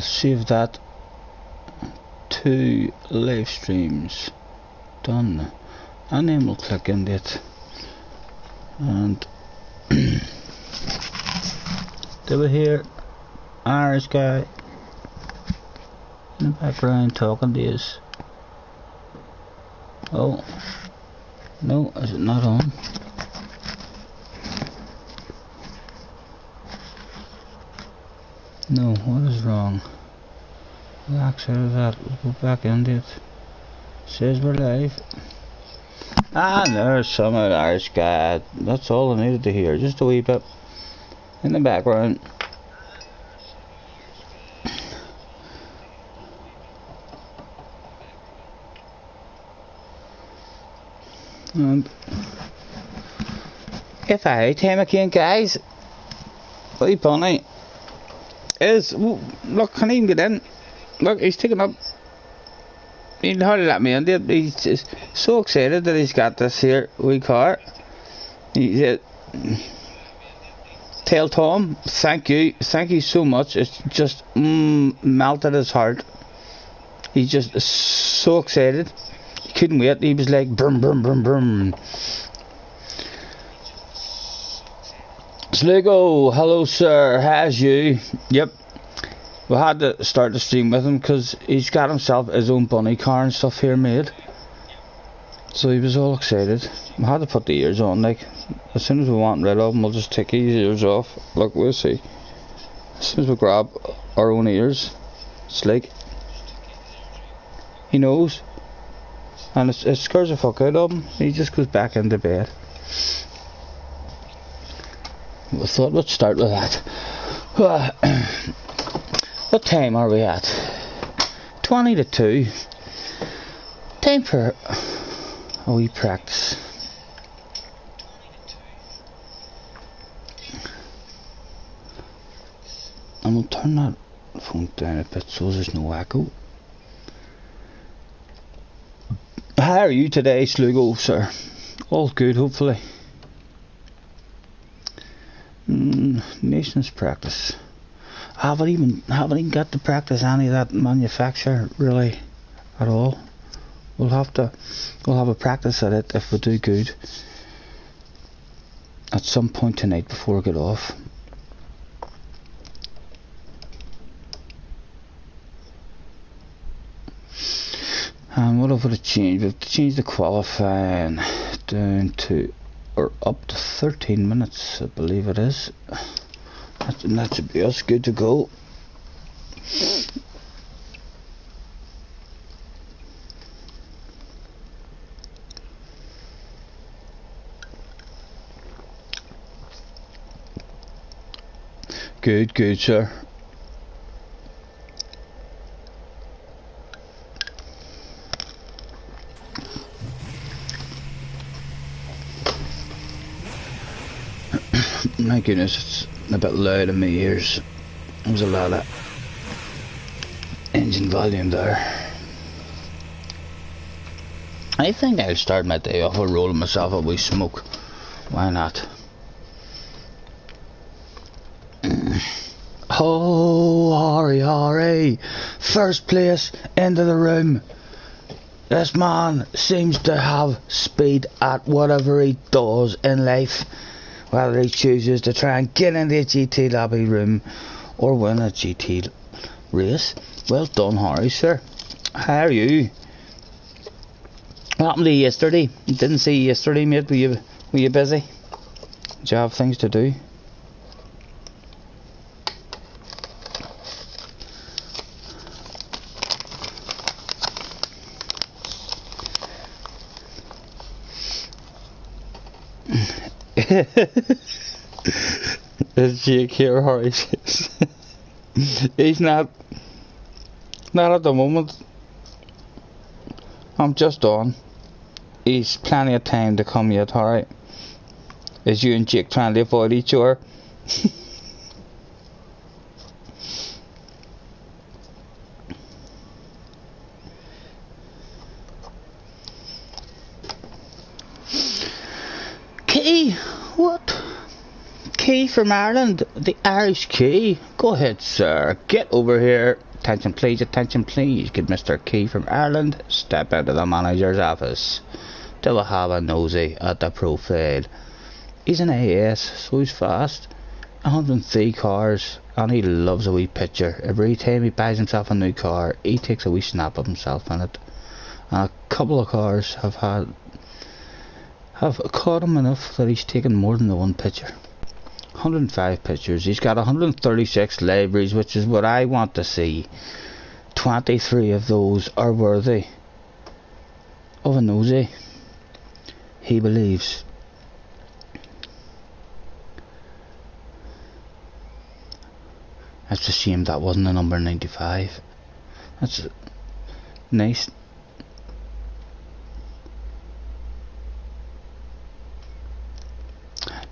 save that. 2 live streams done, and then we'll click in it, and they were here, Irish guy in the background talking to us. Oh no, is it not on? No, what is wrong? Relax out of that, we'll go back into it. Says we're live. And there's some Irish guy. That's all I needed to hear, just a wee bit in the background. And if I time again, guys, wee bunny is, look, can he even get in? Look, he's taking up. He'll hardly let me in. He's just so excited that he's got this here wee car. He's tell Tom, thank you so much. It's just melted his heart. He's just so excited. He couldn't wait. He was like brum brum brum brum. Sligo, hello sir, how's you? Yep. We had to start the stream with him because he's got himself his own bunny car and stuff here made. So he was all excited. We had to put the ears on, like, as soon as we want rid of him, we'll just take his ears off. Look, we'll see. As soon as we grab our own ears, it's like, he knows. And it scares the fuck out of him. He just goes back into bed. We thought we'd start with that. What time are we at? 20 to 2. Time for a wee practice. And we'll turn that phone down a bit so there's no echo. How are you today, Sligo, sir? All good, hopefully. Nations practice. I haven't even got to practice any of that manufacture really at all. We'll have a practice at it if we do good at some point tonight before we get off. And what have we changed? We've changed the qualifying down to, or up to 13 minutes, I believe it is. That should be us good to go. Good, sir. My goodness, it's a bit loud in my ears. There was a lot of engine volume there. I think I'll start my day off with rolling myself a wee smoke. Why not? Oh, Harry, first place into the room. This man seems to have speed at whatever he does in life. Whether he chooses to try and get into a GT lobby room or win a GT race. Well done, Harry, sir. How are you? What happened to you yesterday? Didn't see you yesterday, mate. Were you busy? Did you have things to do? There's Jake here, Harry says. He's not at the moment. I'm just on. He's plenty of time to come yet, Harry. Is you and Jake trying to avoid each other? Key? What? Key from Ireland? The Irish Key? Go ahead, sir. Get over here. Attention please, could Mr. Key from Ireland step into the manager's office? Do we have a nosy at the profile? He's an AS, so he's fast. 103 cars, and he loves a wee picture. Every time he buys himself a new car, he takes a wee snap of himself in it. And a couple of cars have caught him enough that he's taken more than the one picture. 105 pictures. He's got 136 libraries, which is what I want to see. 23 of those are worthy of a nosy, he believes. That's a shame that wasn't the number 95. That's nice.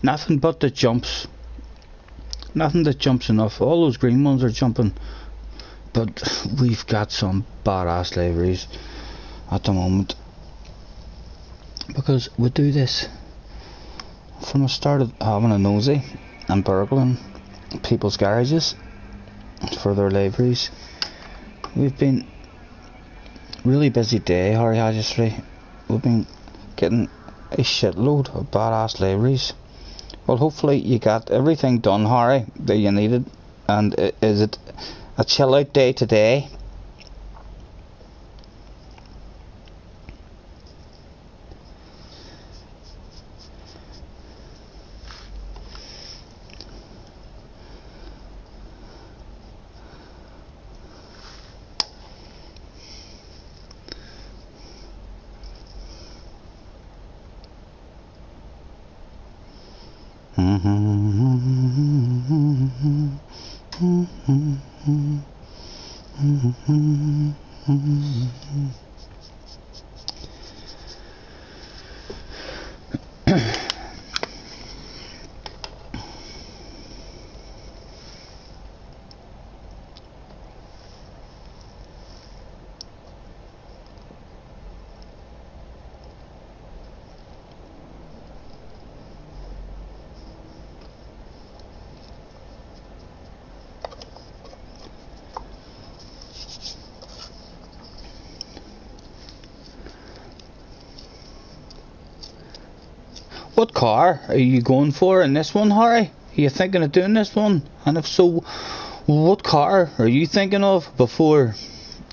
Nothing but the jumps. Nothing that jumps enough. All those green ones are jumping. But we've got some badass liveries at the moment. Because we do this from the start of having a nosy and burgling people's garages for their liveries. We've been really busy day, Harry Hagistry. We've been getting a shitload of badass liveries. Well, hopefully you got everything done, Harry, that you needed. And is it a chill out day today? What car are you going for in this one, Harry? Are you thinking of doing this one? And if so, what car are you thinking of before?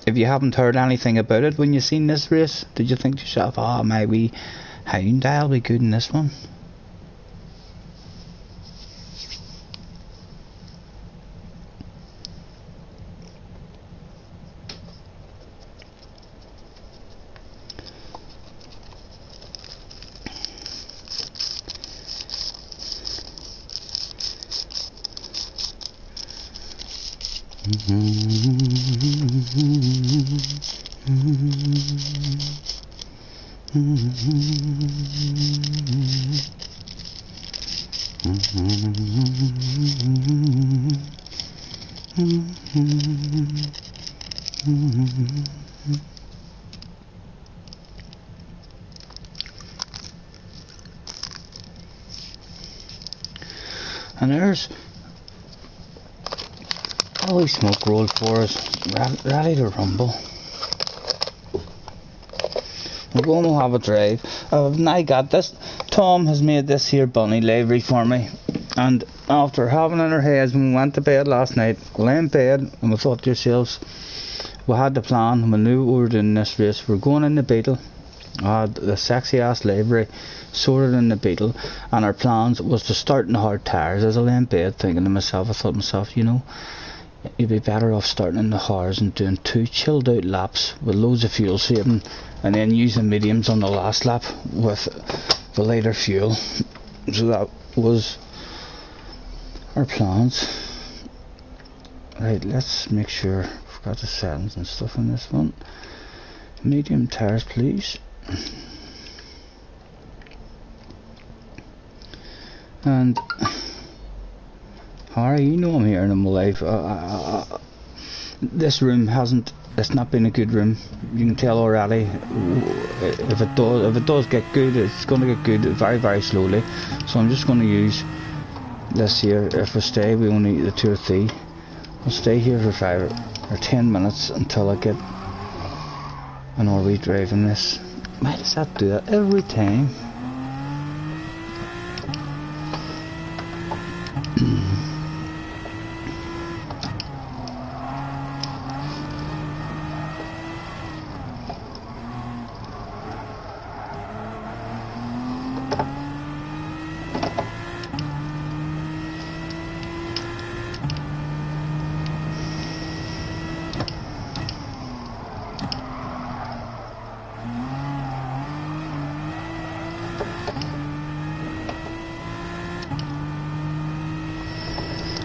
If you haven't heard anything about it when you seen this race, did you think to yourself, oh, my wee hound, I'll be good in this one? And there's all these smoke rolled for us, ready to rumble. We're going to have a drive. I've now got this. Tom has made this here bunny livery for me, and after having it in our heads when we went to bed last night, we lay in bed and we thought to ourselves, we had the plan, we knew we were doing this race, we're going in the Beetle. I had the sexy ass livery sorted in the Beetle, and our plans was to start in the hard tyres. As I lay in bed thinking to myself, I thought to myself, you know, you'd be better off starting in the hards and doing 2 chilled out laps with loads of fuel saving, and then using mediums on the last lap with the lighter fuel. So that was our plans. Right, let's make sure we've got the settings and stuff in this one. Medium tyres please. And Harry, you know I'm here in my life. This room it's not been a good room. You can tell already. If it does get good, it's going to get good very, very slowly. So I'm just going to use this here. If we stay, we only need the 2 or 3. We'll stay here for or 10 minutes until I get an all-wheel drive in this. Why does that do that every time?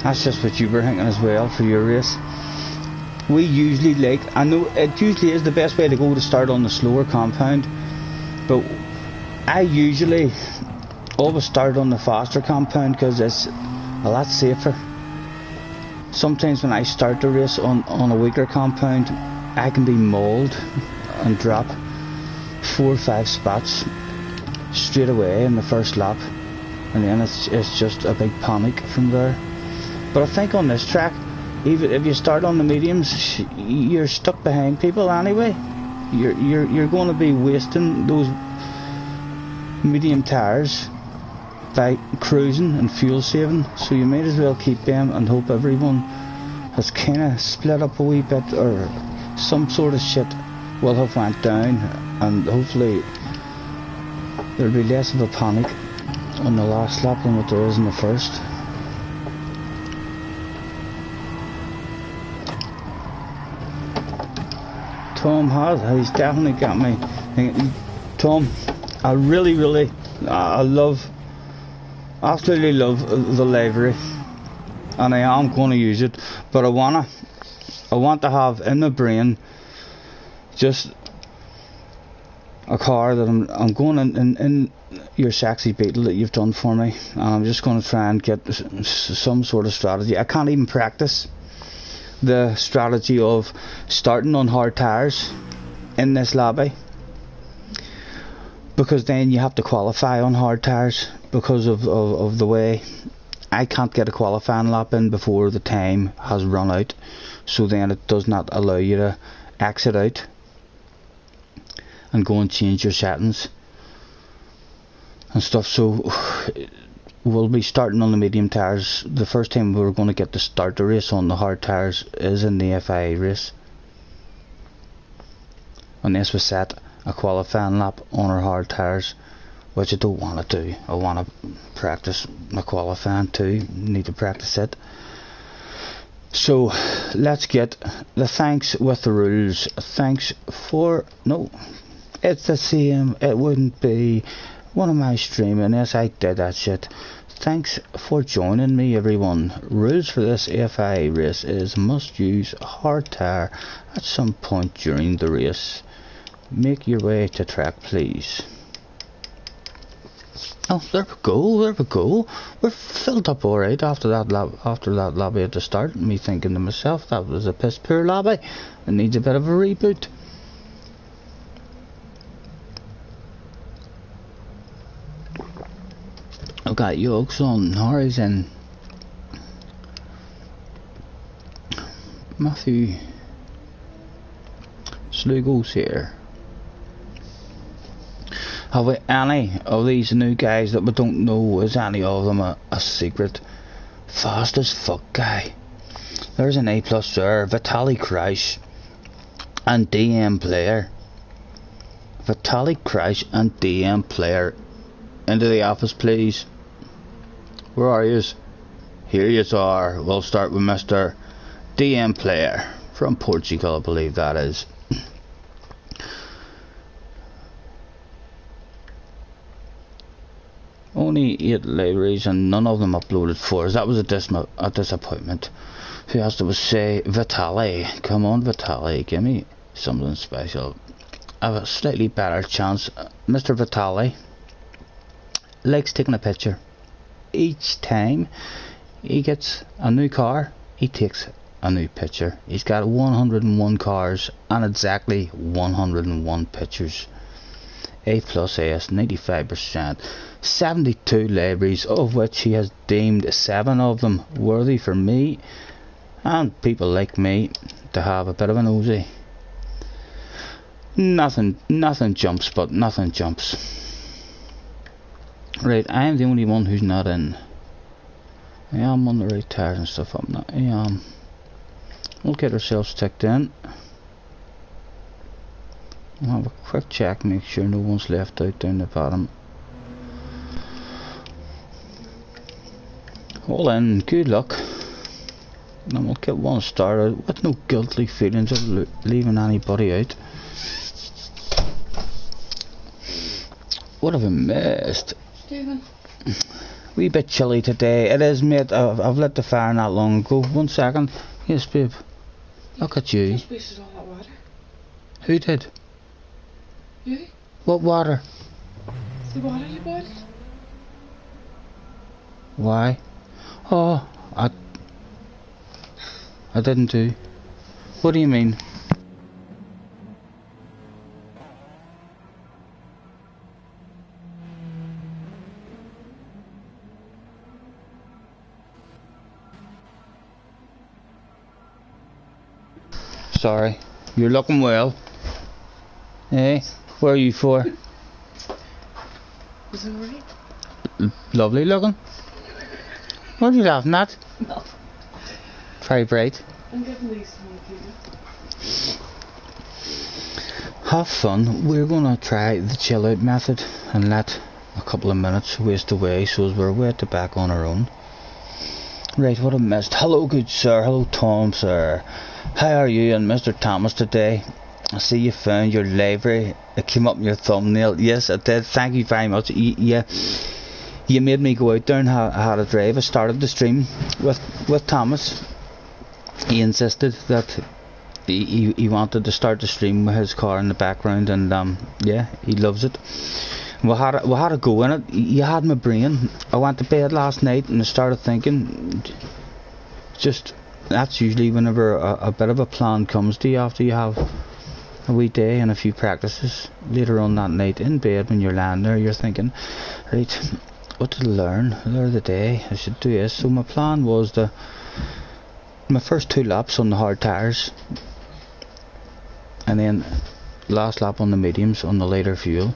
That's just what you were thinking as well for your race. We usually like, I know it usually is the best way to go to start on the slower compound, but I usually always start on the faster compound because it's a lot safer. Sometimes when I start the race on a weaker compound, I can be mauled and drop 4 or 5 spots straight away in the first lap, and then it's just a big panic from there. But I think on this track, even if you start on the mediums, you're stuck behind people anyway. You're going to be wasting those medium tires by cruising and fuel saving, so you might as well keep them and hope everyone has kind of split up a wee bit, or some sort of shit will have went down, and hopefully there'll be less of a panic on the last lap than what there is in the first. Tom he's definitely got me thinking. Tom, I really absolutely love the livery, and I am going to use it, but I want to have in my brain just a car that I'm going in your sexy Beetle that you've done for me, and I'm just going to try and get some sort of strategy. I can't even practice the strategy of starting on hard tires in this lobby, because then you have to qualify on hard tires because of the way I can't get a qualifying lap in before the time has run out, so then it does not allow you to exit out and go and change your settings and stuff. So we'll be starting on the medium tires. The first time we're going to get to start the race on the hard tires is in the FIA race, unless we set a qualifying lap on our hard tires, which I don't want to do. I want to practice my qualifying too. Need to practice it. So let's get the thanks with the rules. Thanks for, no, it's the same. It wouldn't be one of my streaming unless I did that shit. Thanks for joining me, everyone. Rules for this FIA race is must use a hard tire at some point during the race. Make your way to track, please. Oh, there we go. We're filled up alright after that lobby at the start. Me thinking to myself, that was a piss poor lobby. It needs a bit of a reboot. I've got yokes on horizon. Matthew Slugos here. Have we any of these new guys that we don't know? Is any of them a secret fast as fuck guy? There's an A+ there. Vitaly Crash and DM Player. Vitaly Crash and DM Player. Into the office, please. Where are yous? Here yous are. We'll start with Mr. DM Player from Portugal, I believe that is. Only 8 libraries and none of them uploaded for us. That was a disappointment. Who else to say? Vitaly. Come on, Vitaly. Give me something special. I have a slightly better chance. Mr. Vitaly likes taking a picture. Each time he gets a new car, he takes a new picture. He's got 101 cars and exactly 101 pictures. A+, 95%, 72 libraries, of which he has deemed 7 of them worthy for me, and people like me to have a bit of an nosy. Nothing jumps, but nothing jumps. Right, I am the only one who's not in. I am on the right tires and stuff. I'm not. I am. We'll get ourselves ticked in. We'll have a quick check, make sure no one's left out down the bottom. All in, good luck. And we'll get one started with no guilty feelings of leaving anybody out. What have I missed? Stephen. Wee bit chilly today. It is, mate. I've lit the fire not long ago. 1 second. Yes, babe. Look at you. Just wasted all that water. Who did? You? What water? The water you boiled? Why? Oh, I didn't do. What do you mean? Sorry, you're looking well. Eh? Where are you for? Is it alright? Lovely looking. What are you laughing at? No. Very bright. I'm getting these to people. Have fun. We're gonna try the chill out method and let a couple of minutes waste away so as we're way at the back on our own. Right, what I missed. Hello, good sir. Hello, Tom, sir. How are you and Mr. Thomas today? I see you found your library. It came up in your thumbnail. Yes, I did. Thank you very much. Yeah, you made me go out there and I had a drive. I started the stream with Thomas. He insisted that he wanted to start the stream with his car in the background, and yeah, he loves it. We had a go in it. You had my brain. I went to bed last night and I started thinking. Just that's usually whenever a bit of a plan comes to you after you have a wee day and a few practices. Later on that night in bed when you're lying there, you're thinking, right, what to learn the other day? I should do this. So my plan was my first 2 laps on the hard tyres, and then last lap on the mediums on the lighter fuel.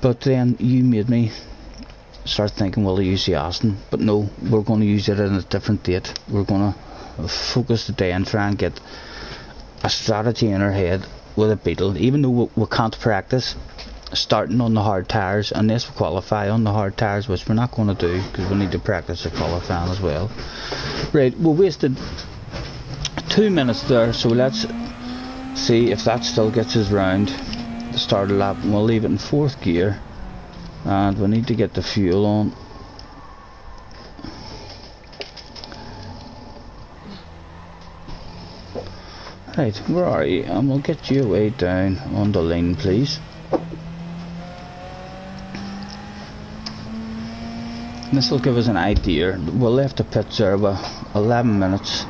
But then you made me start thinking, well, I use the Aston, but no, we're going to use it at a different date. We're going to focus today and try and get a strategy in our head with a Beetle, even though we can't practice starting on the hard tyres unless we qualify on the hard tyres, which we're not going to do because we need to practice the qualifying as well. Right, we wasted 2 minutes there, so let's see if that still gets us round the start of the lap. We'll leave it in 4th gear and we need to get the fuel on. Right, where are you? And we'll get you way down on the line, please. This will give us an idea. We'll left the pits there with 11 minutes.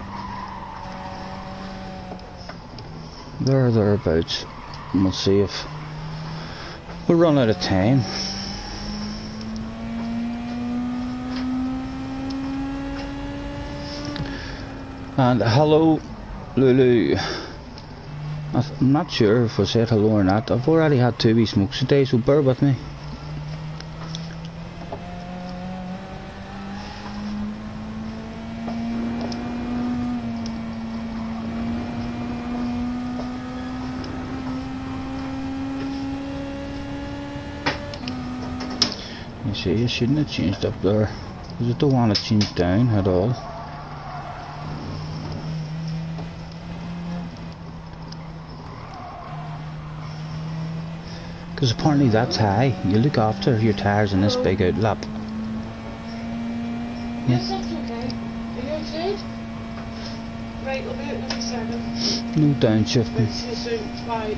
Thereabouts. And we'll see if we run out of time. And hello, Lulu. I'm not sure if I said hello or not. I've already had 2 wee smokes today, so bear with me. You see, I shouldn't have changed up there, because I don't want to change down at all. Because apparently that's high. You look after your tyres in this big out lap. Yes, that's okay. Are you outside? Right, we'll be out in a second. No downshifting. See you soon. Bye.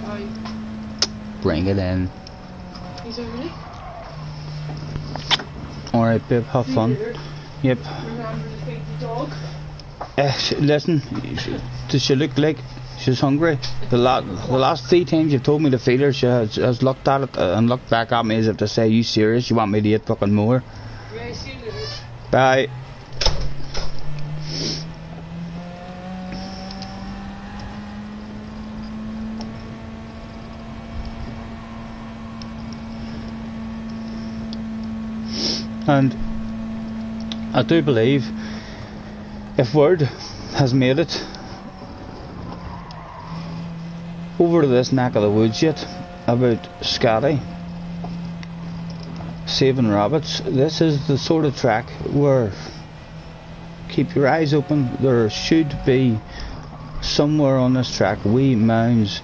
Bye. Bring it in. He's early. Alright, babe, have fun. Yep. Remember to feed the dog. Listen, does she look like she's hungry? The last 3 times you've told me to feed her, she has looked at it and looked back at me as if to say, you serious? You want me to eat fucking more? Yeah, see you later. Bye. And I do believe if word has made it over to this neck of the woods yet about Scottie saving rabbits, this is the sort of track where, keep your eyes open, there should be somewhere on this track wee mounds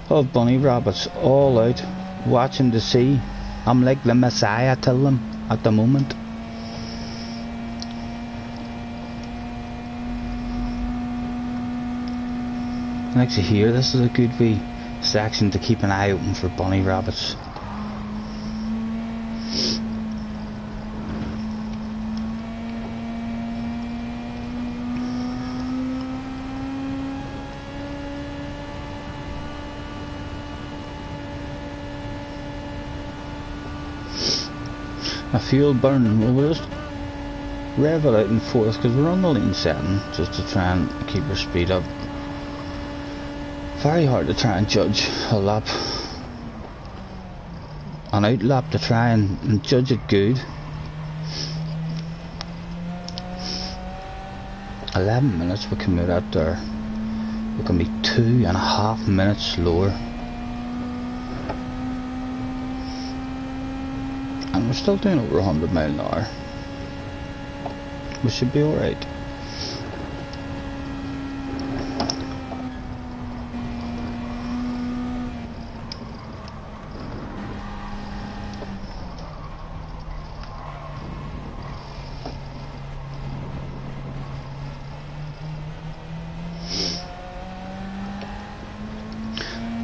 of bunny rabbits all out watching to see. I'm like the Messiah to them at the moment. Like to hear, this is a good wee section to keep an eye open for bunny rabbits. A fuel burning, we'll just rev it out and forth because we're on the lean setting just to try and keep our speed up. Very hard to try and judge a lap, an out lap, to try and judge it good. 11 minutes we come out there, we can be 2.5 minutes slower. And we're still doing over 100 miles an hour. We should be alright.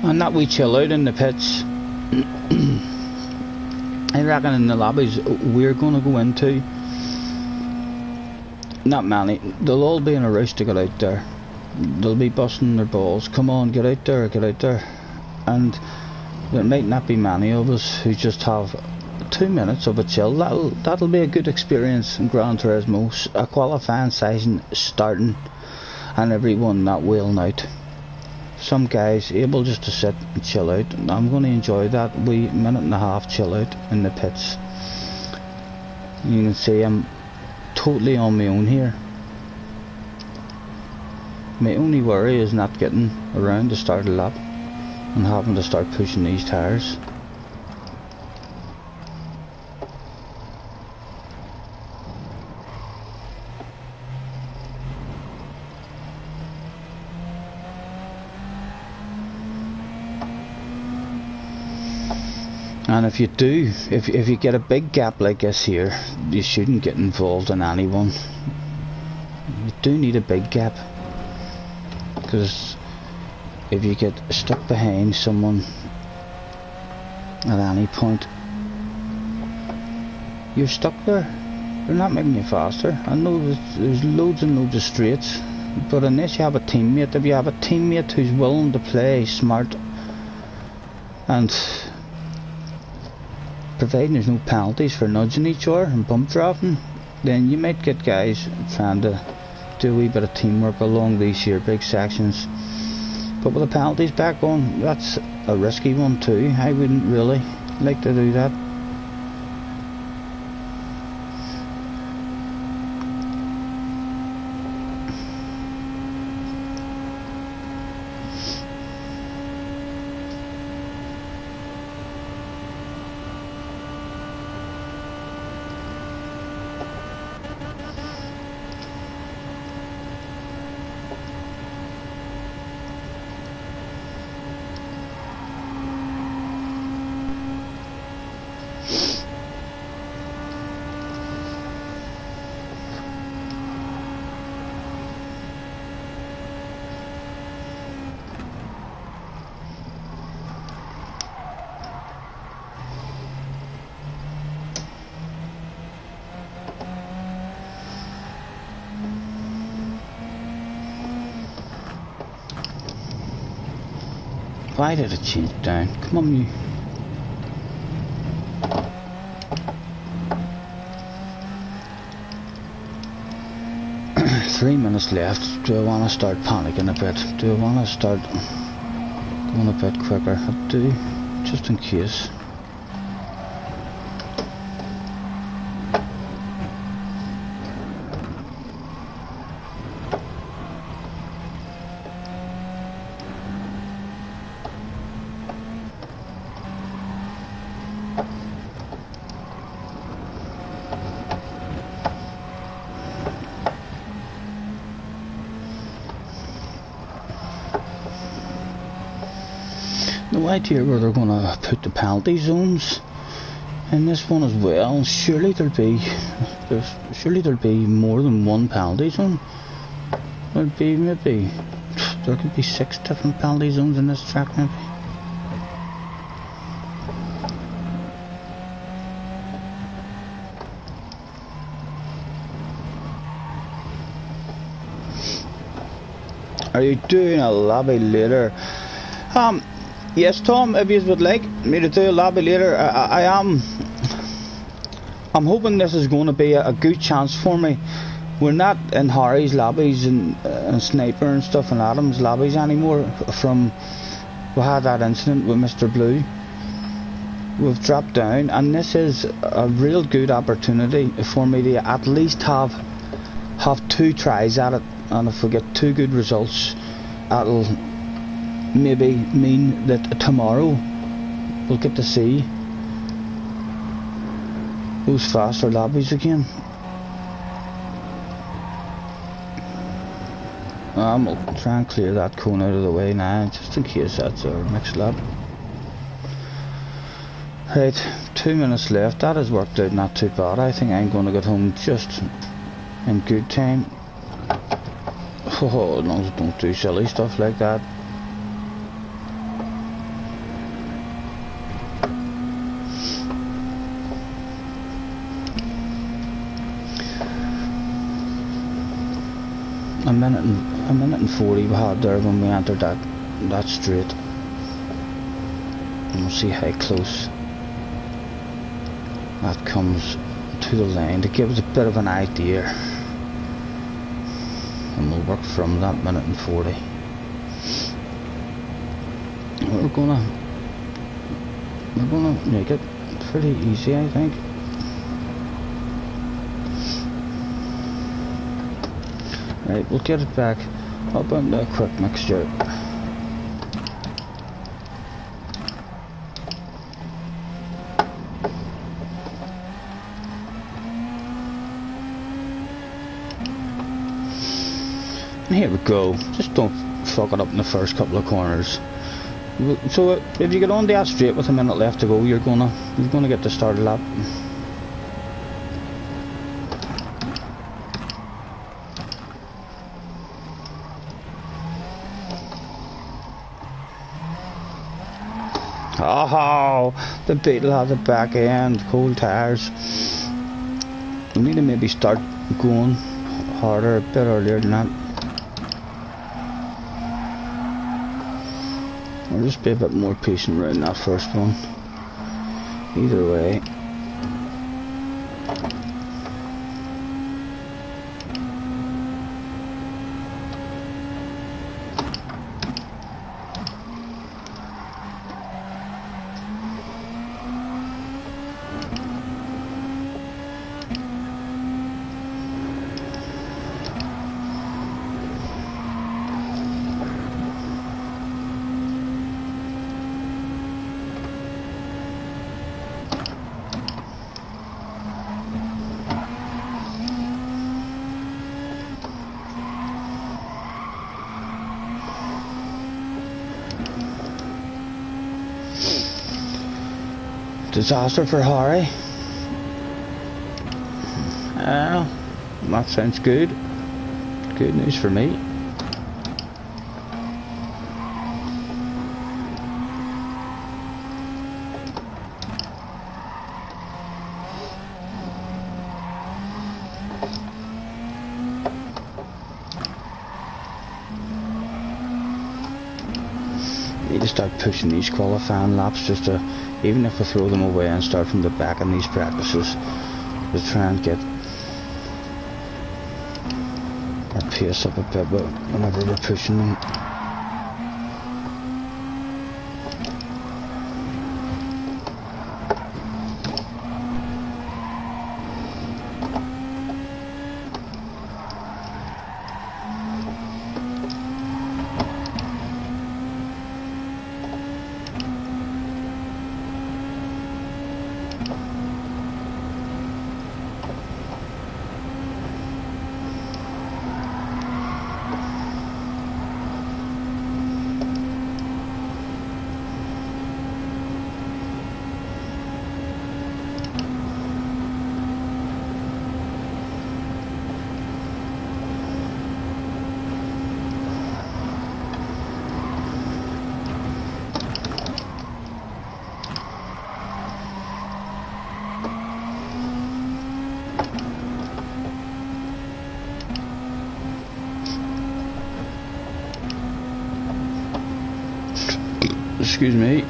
And that we chill out in the pits, I reckon in the lobbies we're going to go into, not many, they'll all be in a rush to get out there. They'll be busting their balls, come on, get out there, get out there. And there might not be many of us who just have 2 minutes of a chill. That'll be a good experience in Gran Turismo, a qualifying session starting and everyone not wailing out. Some guys able just to sit and chill out. I'm going to enjoy that wee minute and a half chill out in the pits. You can see I'm totally on my own here. My only worry is not getting around to start a lap and having to start pushing these tyres. And if you do, if you get a big gap like this here, you shouldn't get involved in anyone. You do need a big gap, because if you get stuck behind someone at any point, you're stuck there. They're not making you faster. I know there's loads and loads of straights, but unless you have a teammate, if you have a teammate who's willing to play smart and providing there's no penalties for nudging each other and bump dropping, then you might get guys trying to do a wee bit of teamwork along these here big sections. But with the penalties back on, that's a risky one too. I wouldn't really like to do that. Why did it change down? Come on, you. Three minutes left. Do I want to start panicking a bit? Do I want to start going a bit quicker? I do, just in case. No idea where they're gonna put the penalty zones in this one as well. Surely there'll be more than one penalty zone. There'll be maybe there could be 6 different penalty zones in this track maybe. Are you doing a lobby later? Yes, Tom, if you would like me to do a lobby later, I am. I'm hoping this is going to be a good chance for me. We're not in Harry's lobbies and Sniper and stuff and Adam's lobbies anymore. We had that incident with Mr. Blue. We've dropped down, and this is a real good opportunity for me to at least have 2 tries at it. And if we get 2 good results, that'll maybe mean that tomorrow we'll get to see those faster lobbies again. We'll try and clear that cone out of the way now, just in case that's our next lap. Right, 2 minutes left. That has worked out not too bad. I think I'm going to get home just in good time. Oh, no, don't do silly stuff like that. A minute and 40 we had there when we entered that straight. And we'll see how close that comes to the line to give us a bit of an idea. And we'll work from that minute and 40. We're gonna make it pretty easy, I think. Right, we'll get it back up on the quick mixture. And here we go. Just don't fuck it up in the first couple of corners. So if you get on that straight with a minute left to go, you're gonna get the start lap. Oh, the Beetle has the back end, cold tires. We need to maybe start going harder a bit earlier than that. Or just be a bit more patient around that first one. Either way. Disaster for Harry. That sounds good. Good news for me. Need to start pushing these qualifying laps just to, even if we throw them away and start from the back in these practices, to try and get our pace up a bit whenever we're pushing them. Excuse me.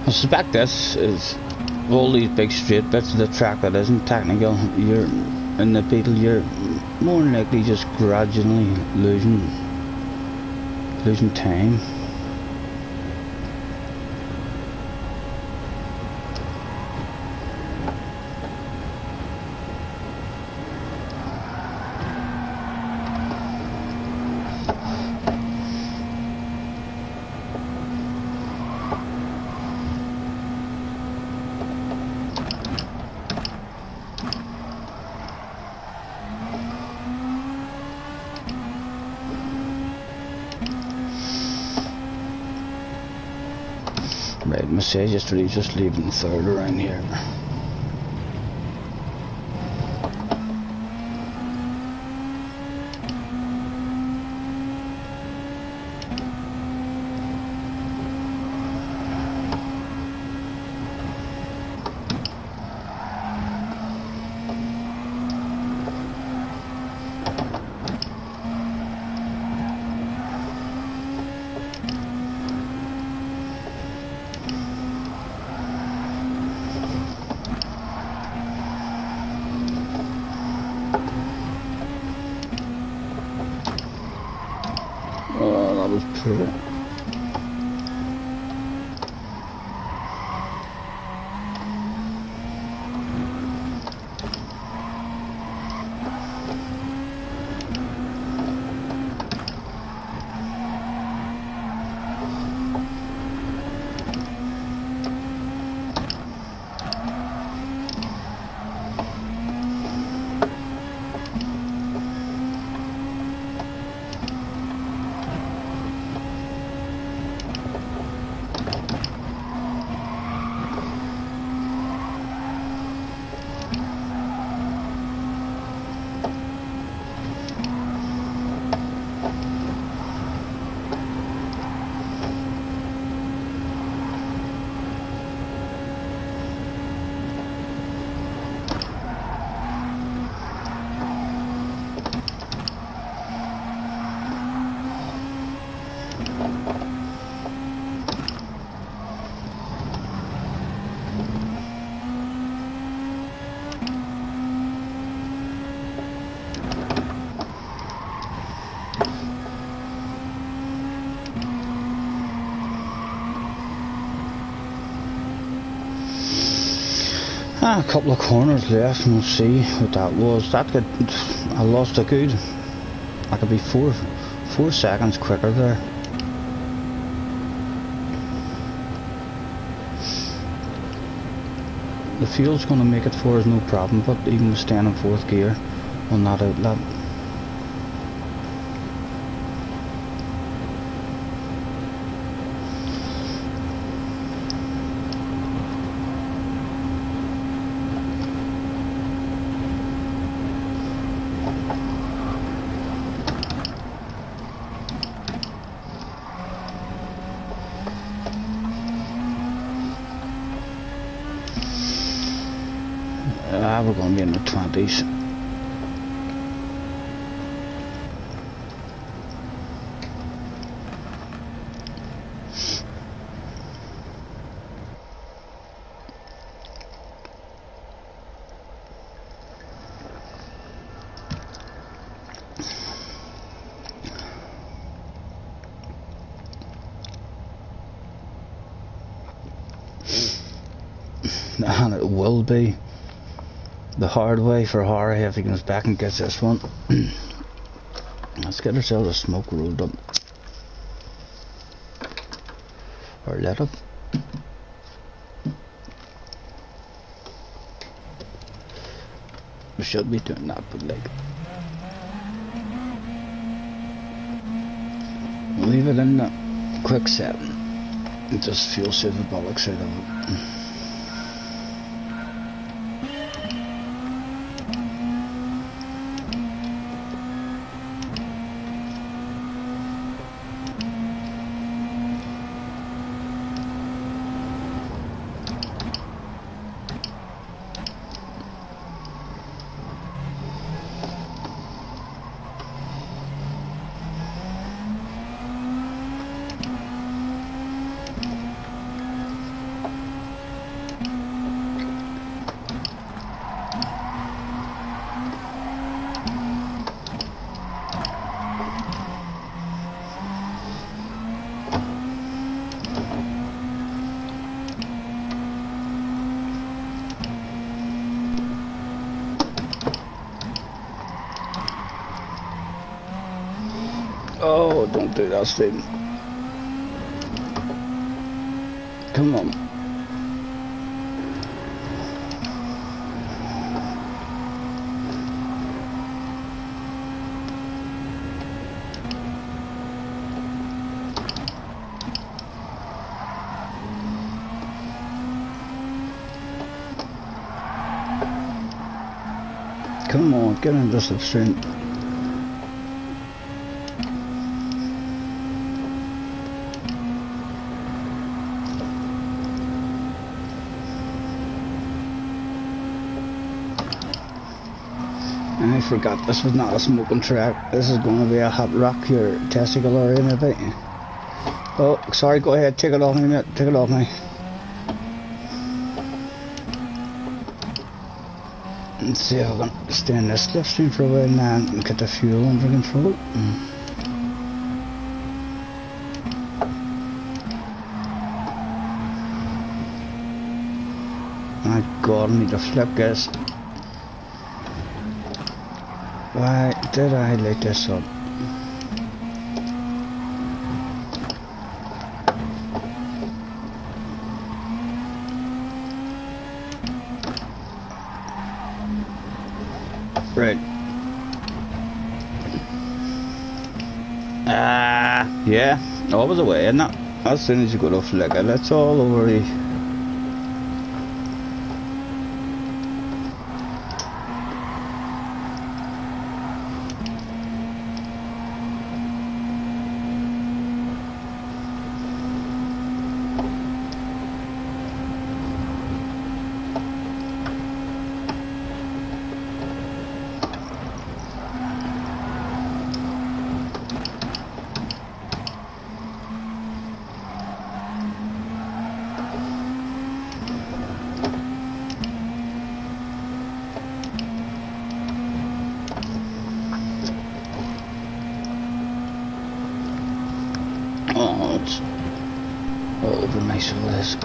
I suspect this is all these big straight bits of the track that isn't technical. You're in the pedal, you're more than likely just gradually losing time. Right, message yesterday, just leaving third around here. Oh, that was poor. A couple of corners left and we'll see what that was. That could, I lost a good, I could be four seconds quicker there. The fuel's going to make it for us no problem, but even with staying in fourth gear on that outlet. We're going to be in the 20s. And it will be the hard way for Harry if he comes back and gets this one. Let's get ourselves a smoke rolled up. Or lit up. We should be doing that, but like, we'll leave it in the quick setting and just fuel save the bollocks out of it. Oh, don't do that, Stephen. Come on. Come on, get in this slipstream. I forgot this was not a smoking track. This is going to be a hot rock your testicle area maybe. Oh, sorry, go ahead, take it off me, mate. Take it off me. Let's see if I can stay in this slipstream for a while now and get the fuel under control. My God, I need to flip, guys. Why did I light this up? Right. Yeah, always away, isn't it? As soon as you go to flick it, it's all over the... Oh, it's all over my shoulders.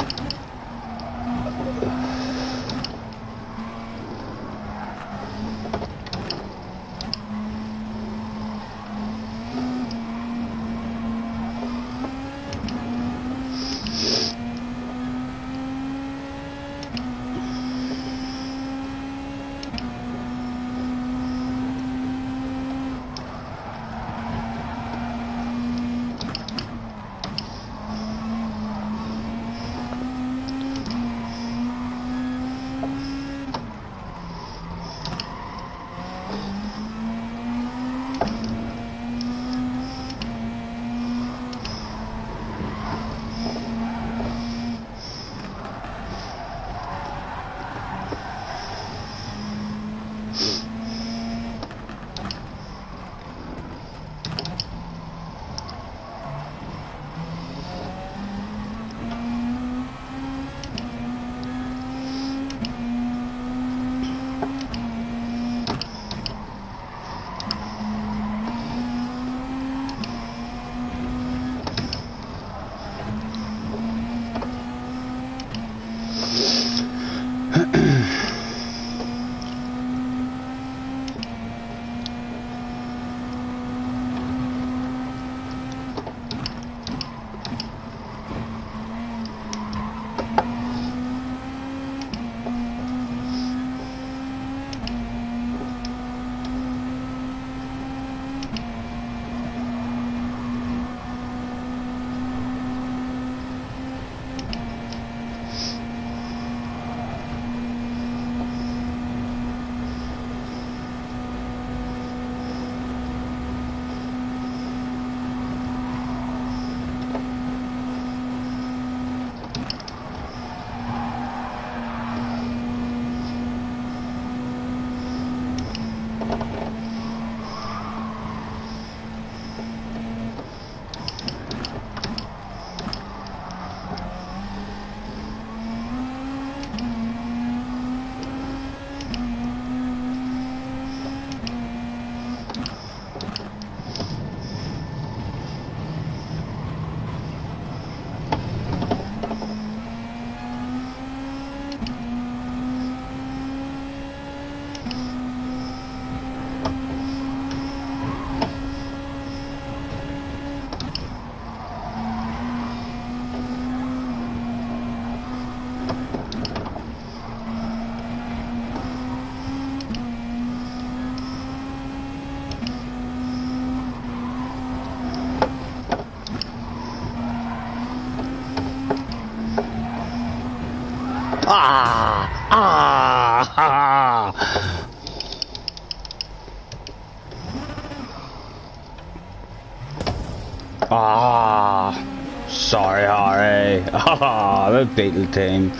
Sorry, Harry. The Beetle team.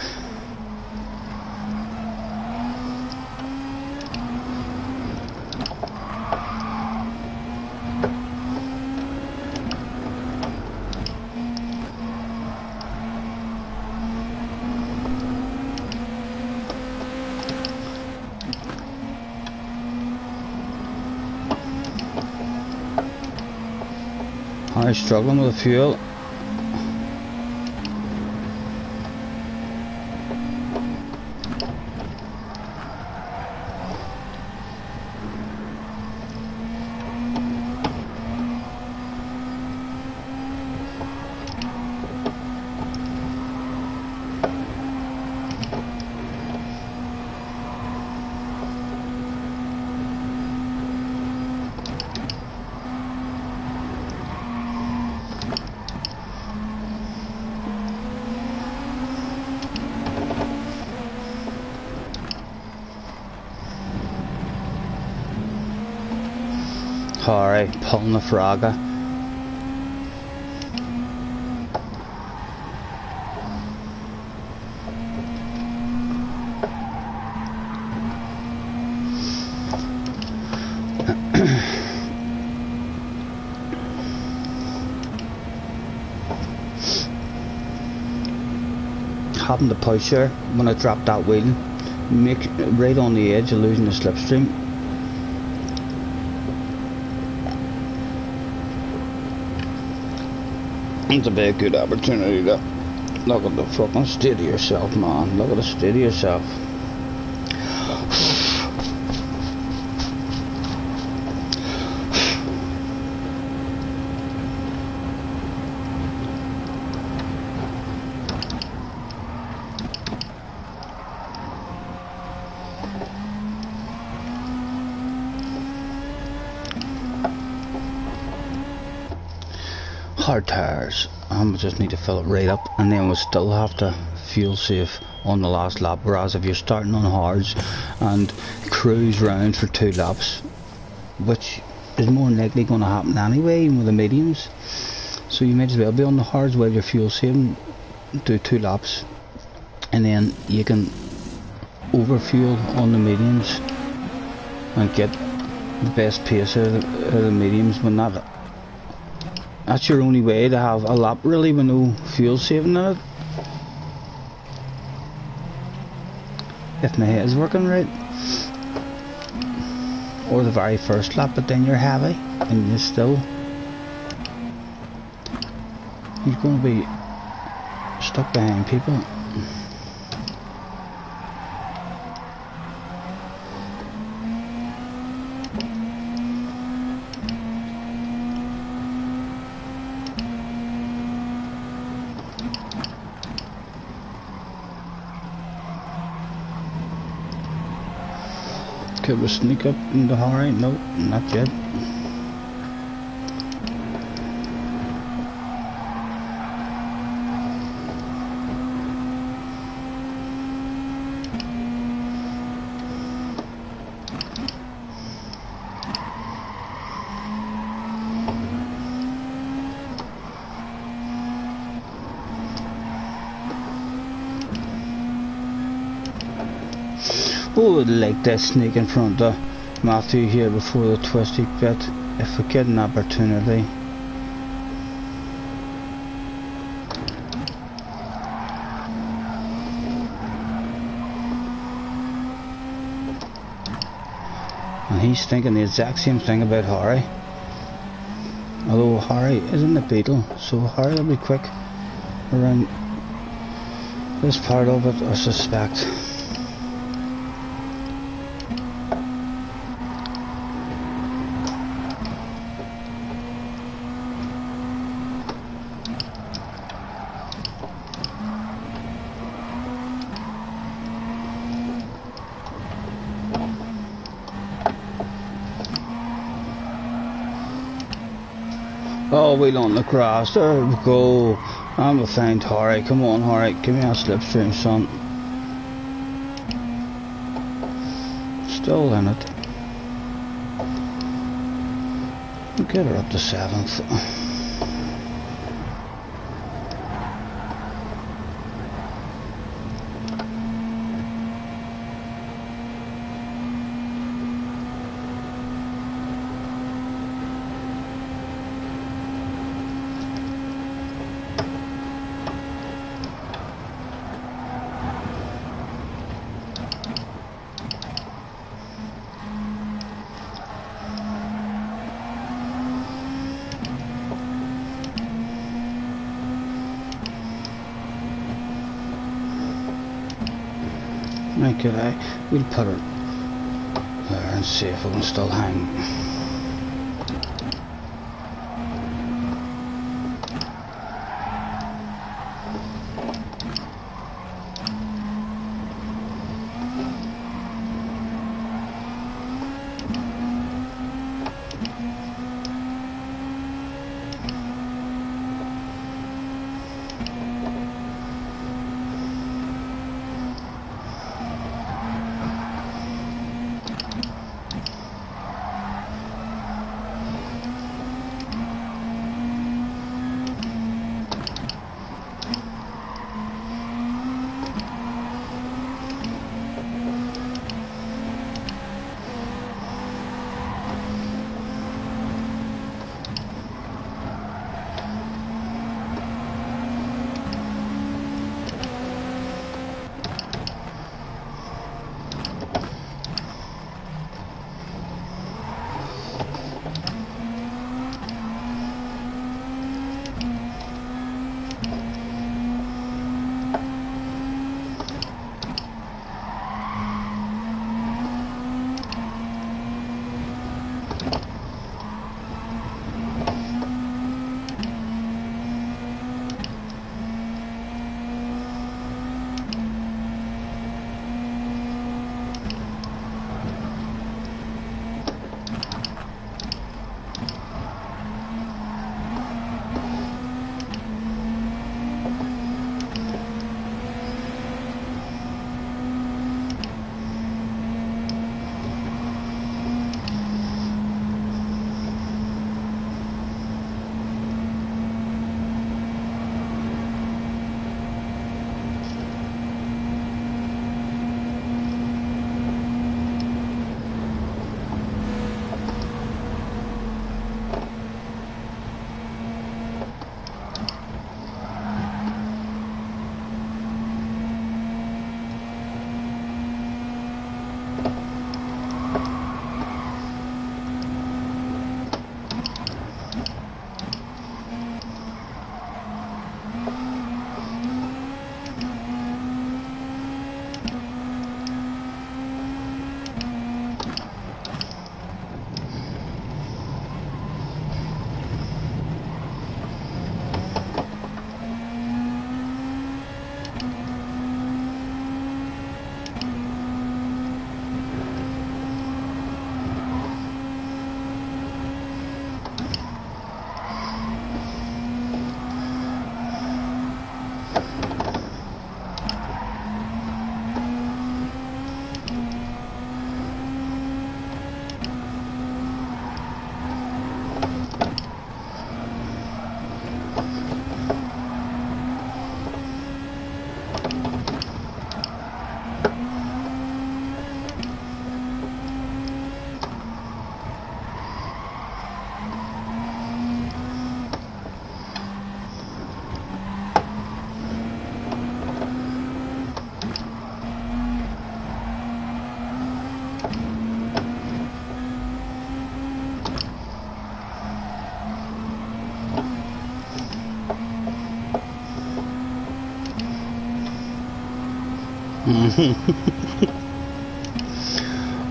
Harry's struggling with the fuel. Harry pulling the frogger. Having to push her when I drop that wheel, make right on the edge of losing the slipstream. It's a very good opportunity to look at the fucking state of yourself, man. Look at the state of yourself. Hard tires. I just need to fill it right up, and then we'll still have to fuel safe on the last lap. Whereas if you're starting on hards and cruise round for 2 laps, which is more than likely going to happen anyway, even with the mediums, so you might as well be on the hards while you're fuel saving, do 2 laps, and then you can overfuel on the mediums and get the best pace out of the mediums when that's your only way to have a lap really with no fuel saving in it. If my head is working right. Or the very first lap, but then you're heavy and you're going to be stuck behind people. Could we sneak up in the Harry? No, not yet. Oh, I'd like that sneak in front of Matthew here before the twisty bit, if we get an opportunity. And he's thinking the exact same thing about Harry. Although Harry isn't a beetle, so Harry will be quick around this part of it, I suspect. Oh, wheel on the grass. There we go. I'm a find Harry. Come on, Harry. Give me a slipstream, son. Still in it. We'll get her up to 7th. Make it we'll put it there and see if we can still hang.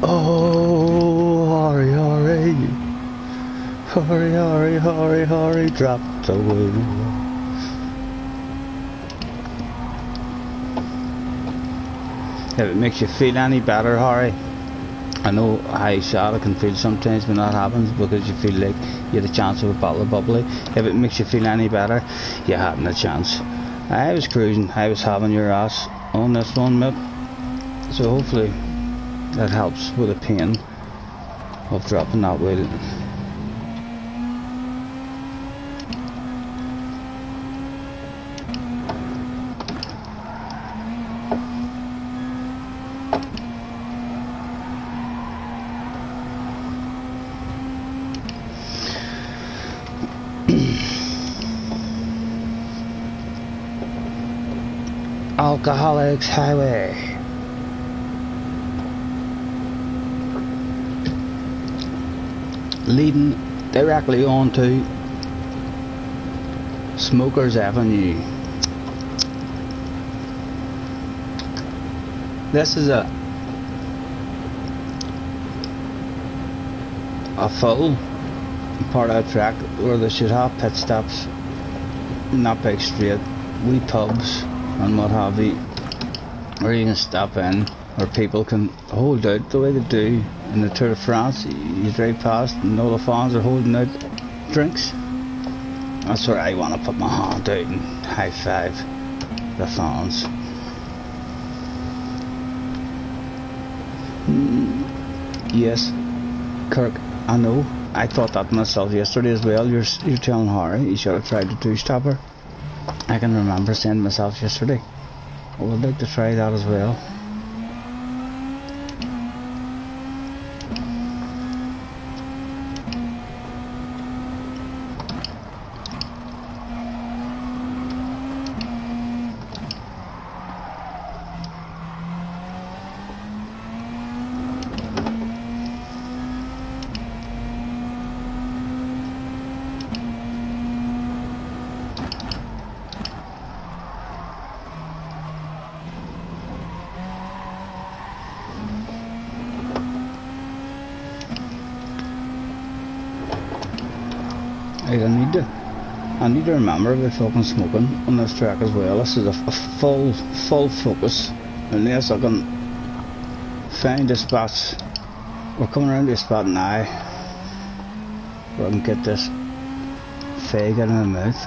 Oh, hurry, hurry. Hurry, hurry, hurry, hurry, dropped away. If it makes you feel any better, Harry, I know how sad it can feel sometimes when that happens, because you feel like you had a chance of a bottle of bubbly. If it makes you feel any better, you hadn't a chance. I was cruising, I was having your ass on this one, mate. So hopefully that helps with the pain of dropping that wheel. Alcoholics Highway. Leading directly onto Smokers Avenue. This is a full part of the track where they should have pit stops, not big straight, wee pubs and what have you, where you can stop in, where people can hold out the way they do in the Tour de France. You drive past and all the fans are holding out drinks. That's where I want to put my hand out and high five the fans. Yes, Kirk, I know. I thought that myself yesterday as well. You're telling Harry he should have tried the two-stopper. I can remember saying to myself yesterday, I would like to try that as well. I need to remember about fucking smoking on this track as well. This is a full focus, unless I can find the spots. We're coming around this spot now where I can get this fag out of my mouth.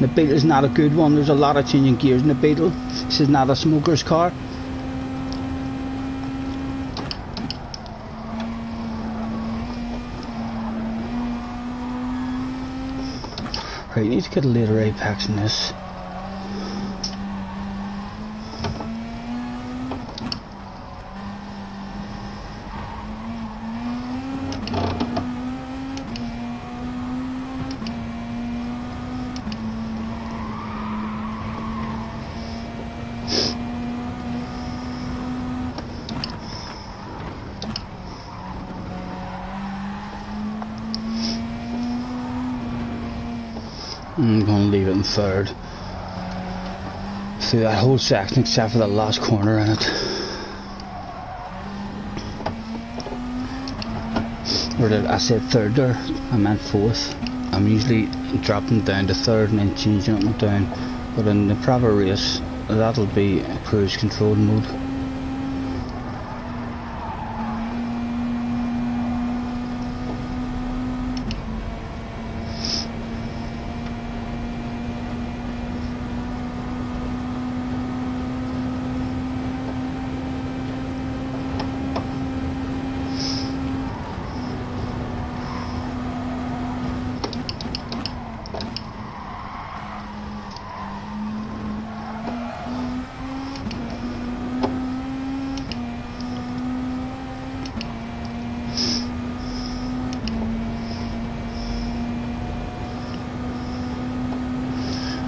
The Beetle's not a good one. There's a lot of changing gears in the Beetle. This is not a smoker's car. Right, you need to get a later apex in this. I'm going to leave it in third through that whole section except for the last corner in it. Or did I said third there? I meant fourth. I'm usually dropping down to third and then changing it down, but in the proper race that'll be cruise control mode.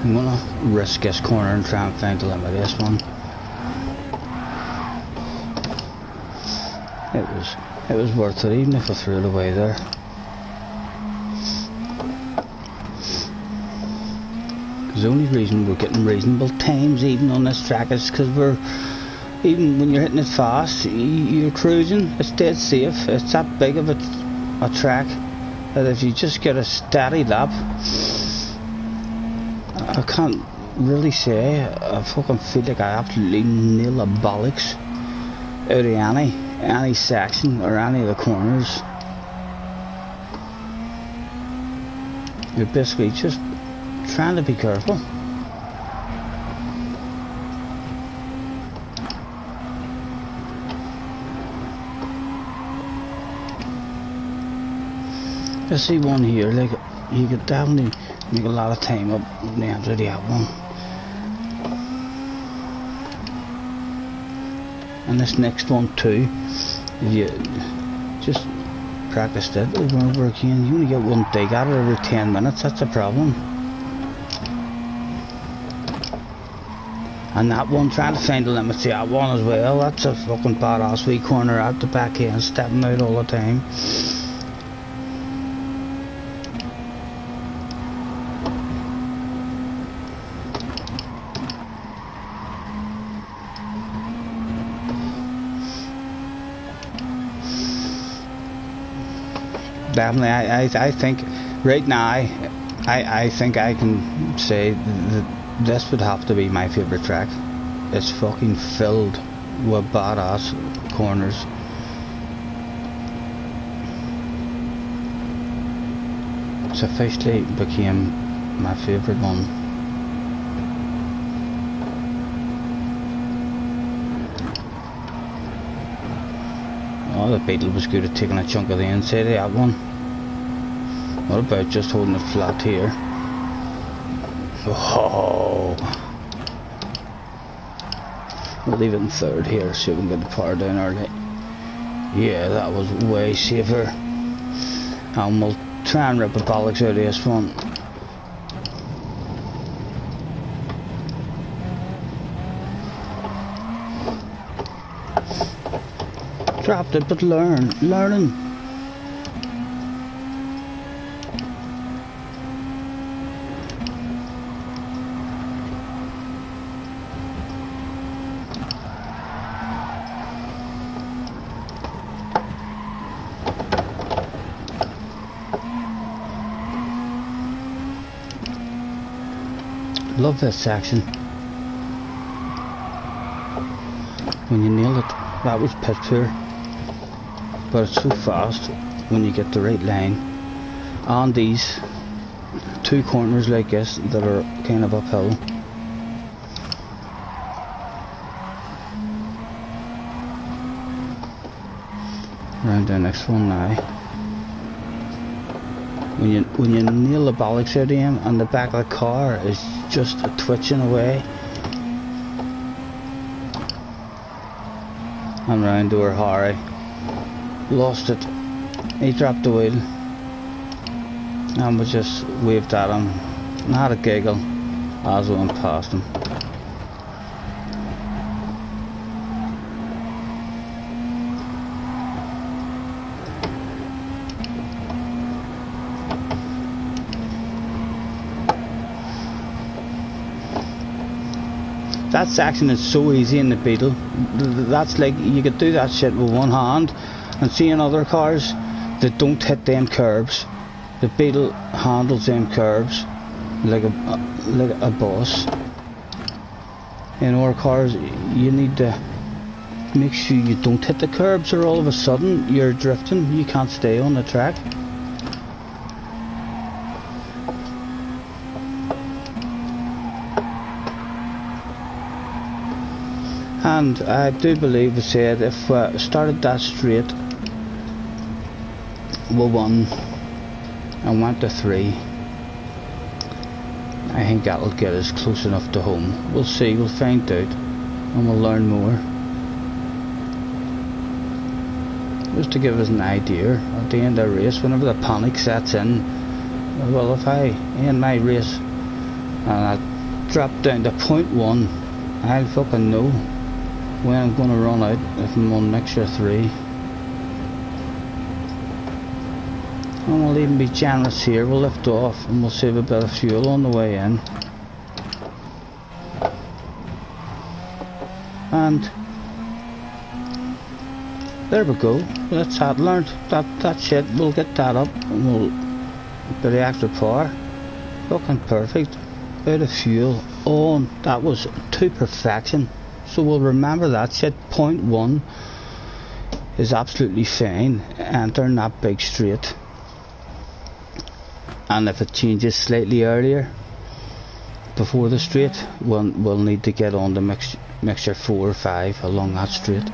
I'm gonna risk this corner and try and find the limit of this one. It was worth it, even if I threw it away there. Because the only reason we're getting reasonable times even on this track is because even when you're hitting it fast, you're cruising. It's dead safe. It's that big of a track that if you just get a steady lap, I can't really say. I fucking feel like I absolutely nail the bollocks out of any section or any of the corners. You're basically just trying to be careful. I see one here, like you could definitely make a lot of time up the end of that one. And this next one too, if you just practiced it over and over again, you only get one dig at it every 10 minutes, that's a problem. And that one, trying to find the limits to that one as well, that's a fucking badass wee corner out the back end, stepping out all the time. Definitely, I think right now, I think I can say that this would have to be my favourite track. It's fucking filled with badass corners. It's officially became my favourite one. Oh, the Beetle was good at taking a chunk of the inside of that one. What about just holding it flat here? Oh! We'll leave it in third here so we can get the power down early. Yeah, that was way safer. And we'll try and rip the bollocks out of this one. Dropped it, but learning. Love this section. When you nail it, that was pit poor. But it's so fast when you get the right line. On these two corners like this that are kind of uphill. Round the next one now. When you nail the bollocks out of him and the back of the car is just twitching away. And round to her Harry. Lost it. He dropped the wheel and we just waved at him and had a giggle as we went past him. That section is so easy in the Beetle. That's like you could do that shit with one hand. And seeing other cars that don't hit them curbs, the Beetle handles them curbs like a boss. In our cars, you need to make sure you don't hit the curbs, or all of a sudden you're drifting. You can't stay on the track. And I do believe we said if we started that straight, we won and went to 3. I think that'll get us close enough to home. We'll see, we'll find out, and we'll learn more. Just to give us an idea at the end of the race, whenever the panic sets in, well, if I end my race and I drop down to 0.1, I'll fucking know when I'm going to run out if I'm on mixture 3. And we'll even be generous here. We'll lift off and we'll save a bit of fuel on the way in. And there we go. That's that learned. That shit. We'll get that up and we'll bit of extra power. Fucking perfect. out of fuel. Oh, that was to perfection. So we'll remember that shit. Point 1 is absolutely fine, entering that big straight. And if it changes slightly earlier, before the straight, we'll need to get on the mixture 4 or 5 along that straight.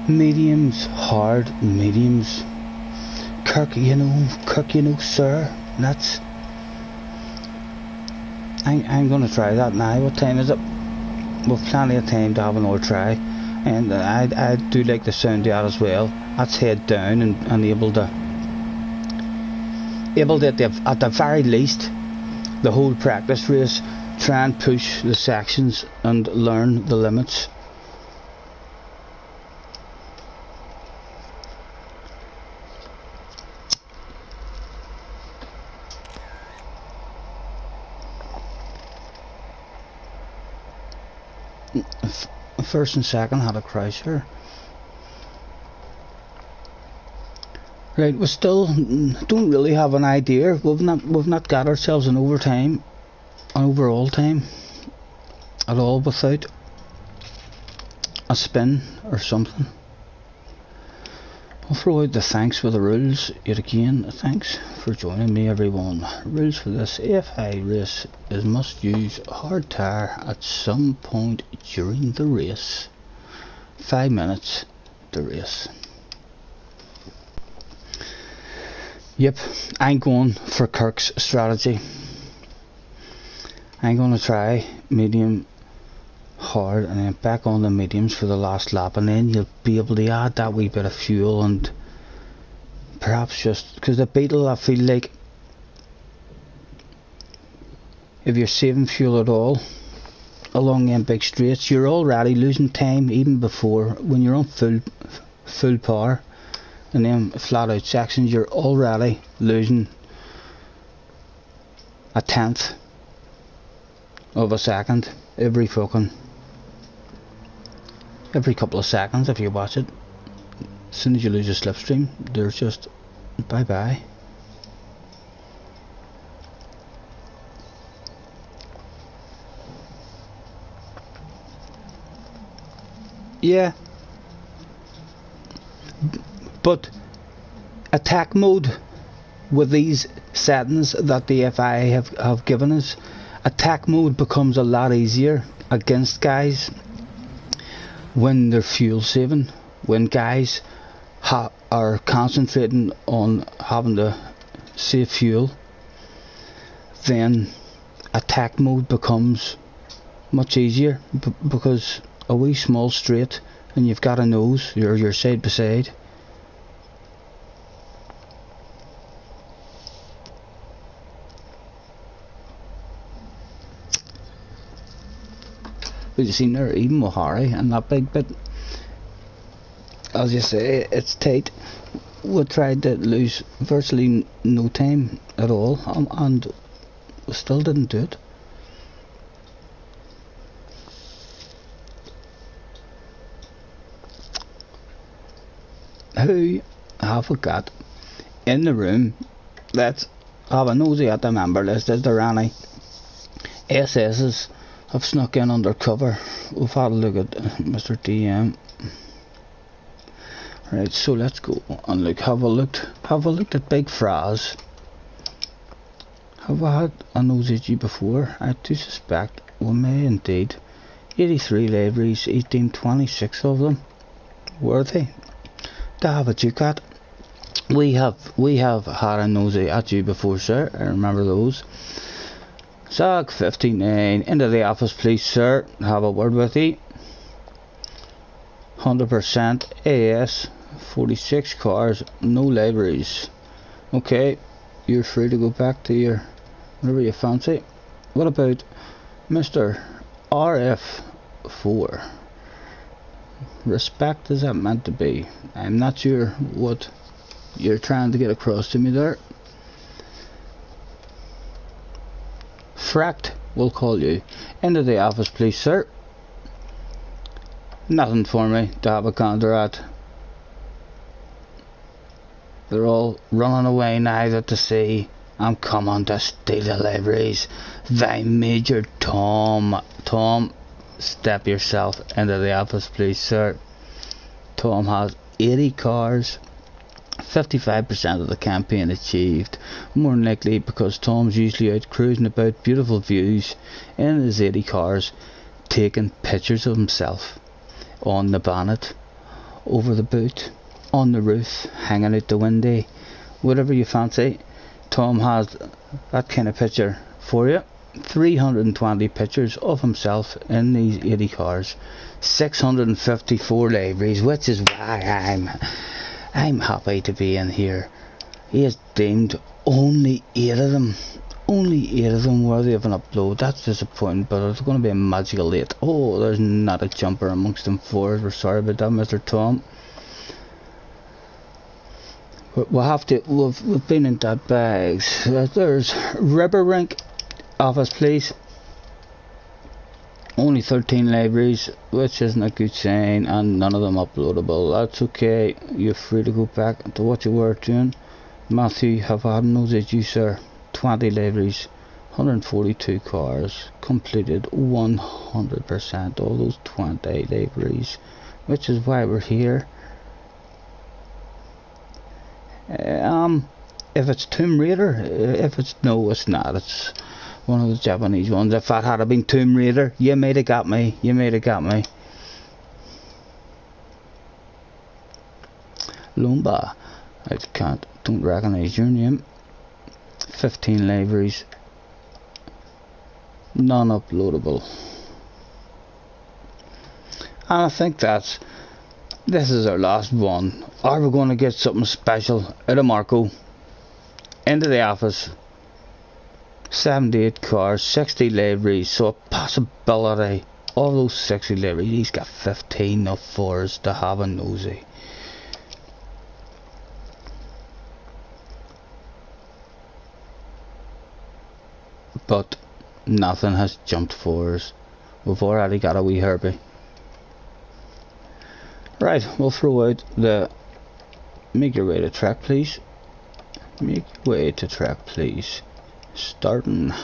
Mediums, hard, mediums. Kirk, you know, sir. That's. I'm gonna try that now. What time is it? We've plenty of time to have another try, and I do like the sound of that as well. That's head down and able to at the very least, the whole practice race, try and push the sections and learn the limits. First and second had a crash here. Right, we still don't really have an idea. We've not got ourselves an overall time at all without a spin or something. I'll throw out the thanks for the rules yet again. Thanks for joining me, everyone. Rules for this AFI race is must use hard tire at some point during the race. 5 minutes to race. Yep, I'm going for Kirk's strategy. I'm going to try medium, hard, and then back on the mediums for the last lap, and then you'll be able to add that wee bit of fuel, and perhaps just because the Beetle, I feel like if you're saving fuel at all along them big straights, you're already losing time even before. When you're on full power in them flat out sections, you're already losing a tenth of a second every couple of seconds. If you watch it, as soon as you lose a slipstream, there's just bye bye. Yeah, but attack mode with these settings that the FI have given us, attack mode becomes a lot easier against guys when they're fuel saving. When guys are concentrating on having to save fuel, then attack mode becomes much easier because a wee small straight and you've got a nose, you're side by side. But you see there, even with Harry and that big bit, as you say, it's tight. We tried to lose virtually no time at all, and we still didn't do it. Who have we got in the room? Let's have a nosy at the member list. Is there any SS's have snuck in undercover? We've had a look at Mr. DM. Right, so let's go and look. Have a looked at Big Fraz? Have I had a nosy before? I do suspect we may indeed. 83 libraries, 1826 of them. Worthy to have a look at. We have had a nosy at you before, sir. I remember those. SAG 59, into the office please, sir. Have a word with you. 100% AS, 46 cars, no libraries. Okay, you're free to go back to your whatever you fancy. What about Mr. RF4? Respect is that meant to be? I'm not sure what you're trying to get across to me there. Fract, we'll call you. Into the office please, sir. Nothing for me to have a counter at. They're all running away now that they see I'm coming to steal the liveries. Thy Major Tom. Tom, step yourself into the office, please, sir. Tom has 80 cars. 55% of the campaign achieved. More than likely because Tom's usually out cruising about beautiful views in his 80 cars, taking pictures of himself on the bonnet, over the boot, on the roof, hanging out the window, whatever you fancy. Tom has that kind of picture for you. 320 pictures of himself in these 80 cars, 654 liveries, which is why I'm happy to be in here. He has deemed only 8 of them worthy of an upload. That's disappointing, but it's going to be a magical 8. Oh, there's not a jumper amongst them 4. We're sorry about that, Mr. Tom. We'll have to. We've been in that bags. There's Rubber Rink. Office, please. Only 13 libraries, which isn't a good sign, and none of them uploadable. That's okay. You're free to go back to what you were doing. Matthew, have had no did you, sir? 20 libraries, 142 cars, completed 100% all those 20 libraries, which is why we're here. If it's Tomb Raider, if it's no, it's not. It's one of the Japanese ones. If that had been Tomb Raider, you might have got me. You might have got me. Lumba, I don't recognise your name. 15 libraries, none uploadable. And I think this is our last one. Are we going to get something special out of Marco? Into the office. 78 cars, 60 liveries, so a possibility of those 60 liveries. He's got 15 of 4s to have a nosy. But nothing has jumped 4s. We've already got a wee Herbie. Right, we'll throw out the make your way to track, please. Make your way to track, please. Starting.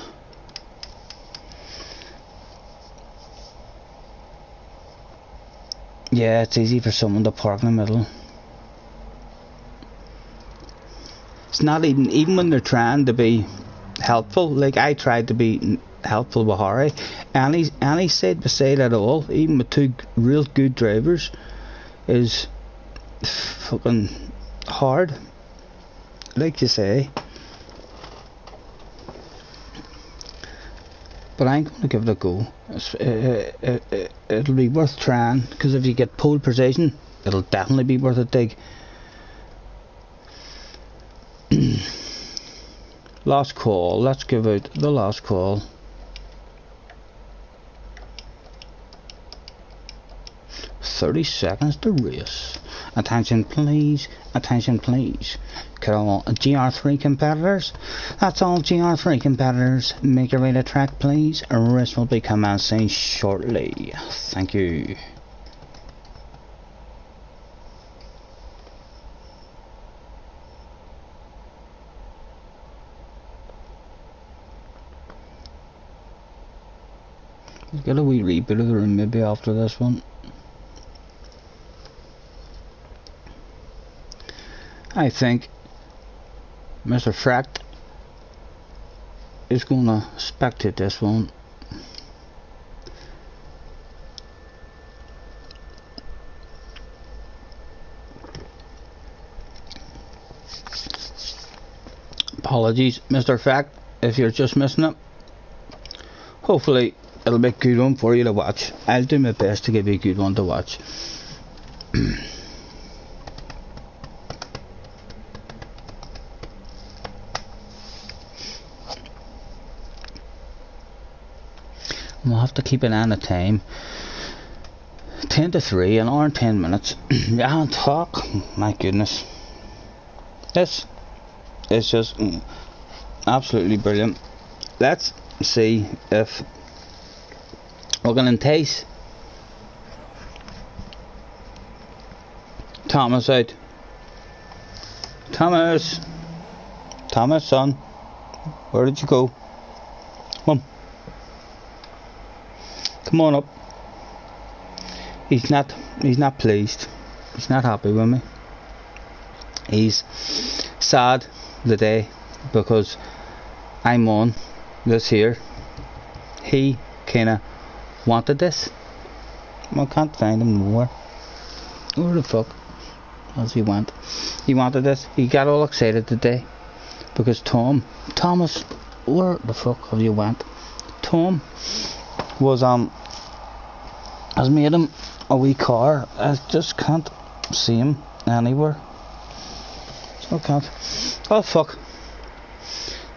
Yeah, it's easy for someone to park in the middle. It's not even when they're trying to be helpful. Like I tried to be helpful with Harry, any side by side at all, even with 2 real good drivers, is fucking hard. Like you say. But I'm going to give it a go. It'll be worth trying, because if you get pole position, it'll definitely be worth a dig. Last call. Let's give out the last call. "30 seconds to race. Attention please, attention please. Could all GR3 competitors? That's all GR3 competitors. Make your way to track please. A race will be commencing shortly. Thank you." Let's get a wee reboot of the room maybe after this one. I think Mr. Fract is gonna spectate this one. Apologies, Mr. Fract, if you're just missing it. Hopefully it'll be a good one for you to watch. I'll do my best to give you a good one to watch. We'll have to keep an eye on the time. 10 to 3, an hour and 10 minutes. Yeah, and talk. My goodness. This is just absolutely brilliant. Let's see if we can entice Thomas out. Thomas! Thomas, son. Where did you go? Come on. Come on up. He's not pleased. He's not happy with me. He's sad today because I'm on this here. He kinda wanted this. I can't find him nowhere. Where the fuck has he went? He wanted this. He got all excited today because Thomas, where the fuck have you went? Tom was has made him a wee car. I just can't see him anywhere. So I can't. Oh fuck.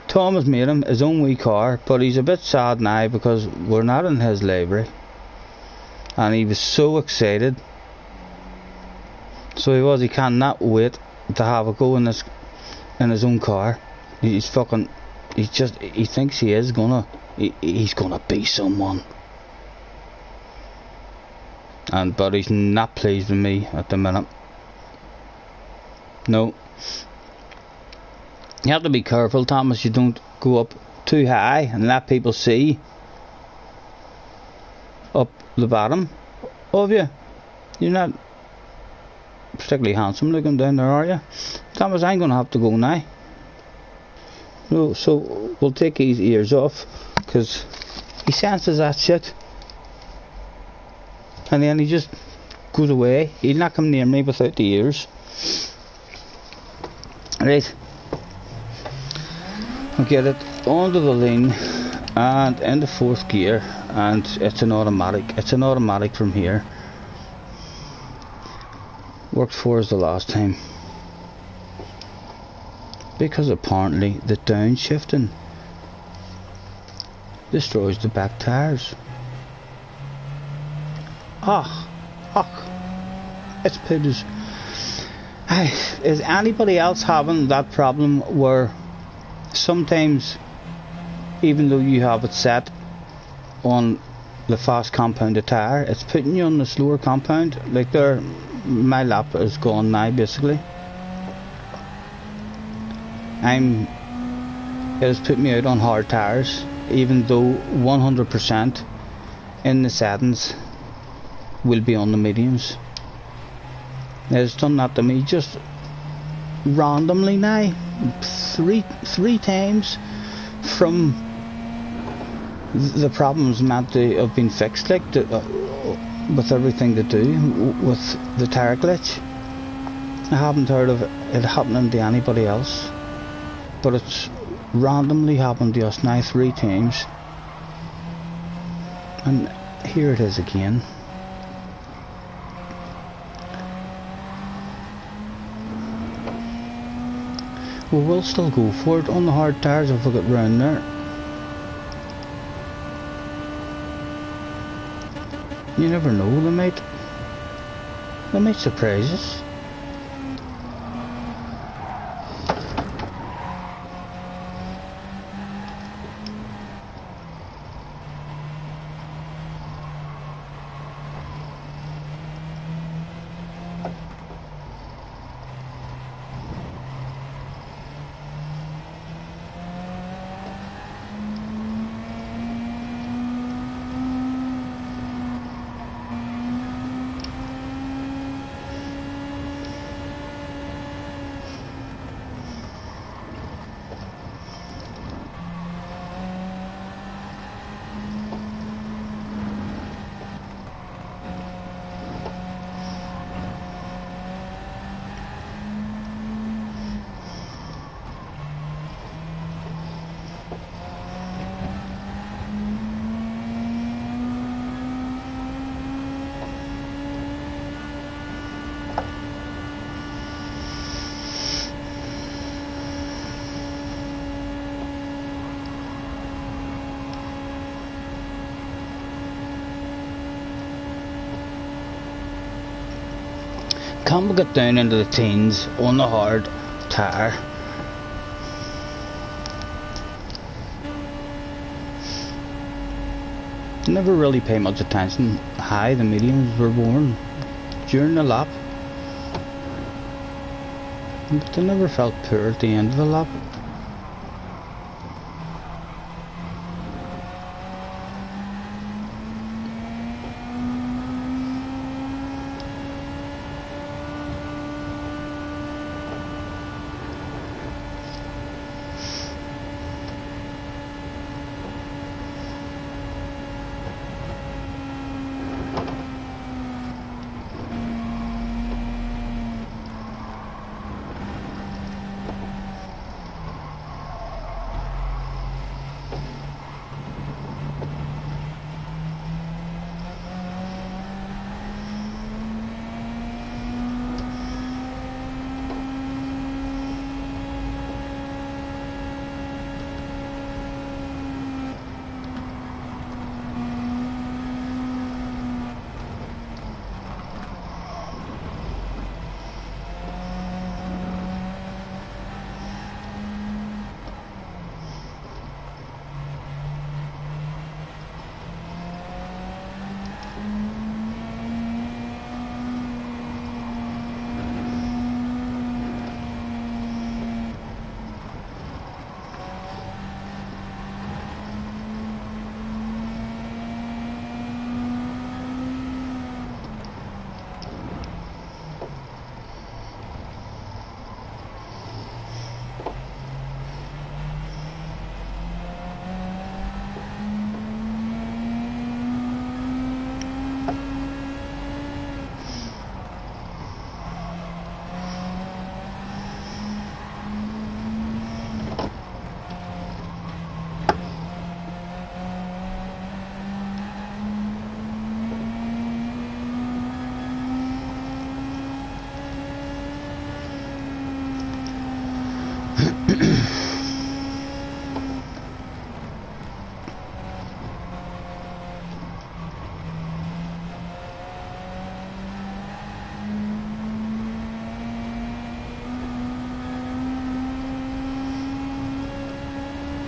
Tom has made him his own wee car, but he's a bit sad now because we're not in his library. And he was so excited. So he cannot wait to have a go in his own car. He thinks he's gonna be someone. But he's not pleased with me at the minute. No. You have to be careful, Thomas, you don't go up too high and let people see up the bottom of you. You're not particularly handsome looking down there, are you? Thomas, I'm going to have to go now. No, so we'll take his ears off because he senses that shit. And then he just goes away. He'll not come near me without the ears. Right. I'll get it onto the lane and in the 4th gear, and it's an automatic. It's an automatic from here. Worked for us the last time. Because apparently the downshifting destroys the back tires. It's put us. Is anybody else having that problem where sometimes, even though you have it set on the fast compounded tire, it's putting you on the slower compound? Like there, my lap is gone now basically. It has put me out on hard tires, even though 100% in the settings will be on the mediums. It's done that to me just randomly now, three times from the problems meant to have been fixed, like with everything to do with the tire glitch. I haven't heard of it happening to anybody else, but it's randomly happened to us now 3 times, and here it is again. Well, we'll still go for it on the hard tires if we get round there. You never know, they might surprise us. Can we get down into the teens on the hard tire? Never really pay much attention how the mediums were worn during the lap. But they never felt poor at the end of the lap.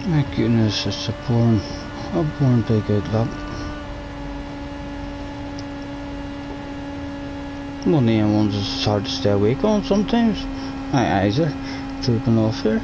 My goodness, it's a boring big out lap. One of them ones is hard to stay awake on sometimes. My eyes are drooping off here.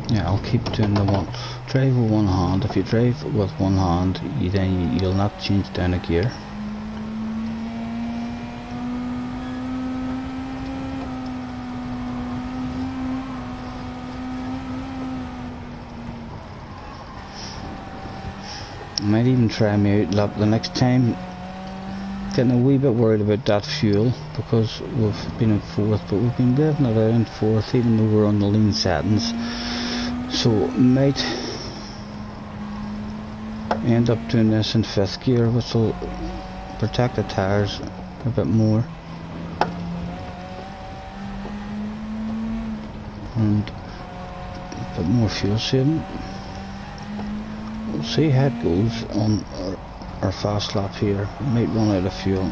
Yeah, I'll keep doing the one. Drive with one hand. If you drive with one hand, you'll not change down a gear. I might even try me out lap the next time. Getting a wee bit worried about that fuel because we've been in fourth, but we've been revving it out in fourth even though we're on the lean settings. So might end up doing this in fifth gear, which will protect the tyres a bit more and a bit more fuel saving. We'll see how it goes on our fast lap here. We might run out of fuel.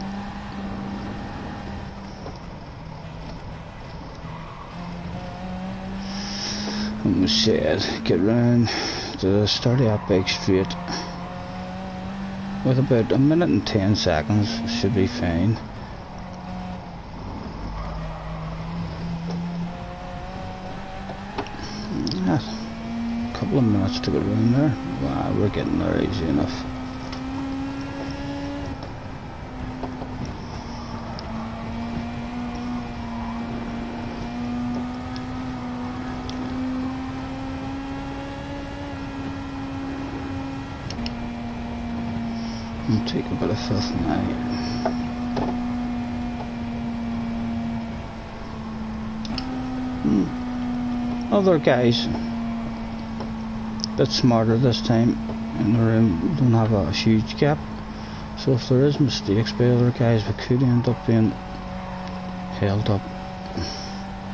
And we said get round to the start of that big straight with about a minute and 10 seconds. Should be fine. A couple of minutes to go round there. Wow, we're getting there easy enough. I'll take about a fifth now. Other guys, a bit smarter this time in the room, don't have a huge gap. So if there is mistakes by other guys, we could end up being held up.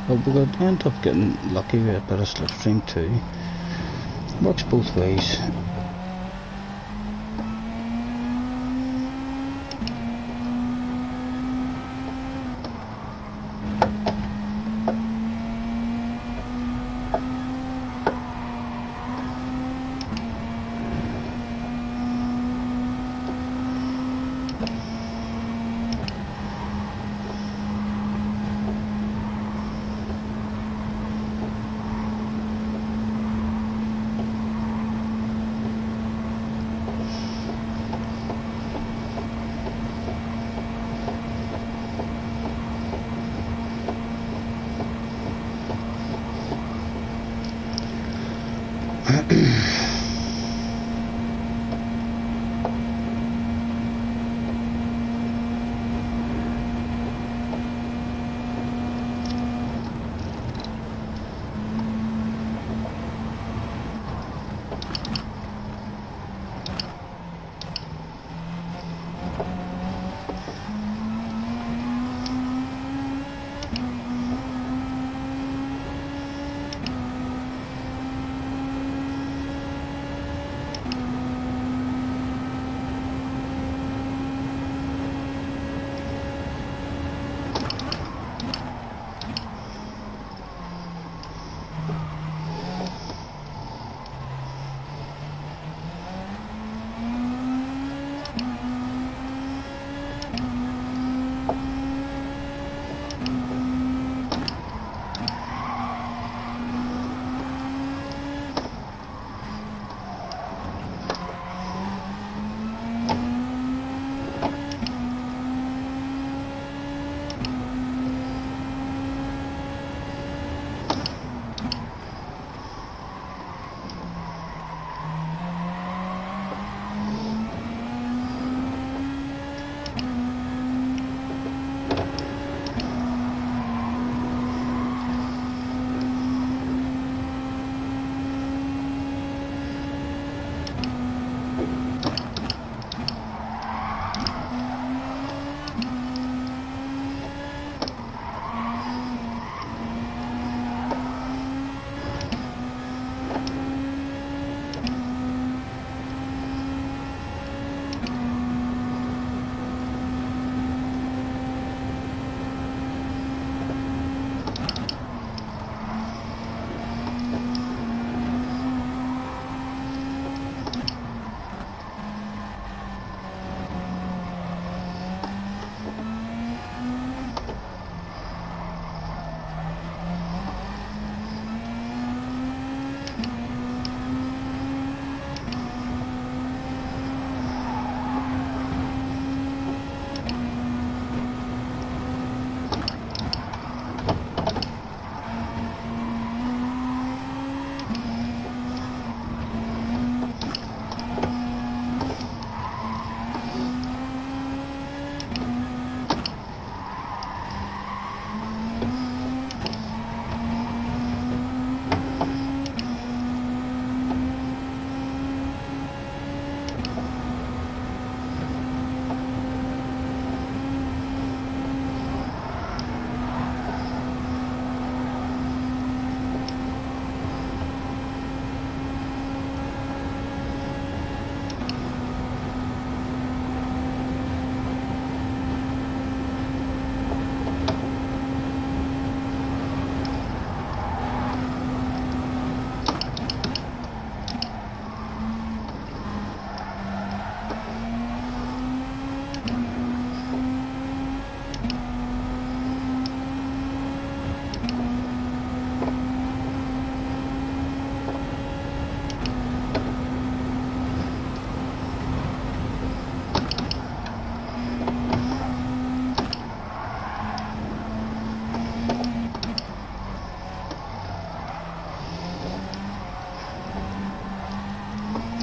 But we could end up getting lucky with a bit of slipstream too. Works both ways.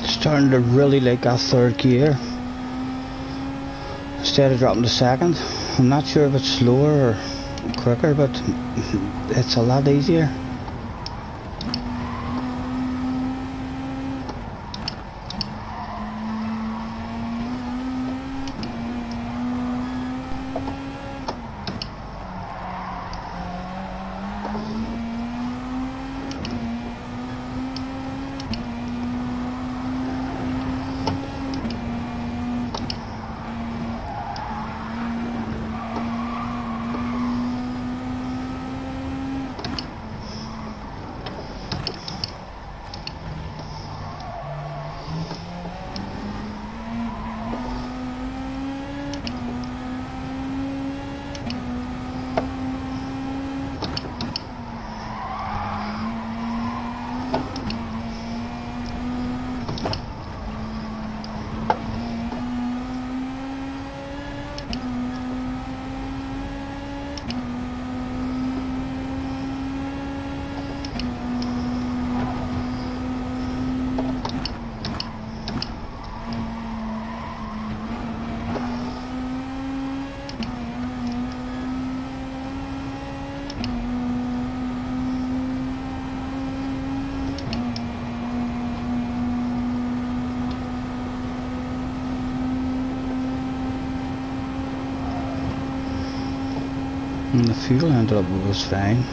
Starting to really like that third gear instead of dropping to second. I'm not sure if it's slower or quicker, but it's a lot easier. And the fuel ended up was fine.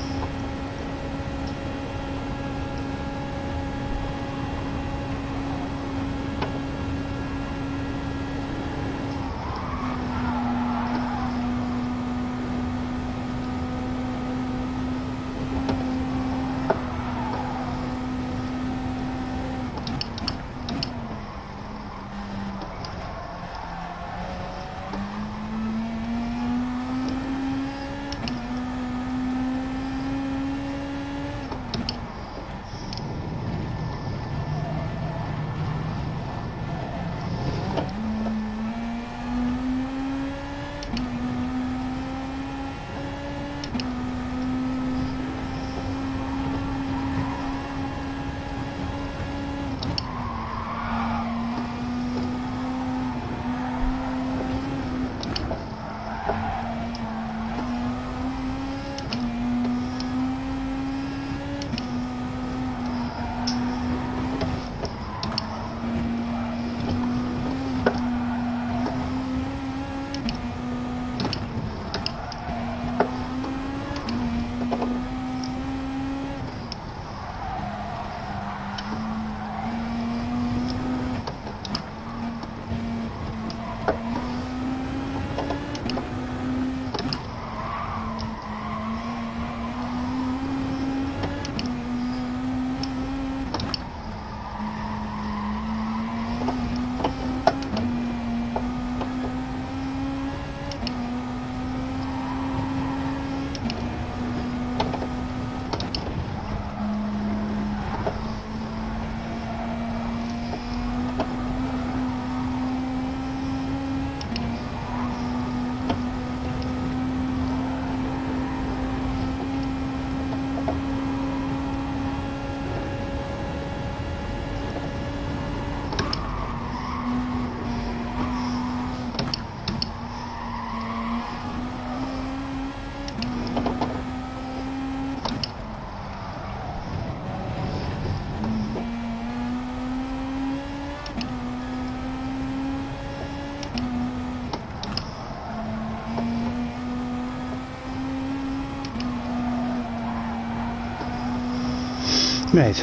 Right,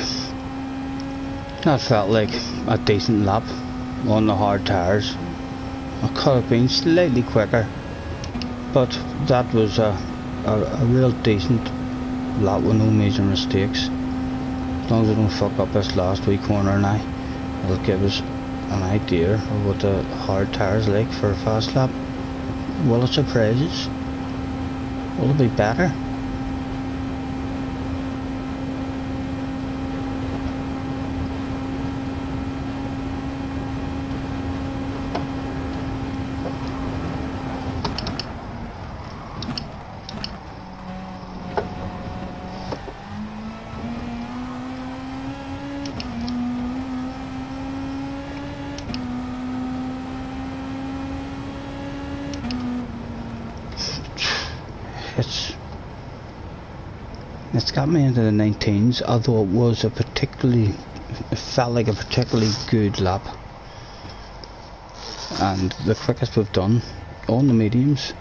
that felt like a decent lap on the hard tyres. I could have been slightly quicker, but that was a real decent lap with no major mistakes. As long as I don't fuck up this last wee corner now, it'll give us an idea of what the hard tyres like for a fast lap. Will it surprise us? Will it be better? It's got me into the 19s, although it felt like a particularly good lap. And the quickest we've done on the mediums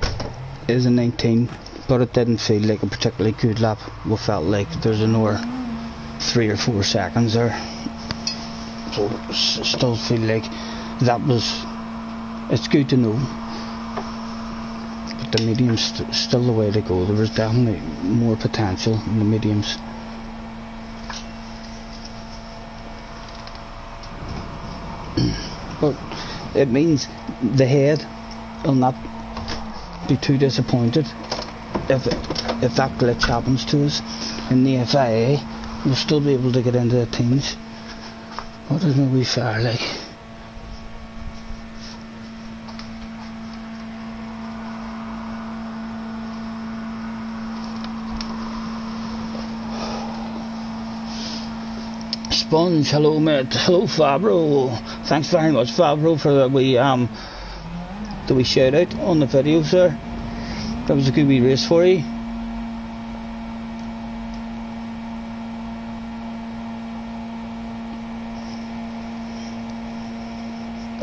is a 19, but it didn't feel like a particularly good lap. We felt like there's another 3 or 4 seconds there. So still feel like it's good to know. The mediums still the way to go. There was definitely more potential in the mediums. But it means the head will not be too disappointed if that glitch happens to us in the FIA. We'll still be able to get into the teams. What is my wee fire like? Sponge, hello mate, hello Fabro. Thanks very much Fabro for the wee shout out on the video, sir. That was a good wee race for you.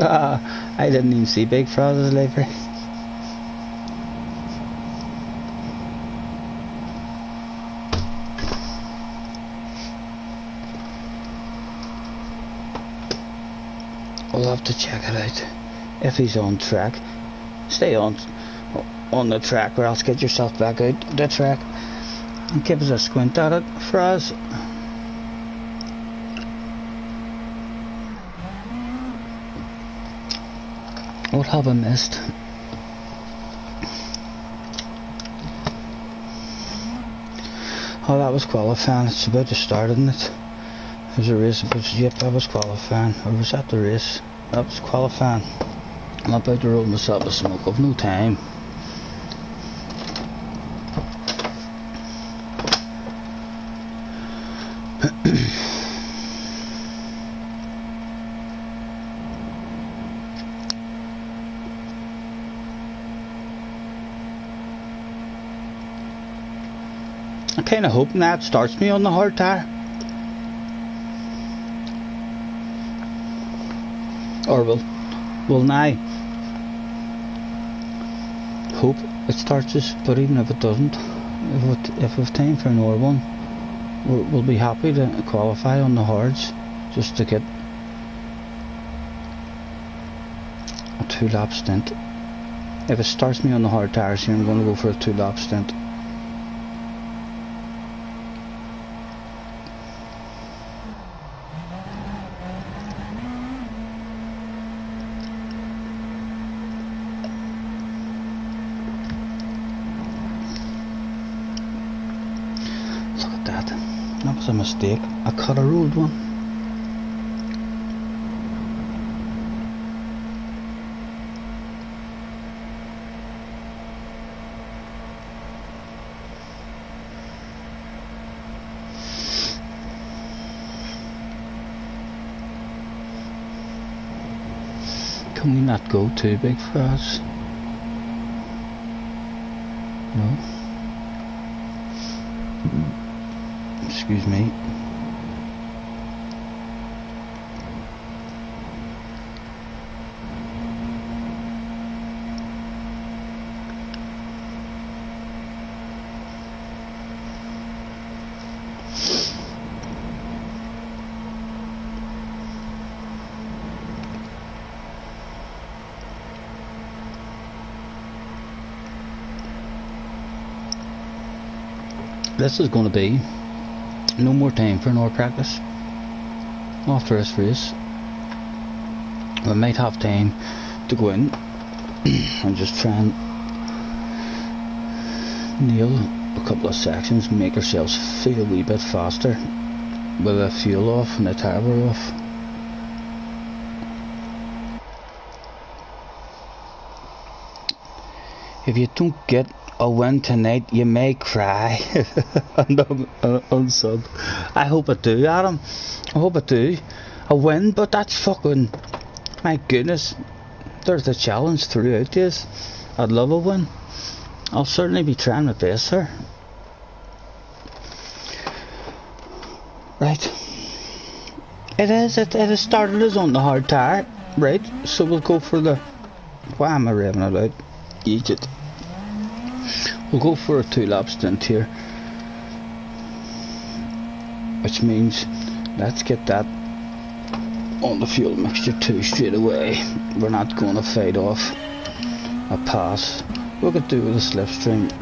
I didn't even see Big Frost's livery. have to check it out. If he's on track, stay on the track, or else get yourself back out the track and give us a squint at it for us. What have I missed? Oh, that was qualifying. It's about to start, isn't it? There's a race about to... Yep, that was qualifying. Or was that the race? That was qualifying. I'm about to roll myself a smoke. I've no time. I'm kind of hoping that starts me on the hard tire. Or will now hope it starts us, but even if it doesn't, if we've time for another one, we'll be happy to qualify on the hards just to get a 2-lap stint. If it starts me on the hard tires here, I'm going to go for a 2-lap stint. That was a mistake. I cut a road one. Can we not go too big for us? No. Excuse me. This is going to be no more time for an practice after this race. We might have time to go in and just try and nail a couple of sections and make ourselves feel a wee bit faster with the fuel off and the tyre off. If you don't get a win tonight, you may cry. on sub. I hope I do, Adam. I hope I do. A win, but that's fucking... My goodness. There's a challenge throughout this. I'd love a win. I'll certainly be trying my best, sir. Right. It has started us on the hard tire. Right. So we'll go for the... Why am I revving it out? Eat it. We'll go for a 2-lap stint here, which means let's get that on the fuel mixture too straight away. We're not going to fade off a pass. We could do with a slipstream.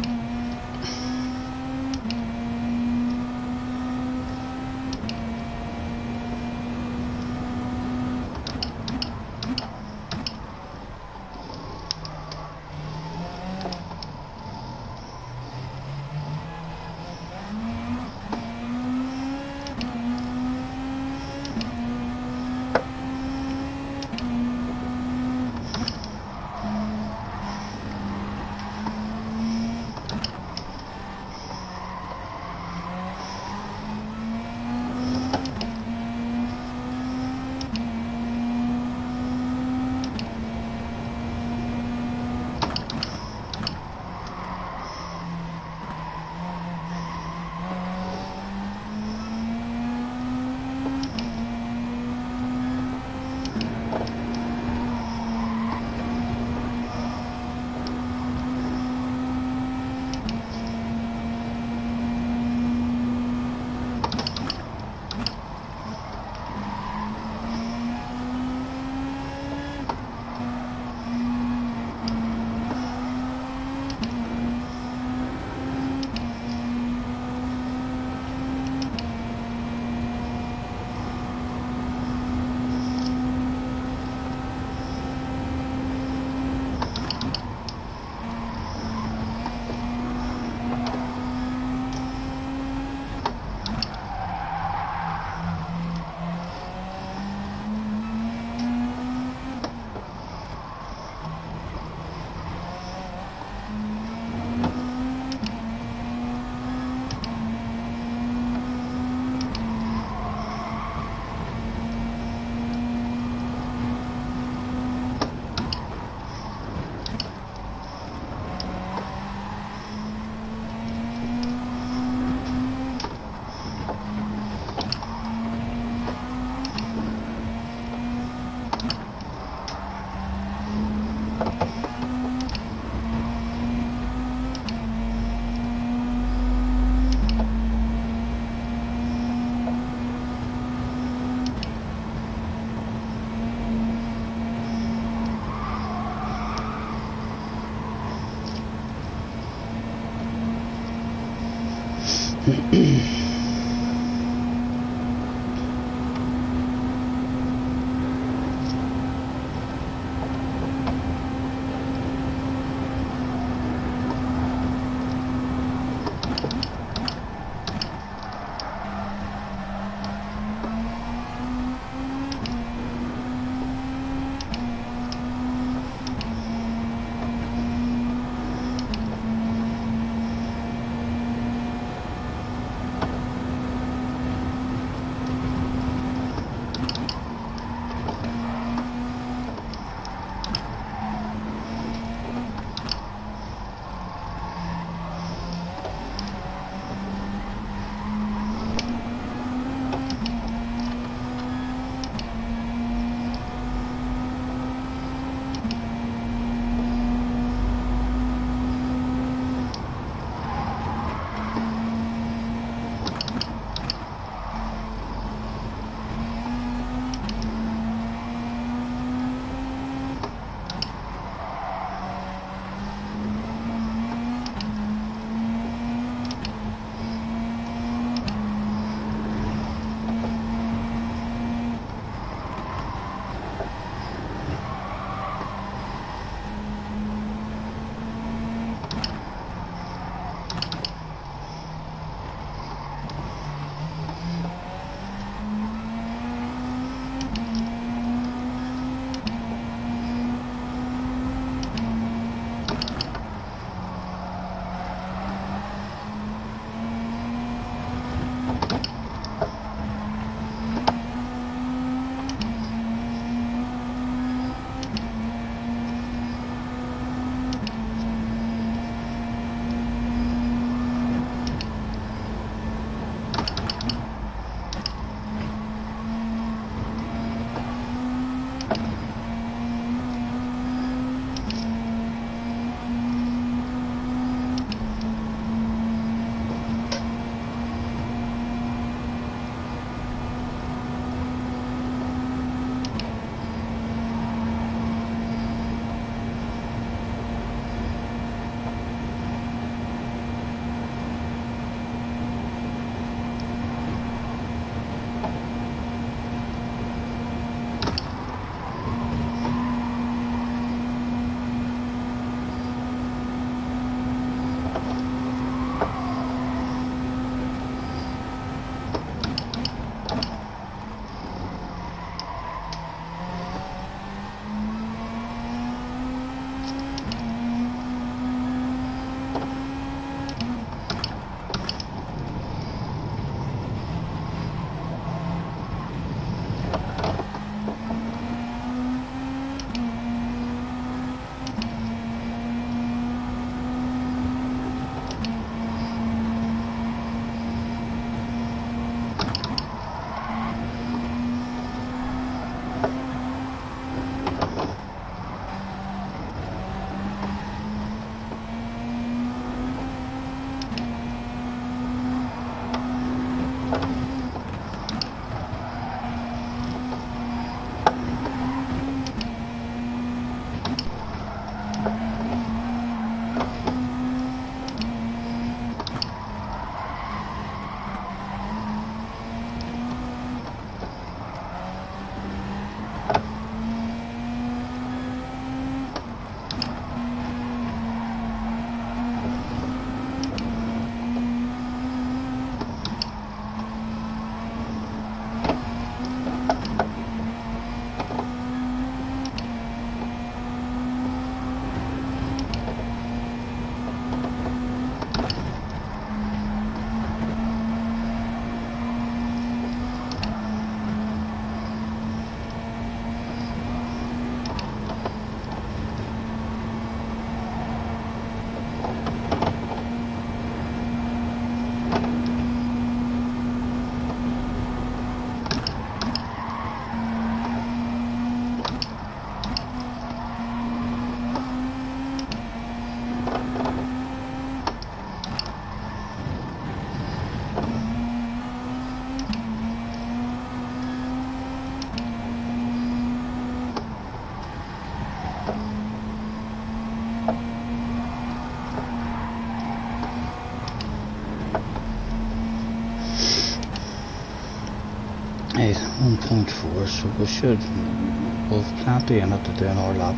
Hey, 1.4, so we should have plenty in it to do another lap.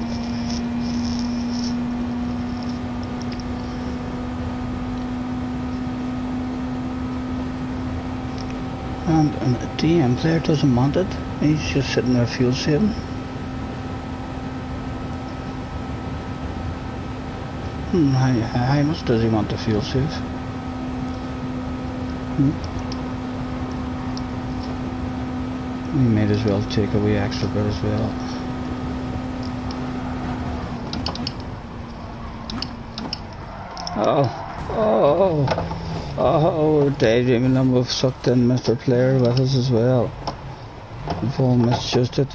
And a DM player doesn't want it, he's just sitting there fuel saving. How much does he want to fuel save? We might as well take a wee extra bit as well. Oh, we're daydreaming and we've sucked in Mr. Player with us as well. We've all misjudged it.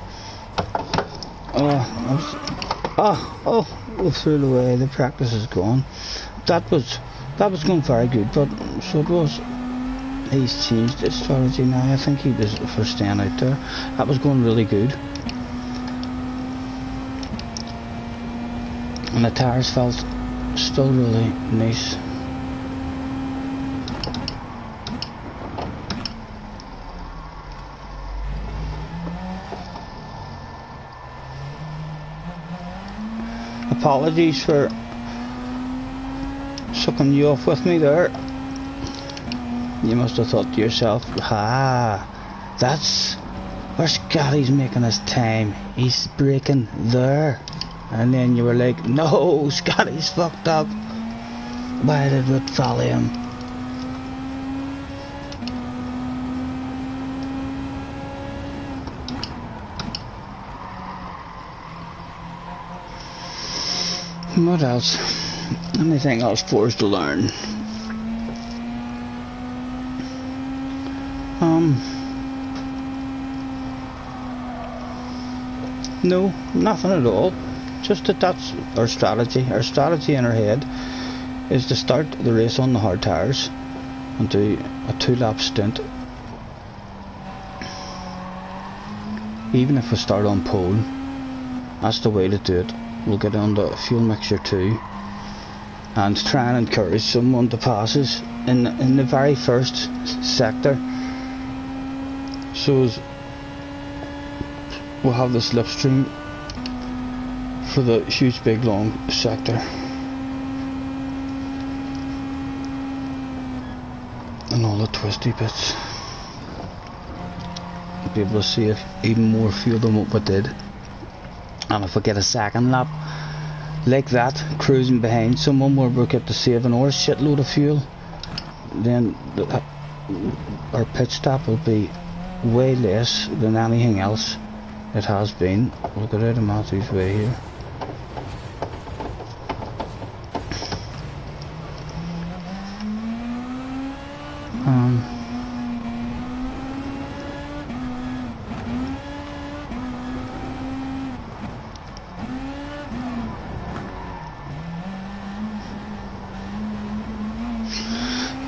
We threw it away. The practice is gone. That was going very good, but so it was. He's changed his strategy now. I think he was for staying out there. That was going really good. And the tyres felt still really nice. Apologies for sucking you off with me there. You must have thought to yourself, that's where Scottie's making his time. He's braking there. And then you were like, no, Scottie's fucked up. Why did we follow him? What else? Anything else for us to learn? No, nothing at all. Just that's our strategy. Our strategy in our head is to start the race on the hard tyres and do a 2-lap stint. Even if we start on pole, that's the way to do it. We'll get on the fuel mixture 2 and try and encourage someone to pass us in the very first sector. So we'll have the slipstream for the huge big long sector and all the twisty bits. We'll be able to save even more fuel than what we did. And if we get a second lap like that, cruising behind someone where we get to save another shitload of fuel, then our pit stop will be way less than anything else it has been. We'll get out of Matthew's way here.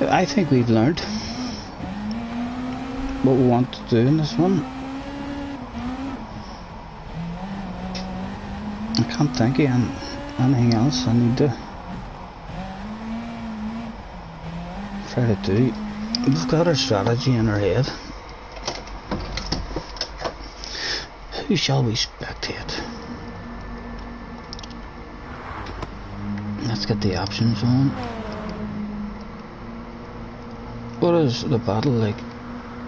I think we've learned what we want to do in this one. I can't think of anything else I need to try to do. We've got our strategy in our head. Who shall we spectate? Let's get the options on. What is the battle like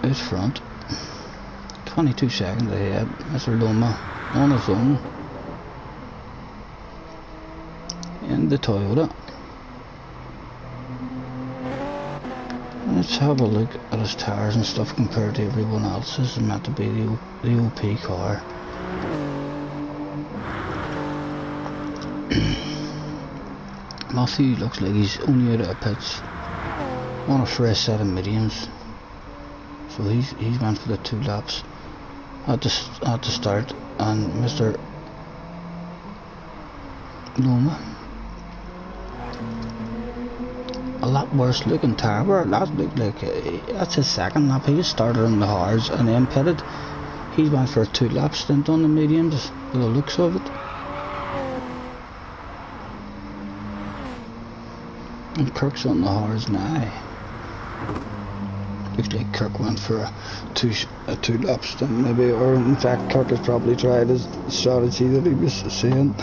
out front? 22 seconds ahead. Mr. Loma on his own in the Toyota. Let's have a look at his tyres and stuff compared to everyone else. This is meant to be the OP car. Matthew looks like he's only out of pits on a fresh set of mediums, so he's went for the 2 laps at the start. And Mr. Loma, a lot worse looking tyre wear. That looked like that's his second lap. He started on the hards and then pitted. He went for a 2 lap stint on the mediums, by the looks of it. And Kirk's on the horse now. Looks like Kirk went for a two lap stint maybe, or in fact Kirk has probably tried his strategy that he was saying.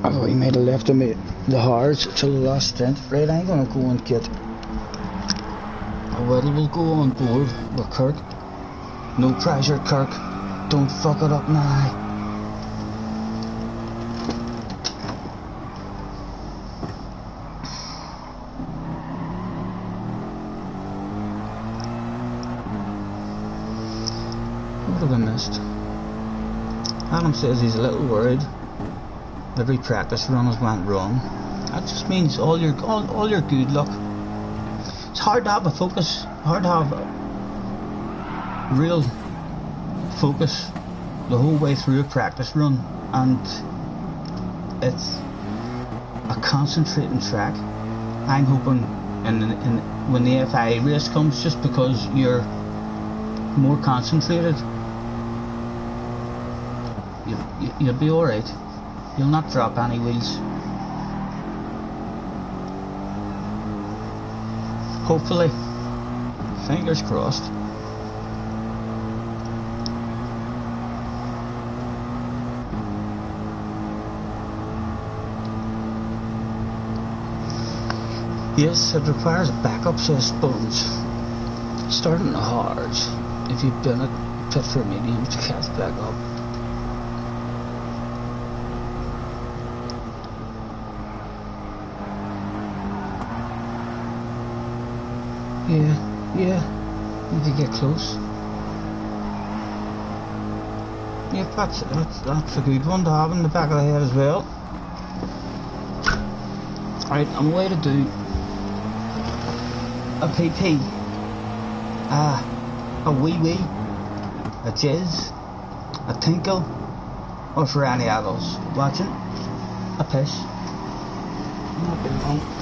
Oh, he might have left him the horse till the last stint. Right, I'm gonna go and get we'll go on board with Kirk. No pressure, Kirk. Don't fuck it up now. What have I missed? Adam says he's a little worried. Every practice run has went wrong. That just means all your good luck. It's hard to have a focus, hard to have real focus the whole way through a practice run, and it's a concentrating track. I'm hoping when the FIA race comes, just because you're more concentrated, you'll be alright. You'll not drop any wheels. Hopefully. Fingers crossed. Yes, it requires a backup, so I suppose. Starting hard. If you've done it, fit for medium to catch back up. Yeah, need to get close. Yeah, that's a good one to have in the back of the head as well. Right, I'm away to do a PP, a wee, a jizz, a tinkle, or for any adults watching, a piss. I'm not being wrong.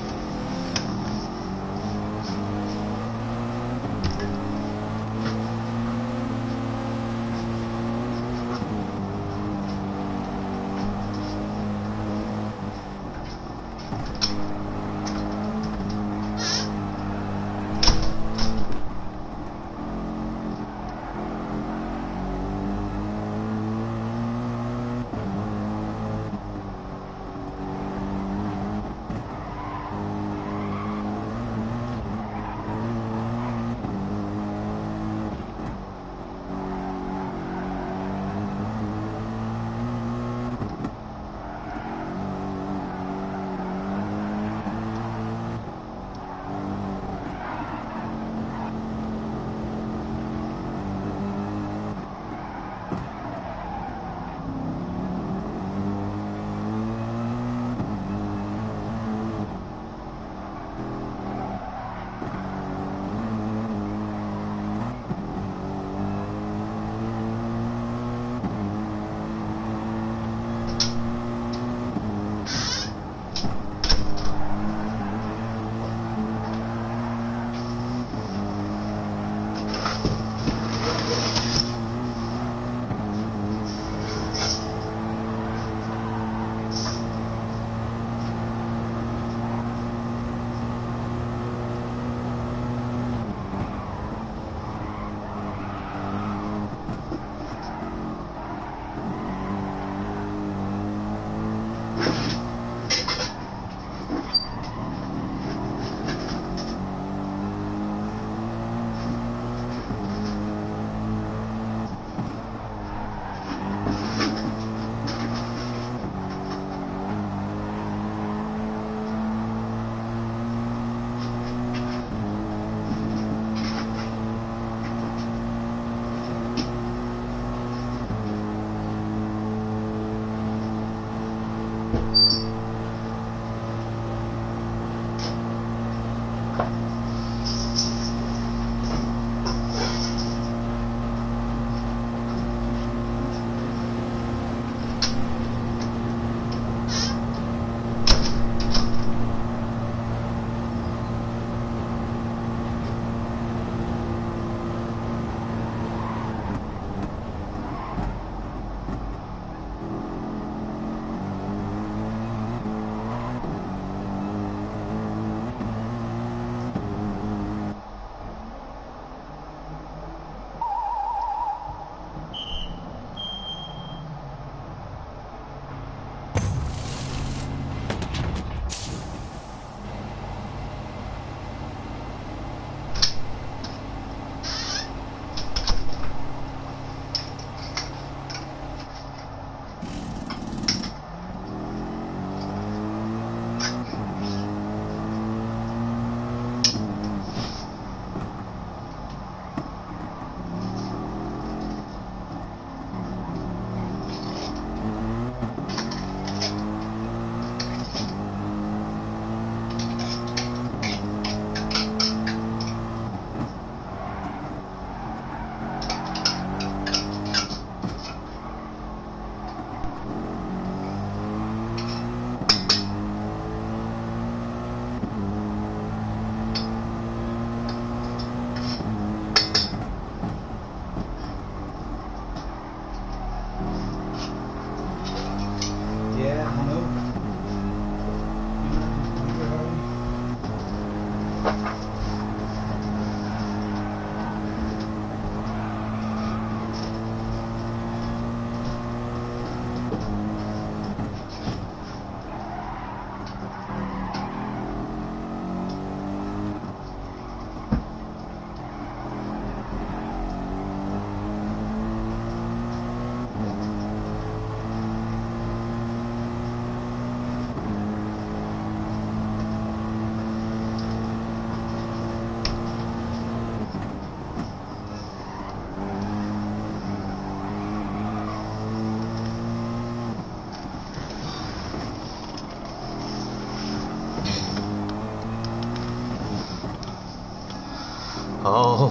Oh,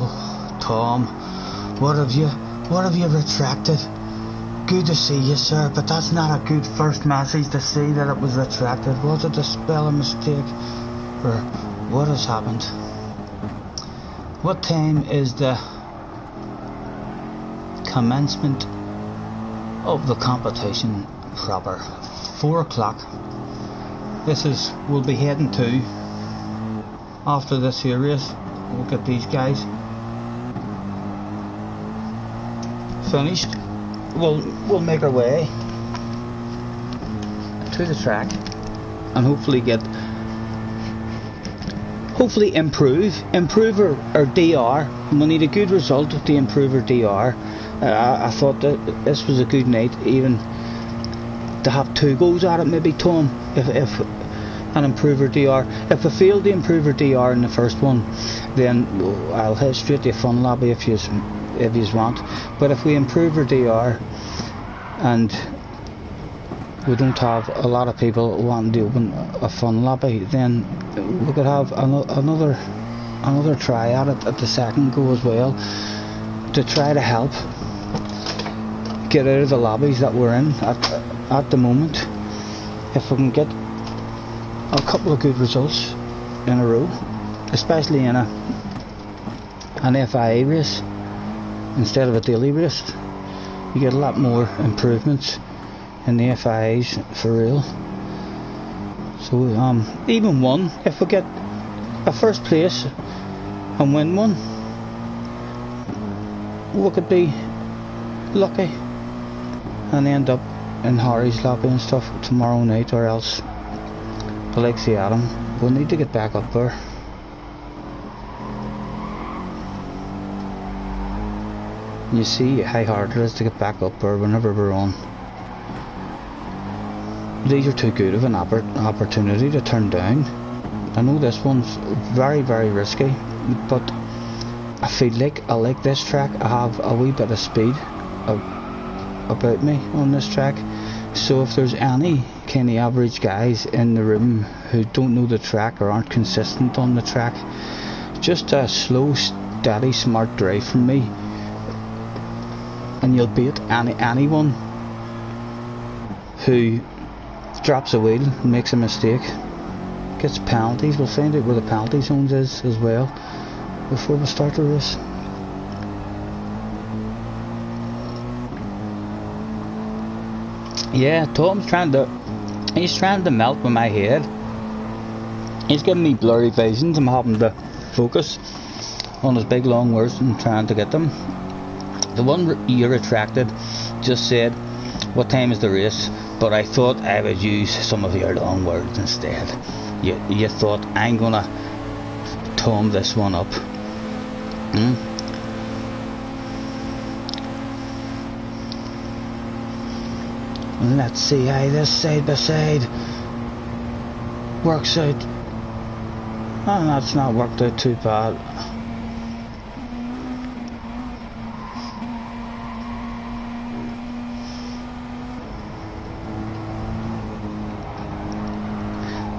Tom, what have you retracted? Good to see you, sir, but that's not a good first message to see that it was retracted. Was it a spelling mistake? Or what has happened? What time is the commencement of the competition proper? 4 o'clock. We'll be heading to, after this here race, we'll get these guys finished. We'll make our way to the track and hopefully improve our DR. We need a good result to improve our DR. I thought that this was a good night, even to have 2 goals at it, maybe, Tom, if and improve our DR. If we fail to improve our DR in the first one, then I'll head straight to a fun lobby if you want. But if we improve our DR and we don't have a lot of people wanting to open a fun lobby, then we could have another try at it at the second go as well, to try to help get out of the lobbies that we're in at the moment. If we can get a couple of good results in a row, especially in an FIA race instead of a daily race, you get a lot more improvements in the FIAs for real. So even one, if we get a first place and win one, we could be lucky and end up in Harry's lobby and stuff tomorrow night, or else Alexi Adam will need to get back up there. You see how hard it is to get back up there whenever we're on. These are too good of an opportunity to turn down. I know this one's very, very risky, but I feel like I like this track. I have a wee bit of speed about me on this track. So if there's any kind of average guys in the room who don't know the track or aren't consistent on the track, just a slow, steady, smart drive from me, and you'll beat anyone who drops a wheel and makes a mistake, gets penalties. We'll find out where the penalty zones is as well before we start the race. Yeah, Tom's trying to melt with my head. He's giving me blurry visions. I'm having to focus on his big long words and trying to get them. The one you retracted just said, "What time is the race?" But I thought I would use some of your long words instead. You thought, I'm gonna tone this one up. Let's see how this side by side works out. Oh, that's not worked out too bad.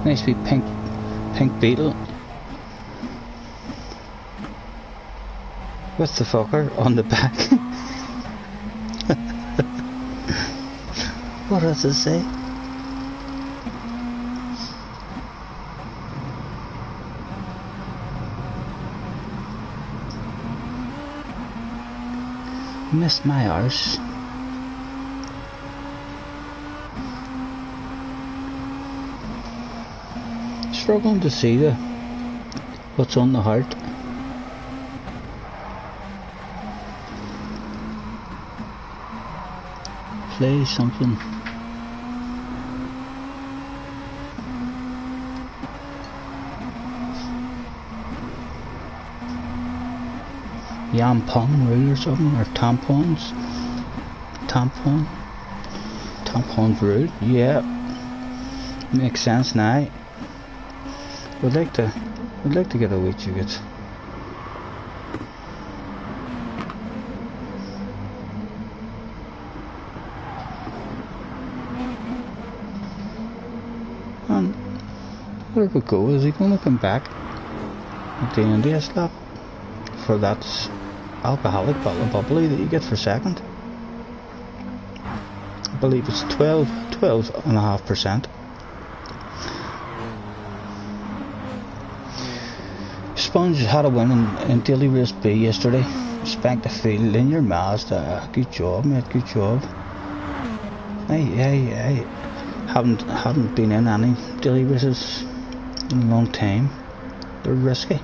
Nice wee pink beetle with the fucker on the back. What does it say? Miss my arse. Struggling to see what's on the heart. Play something. Yampong rule or something, or tampons. Tampons rule. Yeah, makes sense now. We'd like to get a wee ticket. And where we go? Is he going to come back at the end of this lap? for that alcoholic bottle of bubbly that you get for second. I believe it's 12.5%. Sponge had a win in Daily Race B yesterday. Spanked the field in your Mazda. Good job, mate, good job. I haven't been in any daily races in a long time. They're risky.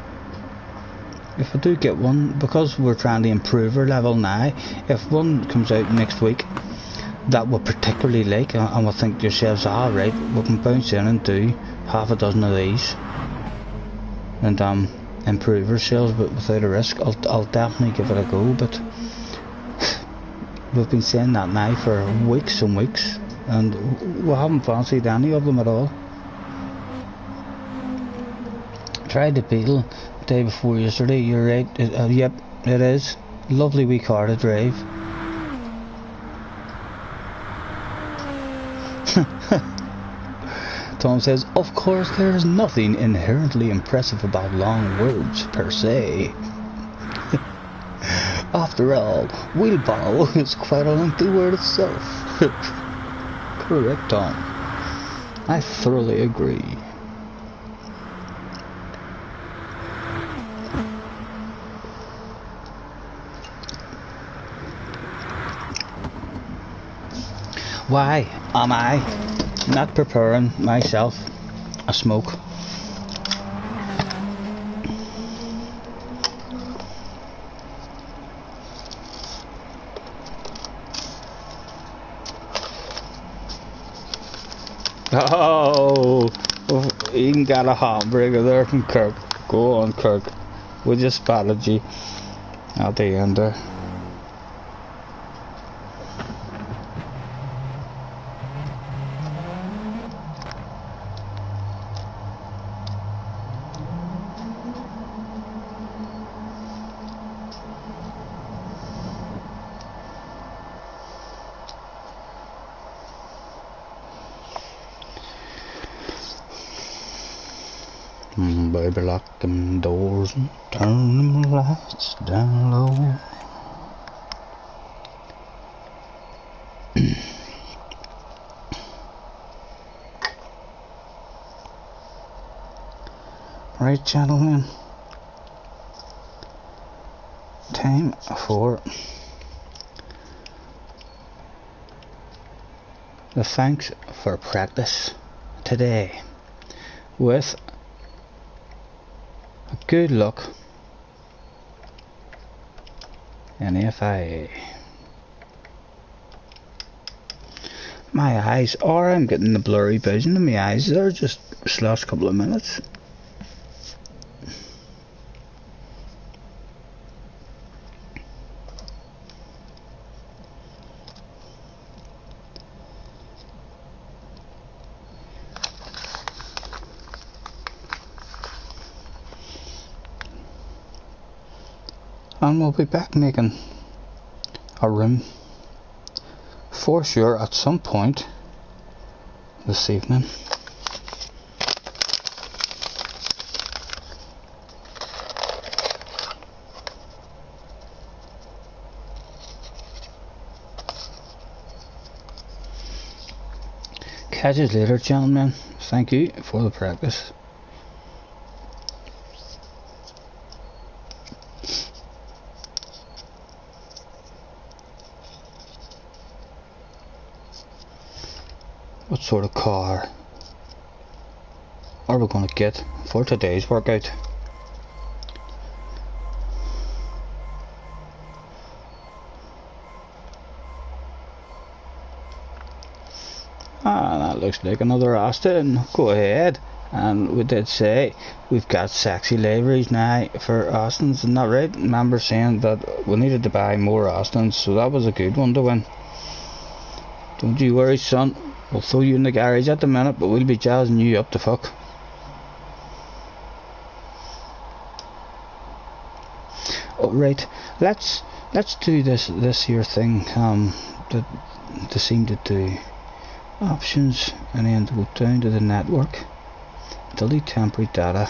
If I do get one, because we're trying to improve our level now, if one comes out next week that we particularly like, and we think to yourselves, alright, we can bounce in and do half a dozen of these and improve ourselves, but without a risk, I'll definitely give it a go. But we've been saying that now for weeks and weeks, and we haven't fancied any of them at all. Tried the Beetle the day before yesterday. You're right. Yep, it is. Lovely wee car to drive. Tom says, of course there is nothing inherently impressive about long words per se. After all, wheelbarrow is quite a lengthy word itself. Correct, Tom. I thoroughly agree. Why am I not preparing myself a smoke? Oh, you even got a hamburger there from Kirk. Go on, Kirk. We just spotted you at the end there. Baby, lock them doors and turn them lights down low. Right, gentlemen, time for the thanks for practice today with good luck NFI. My eyes are, I'm getting the blurry vision in my eyes there just this last couple of minutes. And we'll be back making a room for sure at some point this evening. Catch you later, gentlemen. Thank you for the practice. What sort of car are we going to get for today's workout? Ah, that looks like another Austin. Go ahead. And we did say we've got sexy liveries now for Austins, isn't that right? Remember saying that we needed to buy more Austins, so that was a good one to win. Don't you worry, son. We'll throw you in the garage at the minute, but we'll be jazzing you up to fuck. Oh, right, let's do this here thing that they seem to do. Options, and then go down to the network, delete temporary data,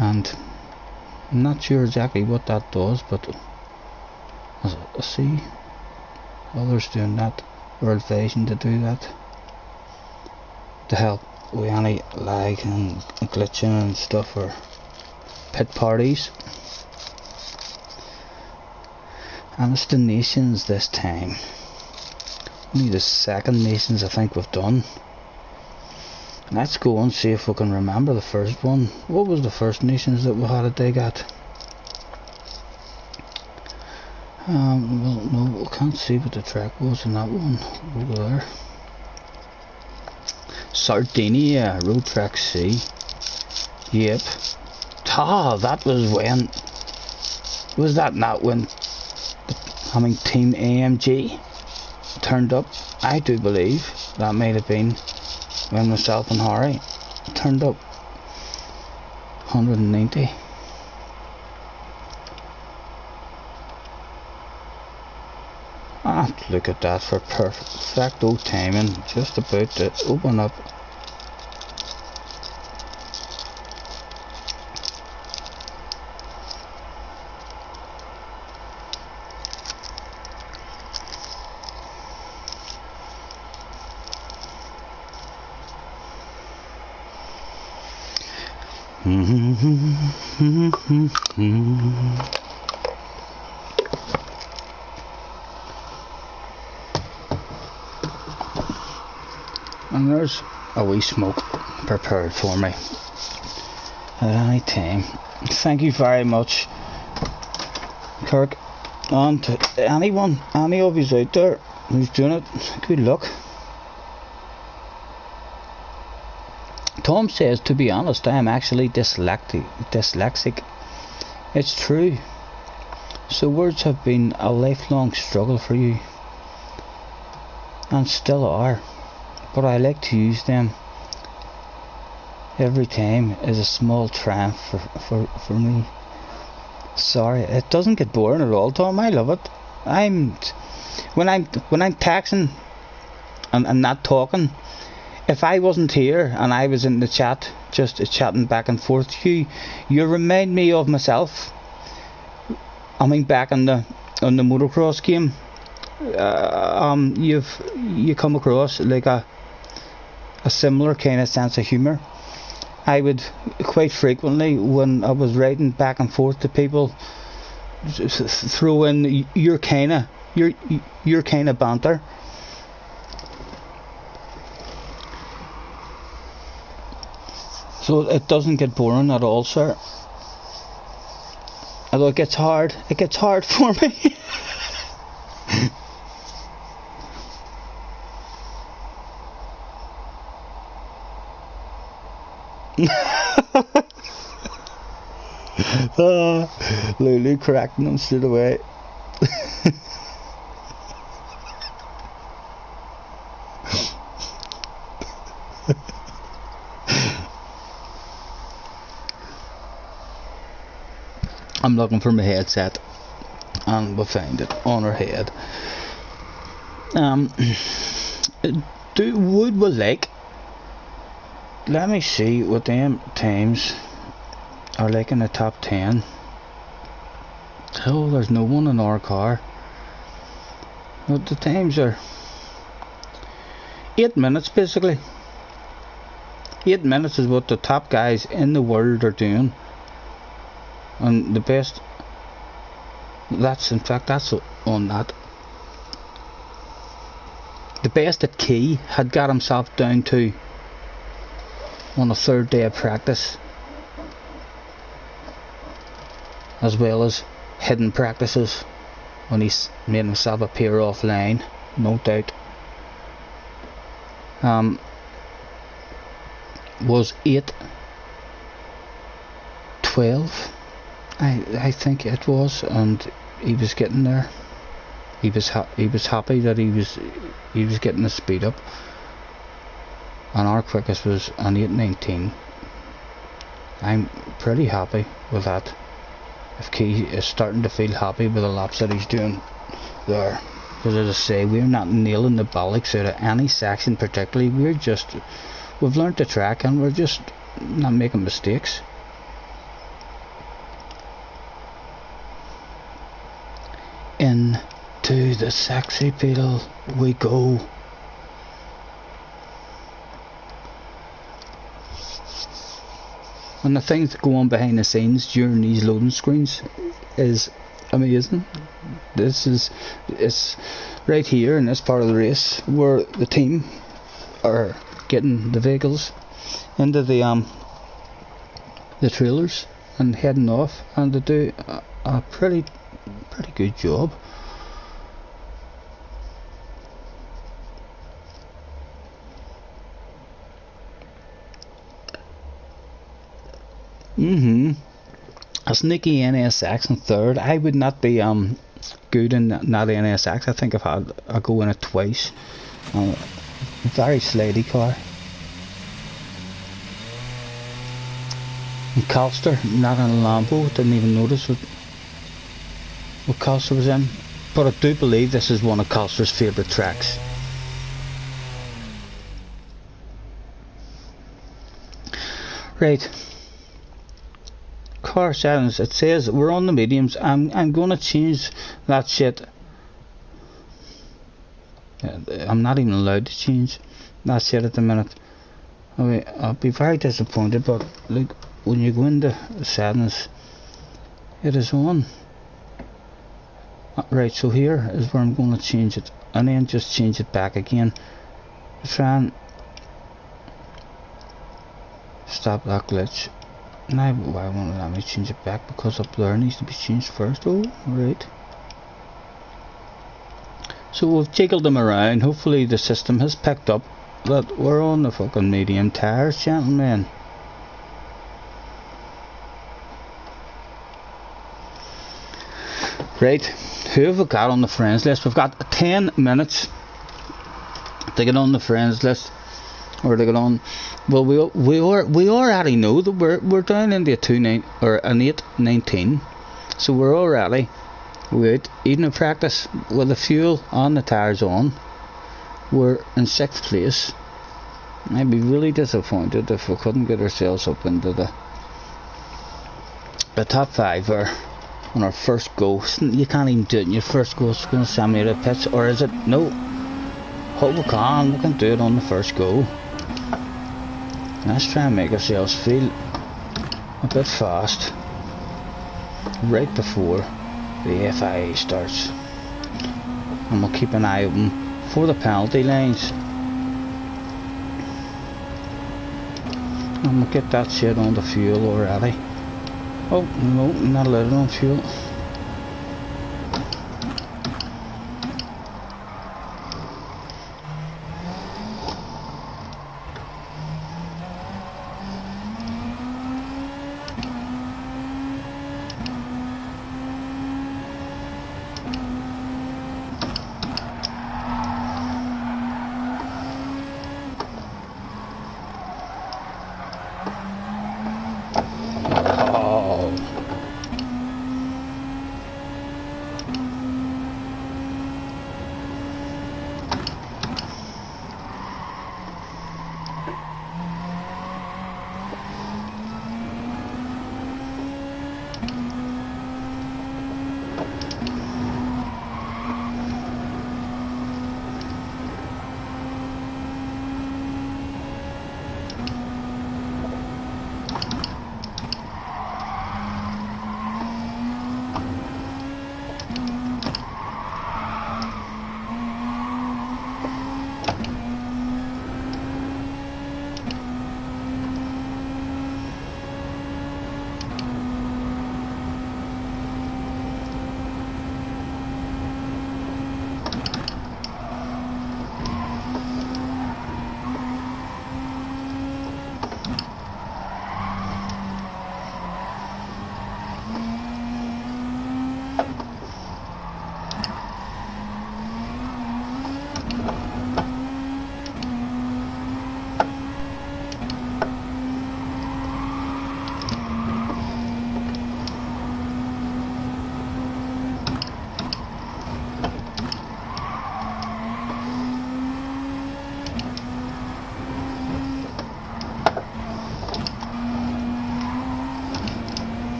and I'm not sure exactly what that does, but I see others doing that, or advising to do that, to help with any lag and glitching and stuff, or pit parties. And it's the nations this time. Only the second nations I think we've done. Let's go and see if we can remember the first one. What was the first nations that we had a dig at? Well, no, we can't see what the track was in that one over there. Sardinia, road track C. Yep. That was when. Was that not when Team AMG turned up? I do believe that might have been when myself and Harry turned up. 190. Look at that for perfecto timing, just about to open up. And there's a wee smoke prepared for me at any time. Thank you very much, Kirk, and to any of you out there who's doing it, good luck. Tom says, to be honest, I am actually dyslexic. It's true. So words have been a lifelong struggle for you, and still are. But I like to use them every time as a small triumph for me. Sorry, it doesn't get boring at all, Tom. I love it. When I'm texting and not talking, if I wasn't here and I was in the chat, just chatting back and forth, you remind me of myself. I mean, back on the motocross game, you come across like a similar kind of sense of humour. I would quite frequently, when I was writing back and forth to people, throw in your kind of banter. So it doesn't get boring at all, sir. Although it gets hard for me. Lulu cracking them straight away. I'm looking for my headset and we'll find it on her head. Would we like, let me see what them times are like in the top 10. Oh, there's no one in our car. But the times are 8 minutes basically. 8 minutes is what the top guys in the world are doing. And the best, that's on that. The best at Key had got himself down to, on the third day of practice, as well as hidden practices, when he's made himself appear offline, no doubt. Was 8:12. I think it was, and he was getting there. He was happy that he was getting the speed up, and our quickest was an 8:19. I'm pretty happy with that. If Key is starting to feel happy with the laps that he's doing there, because as I say, we're not nailing the bollocks out of any section particularly. We've learnt the track and we're just not making mistakes. into the sexy pedal we go. And the things that go on behind the scenes during these loading screens is amazing. It's right here in this part of the race where the team are getting the vehicles into the trailers and heading off, and they do a pretty good job. A sneaky NSX in third. I would not be good in that NSX. I think I've had a go in it twice. Very slidey car. And Calster, not in a Lambo, didn't even notice what Calster was in. But I do believe this is one of Calster's favourite tracks. Right. Car settings, it says we're on the mediums. I'm gonna change that shit. I'm not even allowed to change that shit at the minute. I'll be very disappointed, but look, when you go into settings, it is on. Right, so here is where I'm going to change it, and then just change it back again to try and stop that glitch. Now, why won't it let me change it back? Because up there needs to be changed first. Oh, right. So we've jiggled them around. Hopefully the system has picked up that we're on the fucking medium tires, gentlemen. Right, who have we got on the friends list? We've got 10 minutes to get on the friends list, or to get on. Well, we already know that we're down into a 2-9 or an 8-19, so we're already out evening practice with the fuel on, the tires on. We're in 6th place. I'd be really disappointed if we couldn't get ourselves up into the top 5 or on our first go. You can't even do it in your first go. It's going to send me to the pits, or is it? No. Hope we can do it on the first go. Let's try and make ourselves feel a bit fast right before the FIA starts, and we'll keep an eye open for the penalty lines, and we'll get that shit on the fuel already. Oh no, not allowed on fuel.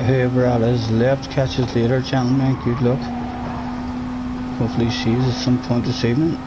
whoever that is. Left catches later, gentlemen. Good luck. Hopefully she is at some point this evening.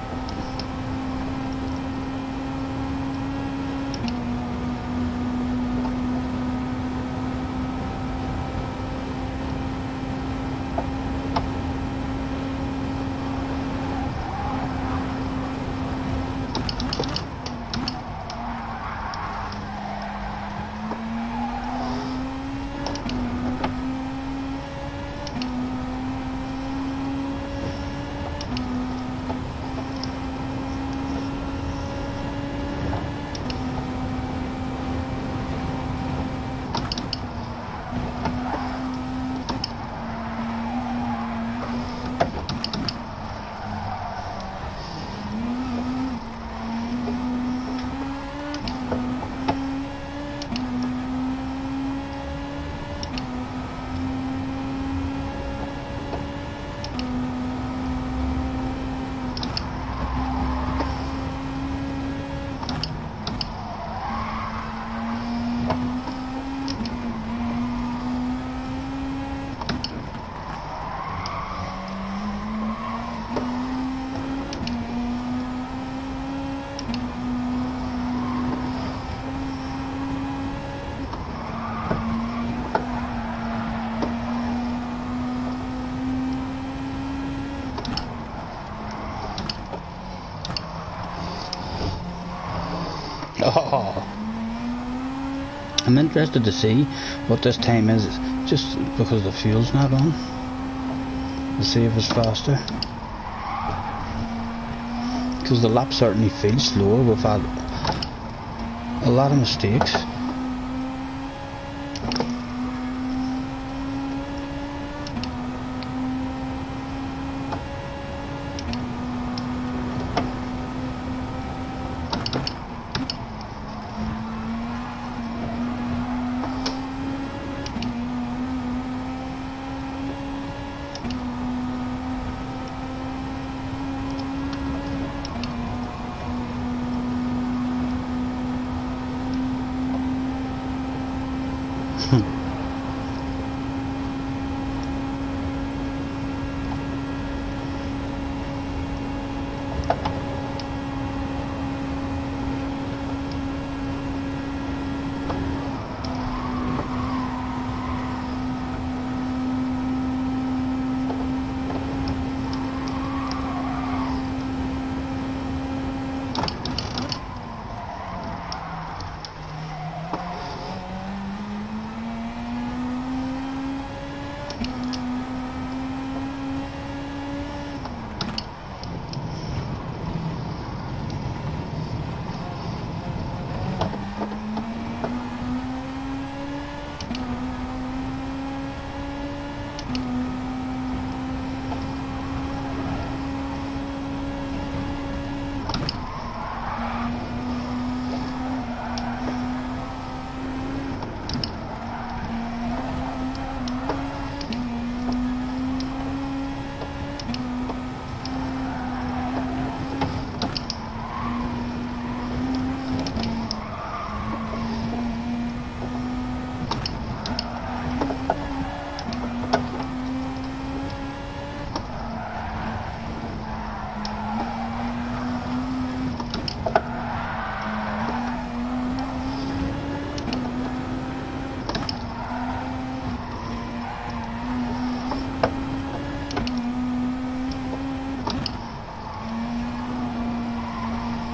Oh, I'm interested to see what this time is, just because the fuel's not on. To see if it's faster. Because the lap certainly feels slower. We've had a lot of mistakes.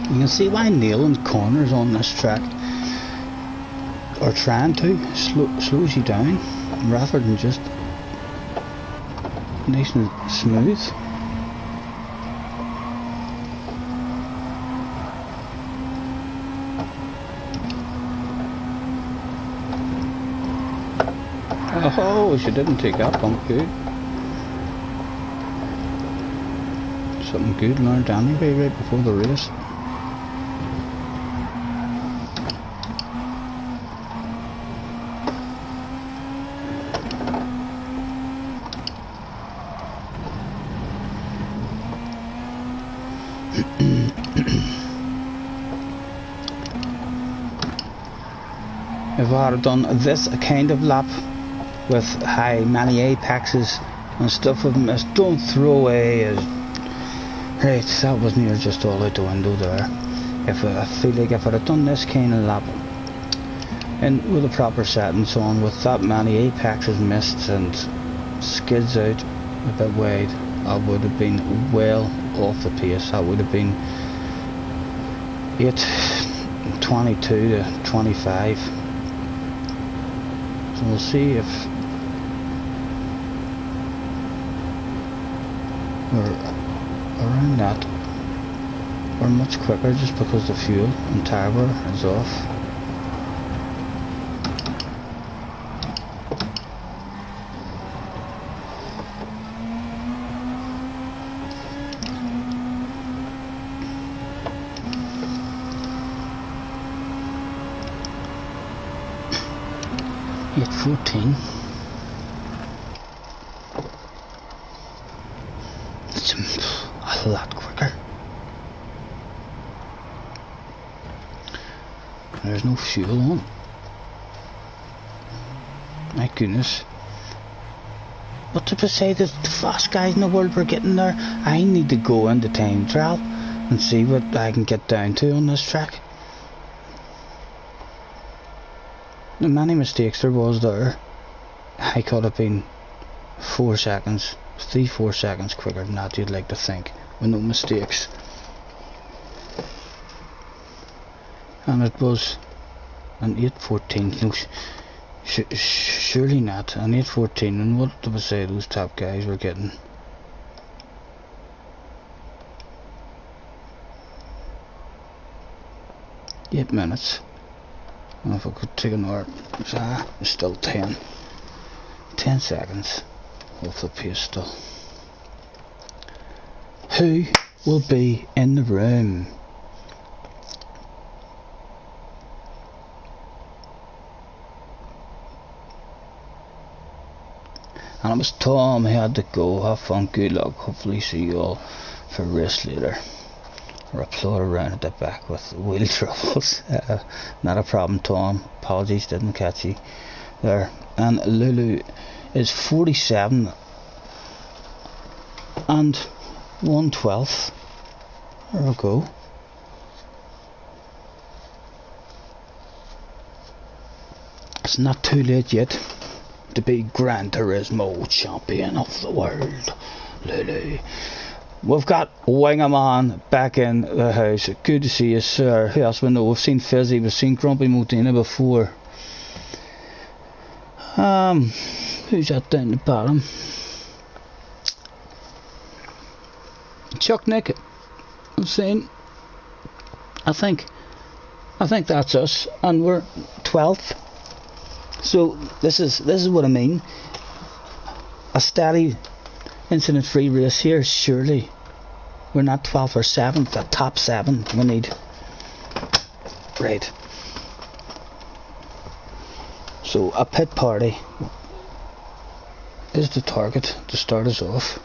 You can see why nailing corners on this track, or trying to, slows you down rather than just nice and smooth. Oh, she didn't take that bump. Good. Something good learned anyway right before the race. If I had done this kind of lap with many apexes and stuff I've missed. Don't throw away as right, that was near just all out the window there. I feel like if I'd have done this kind of lap and with the proper settings on, with that many apexes missed and skids out a bit wide, I would have been well off the pace. I would have been 22 to 25. So we'll see if we're around that. We're much quicker just because the fuel and turbo is off. At 14. It's a lot quicker. There's no fuel on. My goodness. What did I say? The fast guys in the world were getting there. I need to go into time trial and see what I can get down to on this track. The many mistakes there was there. I could have been 4 seconds, 3-4 seconds quicker than that, you'd like to think, with no mistakes. And it was an 8:14. No, surely not an 8:14. And what did I say those top guys were getting? Eight minutes. And if I could take another, it's still 10 seconds off the pace still. Who will be in the room? And it was Tom who had to go. Have fun, good luck. Hopefully see you all for race later. Or applaud around at the back with wheel troubles. Not a problem, Tom. Apologies, didn't catch you there. And Lulu is 47 and 1/12. There we go. It's not too late yet to be Gran Turismo champion of the world, Lulu. We've got Wingerman back in the house. Good to see you, sir. Who else we know? We've seen Fizzy, we've seen Grumpy Motina before. Who's that down the bottom? Chuck Nick. I've seen. I think that's us, and we're 12th. So this is what I mean. A steady incident free race here, surely. We're not 12th or 7th, the top 7 we need. Right. So a pit party is the target to start us off.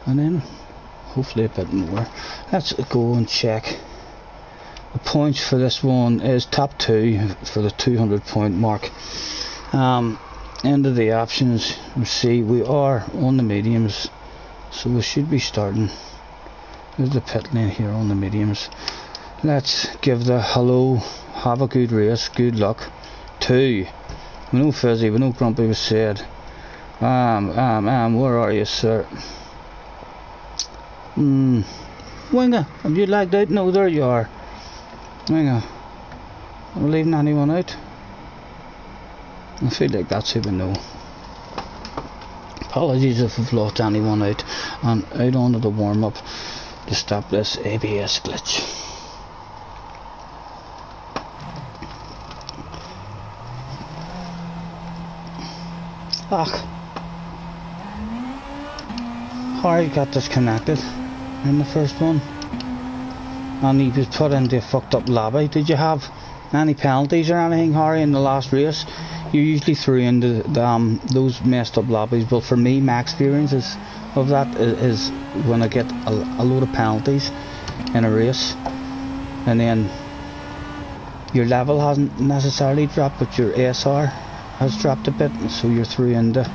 And then hopefully a bit more. Let's go and check. The points for this one is top 2 for the 200 point mark. End of the options, we see we are on the mediums, so we should be starting. There's the pit lane here on the mediums. Let's give the hello, have a good race, good luck. 2. We know Fizzy, we know Grumpy was said. Where are you, sir? Winger, have you lagged out? No, there you are. Winger, are we leaving anyone out? I feel like that's who we know. Apologies if we've lost anyone out. And out onto the warm up to stop this ABS glitch. Harry got disconnected in the first one, and he was put into a fucked up lobby. Did you have any penalties or anything, Harry, in the last race? You usually threw into those messed up lobbies, but for me, my experiences of that is when I get a load of penalties in a race, and then your level hasn't necessarily dropped, but your ASR has dropped a bit, so you're through into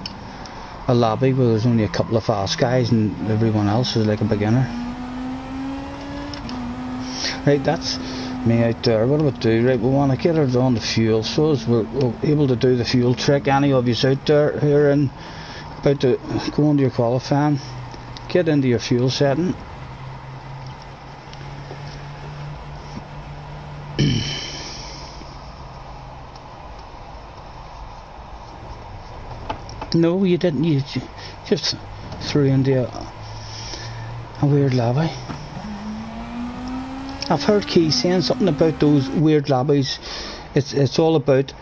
a lobby where there's only a couple of fast guys and everyone else is like a beginner. Right, that's me out there. What do we do? Right, we want to get her on the fuel, so as we're able to do the fuel trick. Any of you out there here and about to go into your qualifying, get into your fuel setting. No, you didn't. You just threw into a weird lobby. I've heard Key saying something about those weird lobbies. It's all about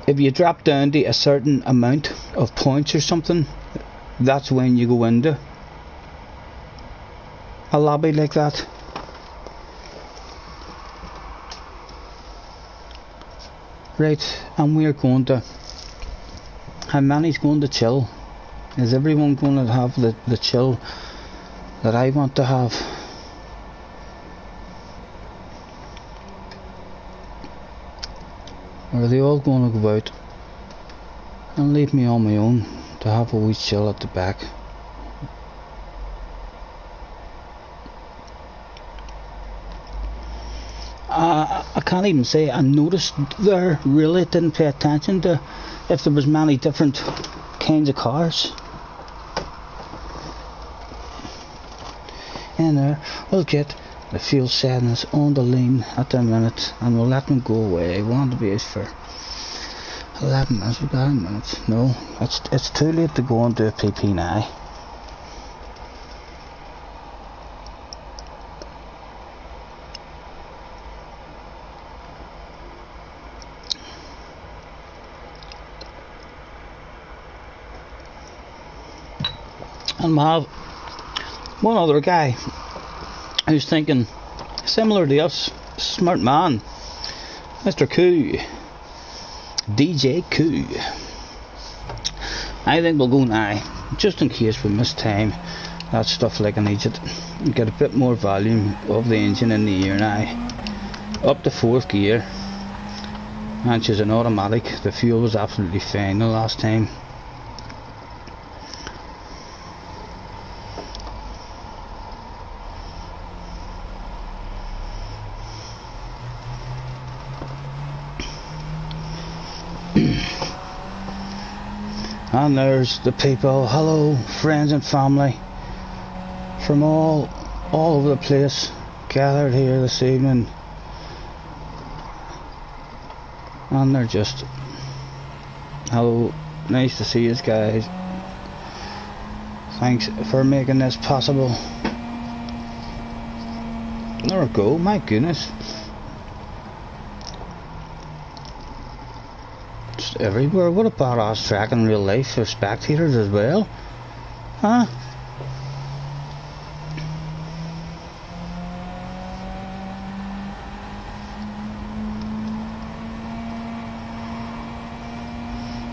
if you drop down to a certain amount of points or something, that's when you go into a lobby like that. Right, and we're going to... How many's going to chill? Is everyone going to have the chill that I want to have? Or are they all going to go out and leave me on my own to have a wee chill at the back? I can't even say I noticed there, really didn't pay attention to if there was many different kinds of cars in there. We'll get the fuel settings on the lean at the minute and we'll let them go away. I want to be out for 11 minutes. We've got 10 minutes. No, it's too late to go and do a PP now. And we have one other guy who's thinking similar to us, smart man, Mr. Koo, DJ Koo. I think we'll go now, just in case we miss time. That stuff like an idiot. Get a bit more volume of the engine in the ear now. Up to 4th gear, and she's an automatic. The fuel was absolutely fine the last time. And there's the people, hello friends and family from all over the place gathered here this evening, and they're just, hello, nice to see you guys, thanks for making this possible. There we go, my goodness. Everywhere. What a badass track in real life for spectators as well, huh?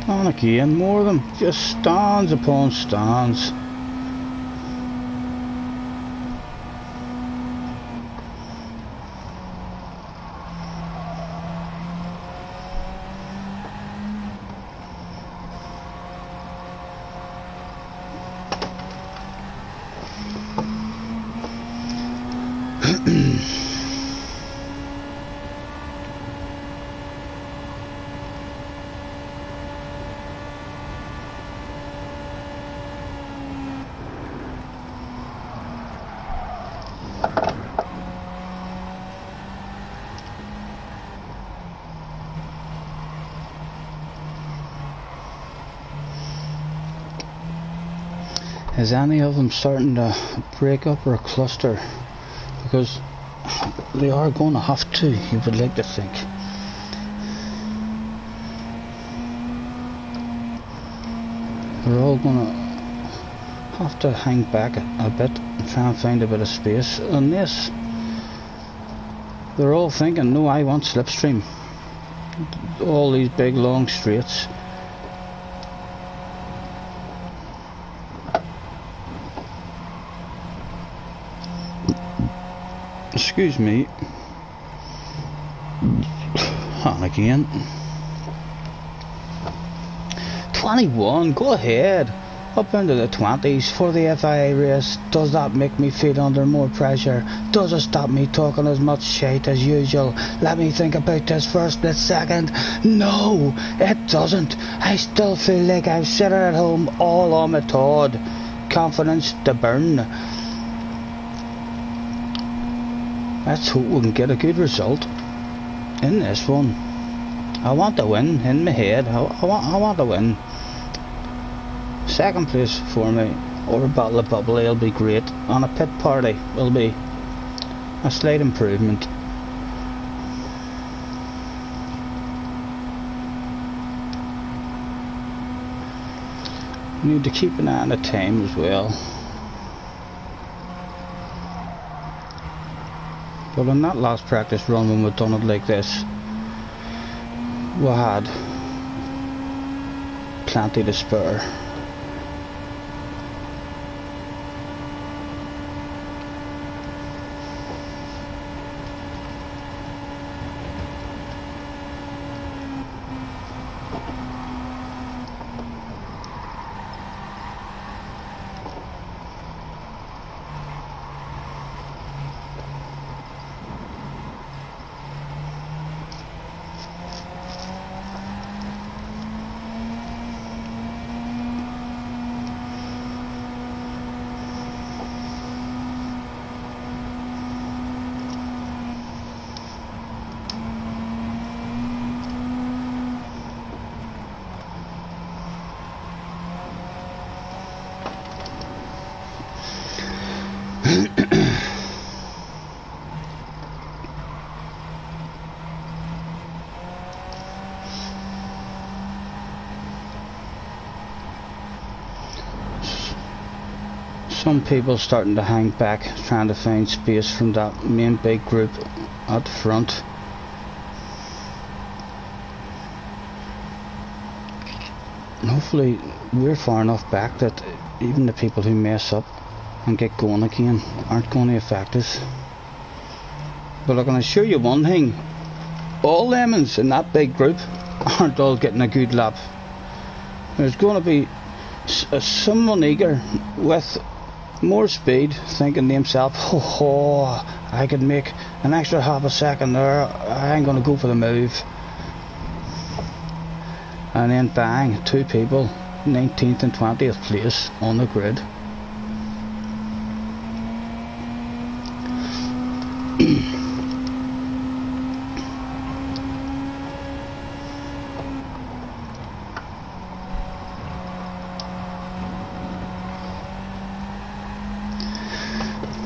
And again, more of them, just stands upon stands. Is any of them starting to break up or cluster? Because they are going to have to, you would like to think. They're all going to have to hang back a bit and try and find a bit of space. Unless they're all thinking, no, I want slipstream. All these big long straights. Excuse me. again. 21, go ahead. Up into the 20s for the FIA race. Does that make me feel under more pressure? Does it stop me talking as much shit as usual? Let me think about this for a split second. No, it doesn't. I still feel like I'm sitting at home all on my Todd. Confidence to burn. Let's hope we can get a good result in this one. I want to win in my head. I want to win. Second place for me, or a battle of bubbly, will be great. On a pit party will be a slight improvement. Need to keep an eye on the time as well. But on that last practice run, when we've done it like this, we had plenty to spare. Some people starting to hang back, trying to find space from that main big group at the front. And hopefully we're far enough back that even the people who mess up and get going again aren't going to affect us. But I can assure you one thing, all lemons in that big group aren't all getting a good lap. There's going to be someone eager with more speed, thinking to himself, oh, I could make an extra half a second there, I ain't gonna go for the move. And then bang, two people, 19th and 20th place on the grid.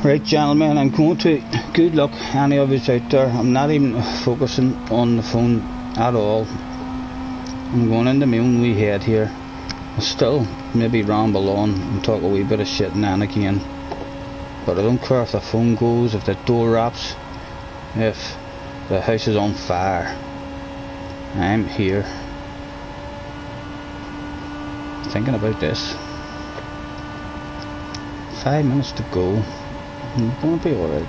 Right, gentlemen, I'm going to good luck any of us out there. I'm not even focusing on the phone at all. I'm going into my own wee head here. I'll still maybe ramble on and talk a wee bit of shit now and again, but I don't care if the phone goes, if the door wraps, if the house is on fire. I'm here thinking about this. 5 minutes to go. I'm gonna be alright.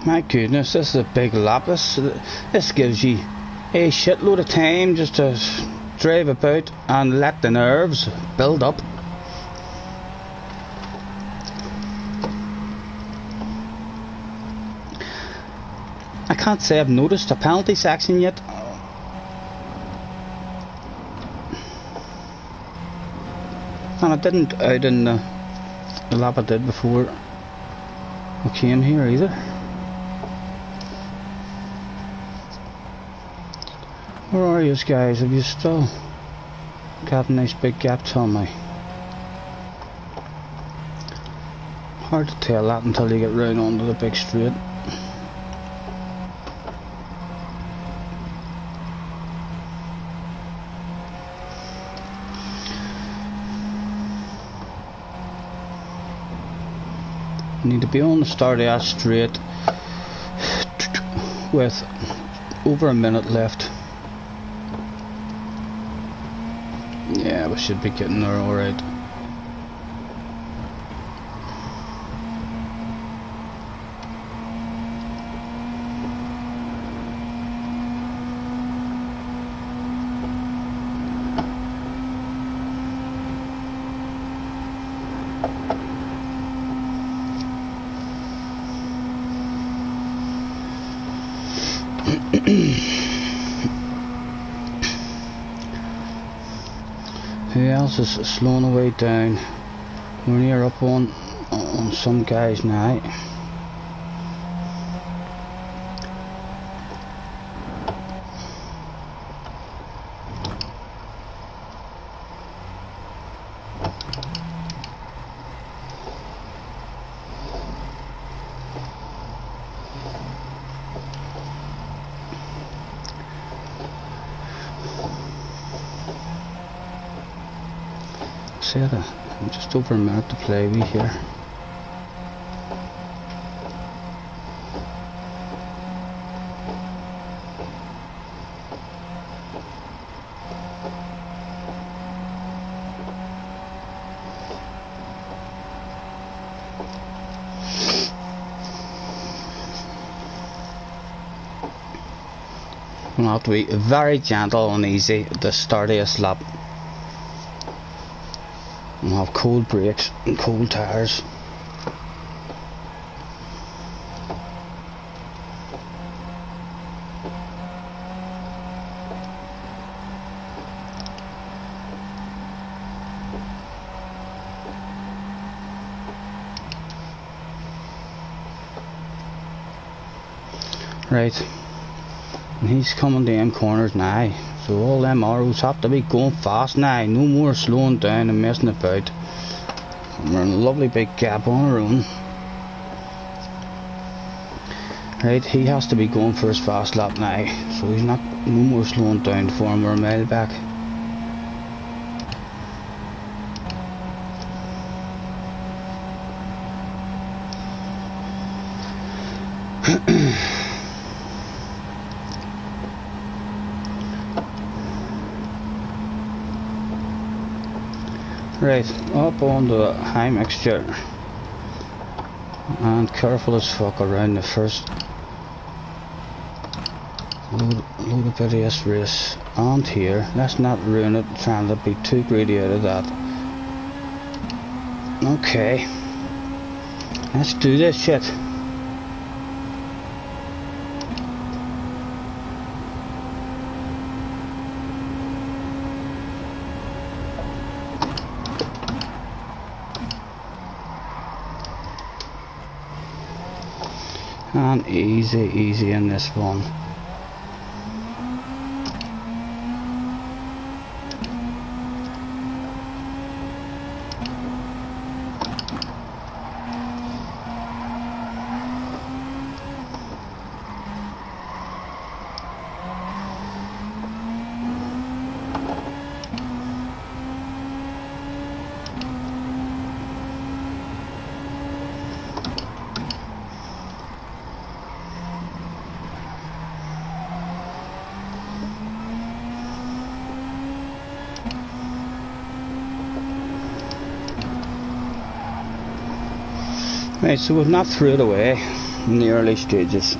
My goodness, this is a big lap. This gives you a shitload of time just to drive about and let the nerves build up. I can't say I've noticed a penalty section yet. And I didn't out in the lap I did before. Okay in here either. Where are you guys? Have you still got nice big gaps on me? Hard to tell that until you get round onto the big straight. You need to be on the start of that straight with over a minute left. Yeah, we should be getting there alright. Who else is slowing the way down? We're near up on some guys now. Just over a minute to play with here. We'll have to be very gentle and easy at the start of this lap. We'll have cold brakes and cold tyres. Right, and he's coming down corners now. So all them arrows have to be going fast now, no more slowing down and messing about. And we're in a lovely big gap on our own. Right, he has to be going for his fast lap now, so he's not, no more slowing down for him, we're a mile back. Right, up on the high mixture, and careful as fuck around the first load of this race. And here, let's not ruin it trying to be too greedy out of that. Okay, let's do this shit. And easy in this one. Right, so we've not threw it away in the early stages.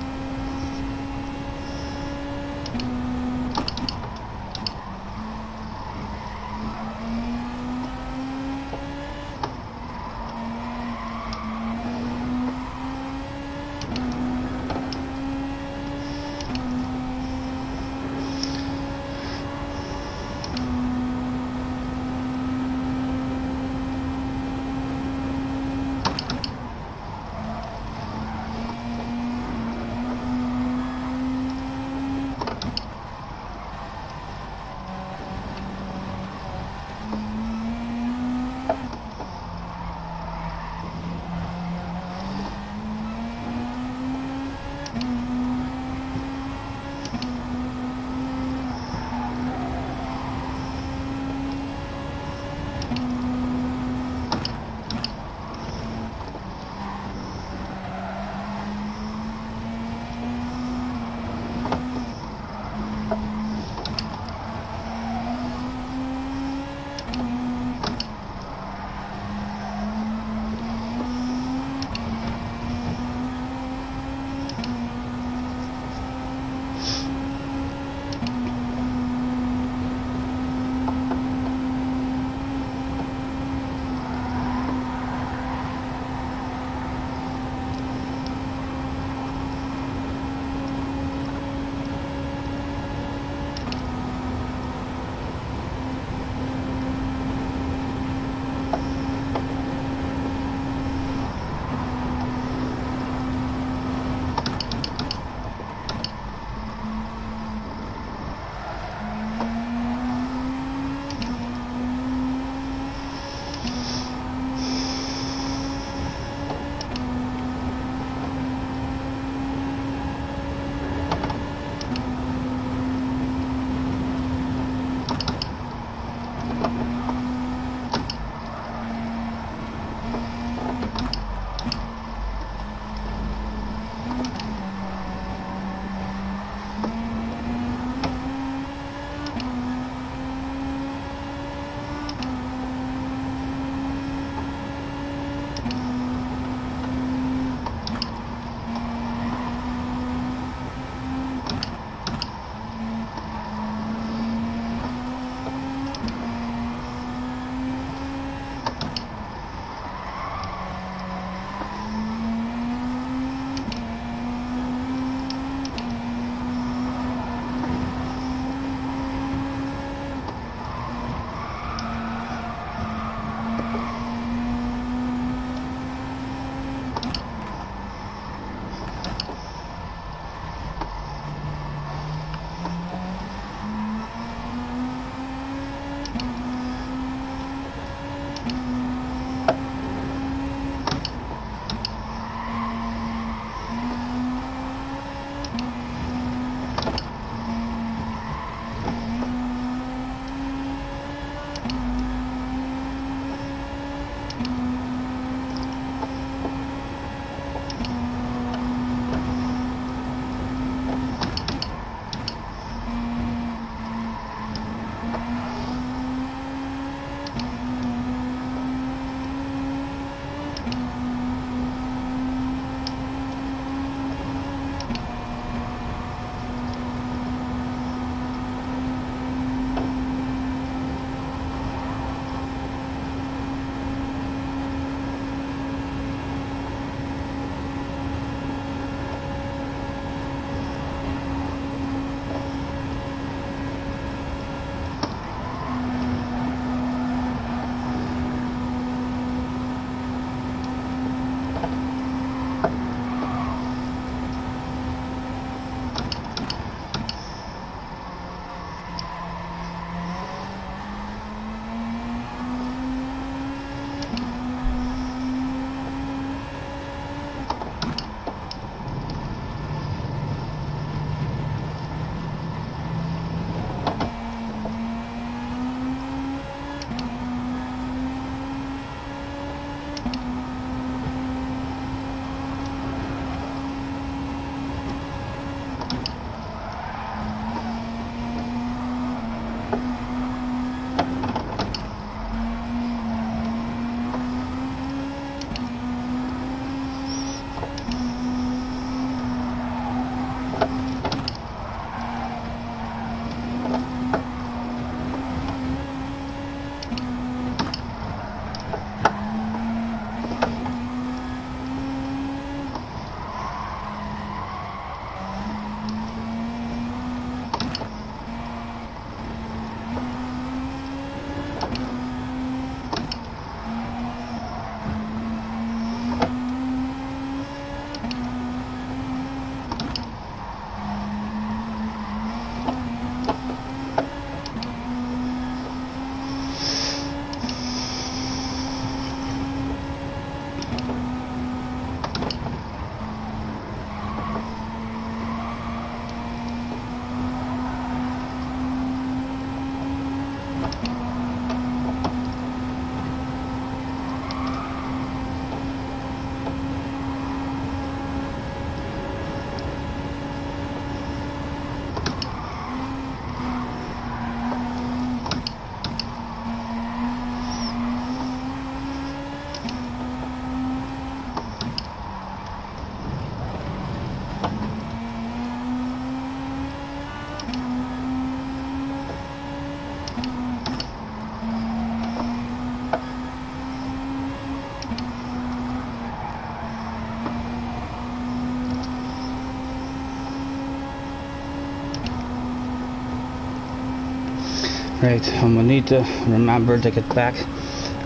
Right, and we need to remember to get back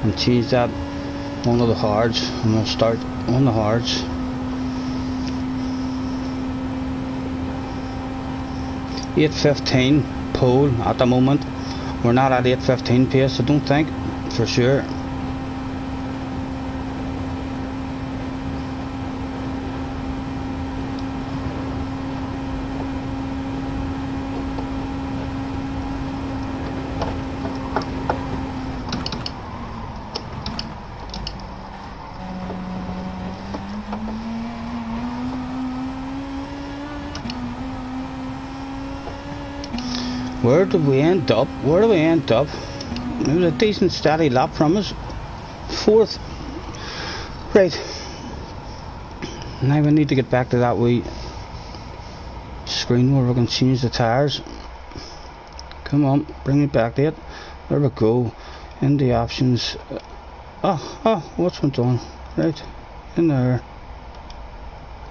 and change that one of the hards, and we'll start on the hards. .815 pole at the moment. We're not at 815 pace, I don't think, for sure. Where did we end up? Where do we end up? It was a decent steady lap from us. 4th. Right. Now we need to get back to that wee screen where we can change the tyres. Come on, bring it back to it. There we go. In the options. What's went on? Right. In there.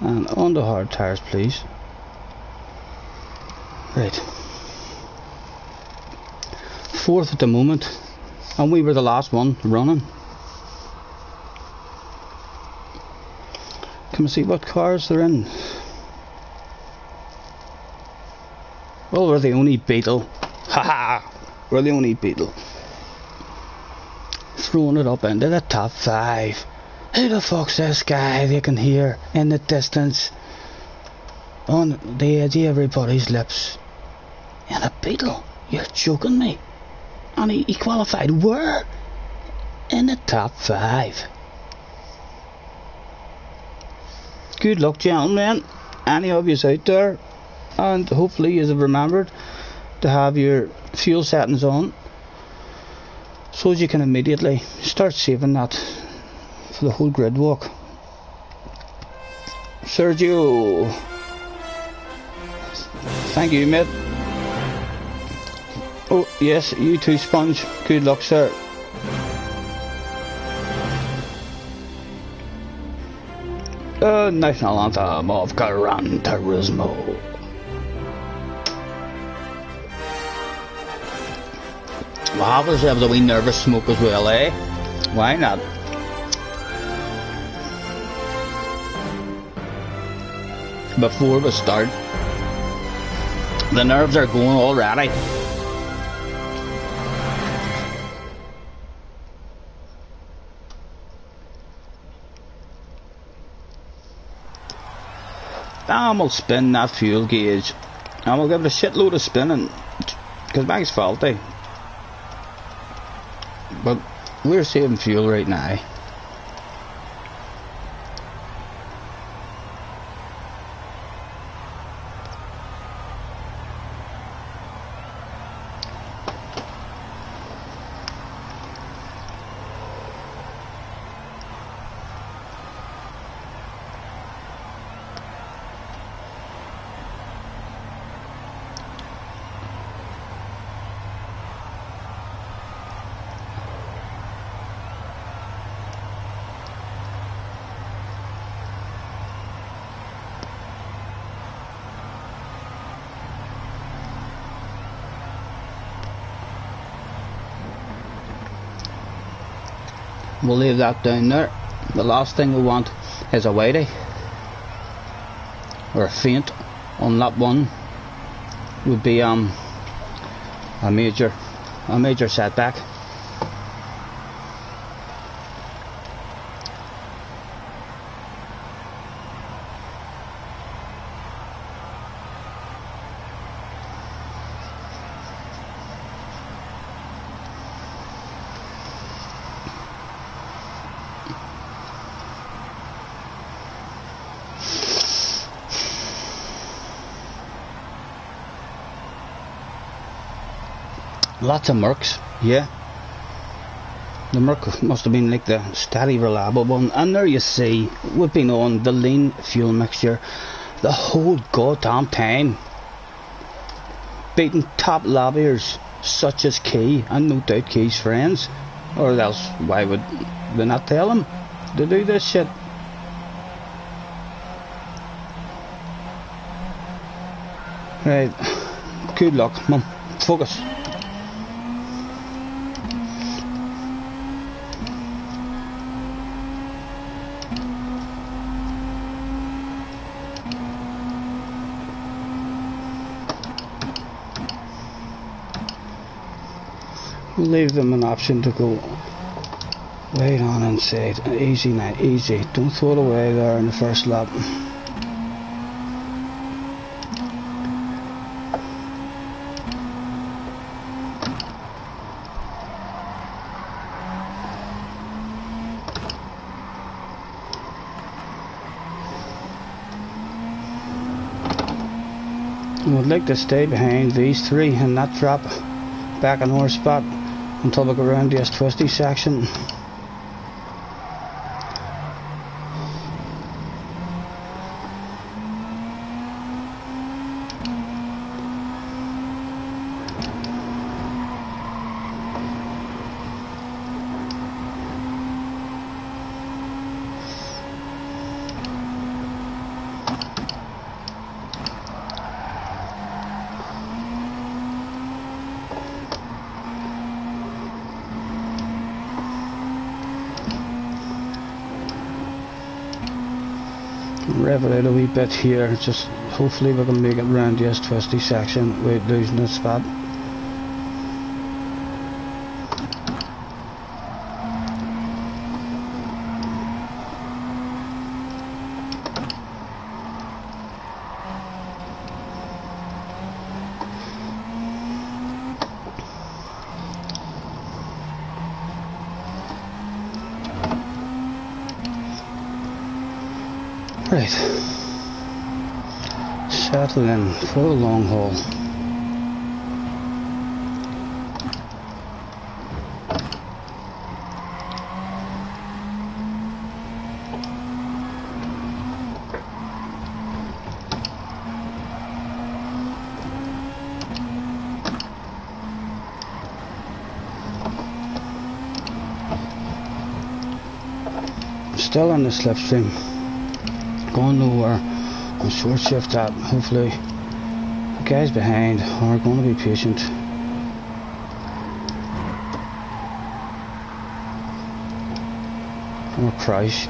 And on the hard tyres, please. Right. 4th at the moment, and we were the last one running. Can we see what cars they're in? Well, we're the only Beetle. Haha! We're the only Beetle. Throwing it up into the top 5. Who the fuck's this guy they can hear in the distance on the edge of everybody's lips? And a Beetle? You're joking me? And he qualified where? In the top 5. Good luck, gentlemen. Any of you out there, and hopefully you have remembered to have your fuel settings on, so as you can immediately start saving that for the whole grid walk. Sergio, thank you, mate. Oh yes, you too, Sponge. Good luck, sir. National Anthem of Gran Turismo. We'll have ourselves a wee nervous smoke as well, eh? Why not? Before we start, the nerves are going already. And we'll spin that fuel gauge, and we'll give it a shitload of spinning, because mine's faulty. But we're saving fuel right now. We'll leave that down there. The last thing we want is a whitey or a faint on lap 1. Would be a major setback. Lots of Mercs, yeah. The Merc must have been like the steady, reliable one. And there you see, we've been on the lean fuel mixture the whole goddamn time, beating top lobbyers such as Key, and no doubt Key's friends, or else why would they not tell him to do this shit? Right, good luck, mum. Focus. We'll leave them an option to go right on inside. Easy now, easy. Don't throw it away there in the first lap. I would like to stay behind these three and not drop back in our spot until we go around this twisty section. Rev it out a wee bit here, just hopefully we can make it round this twisty section without losing the spot. Right, settle in for the long haul. Still on the slipstream. Going nowhere. I'll short shift that. Hopefully the guys behind are going to be patient. Or crash.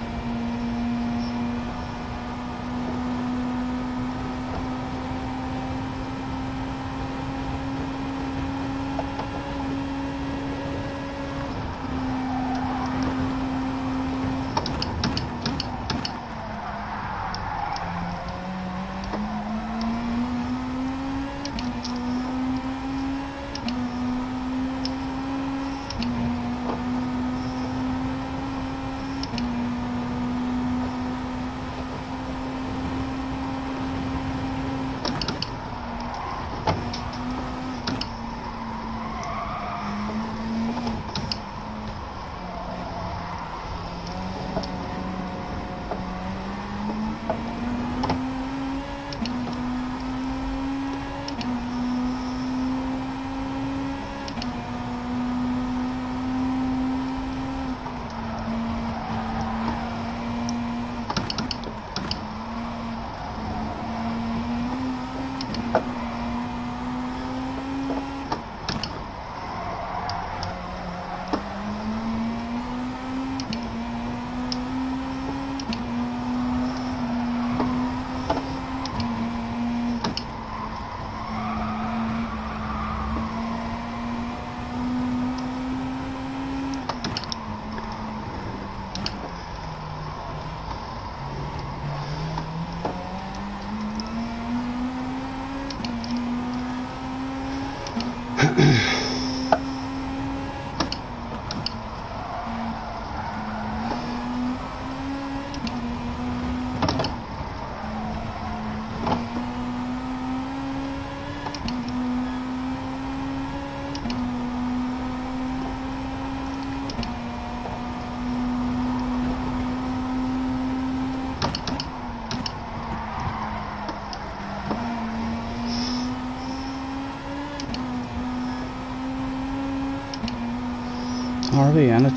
Are we in it?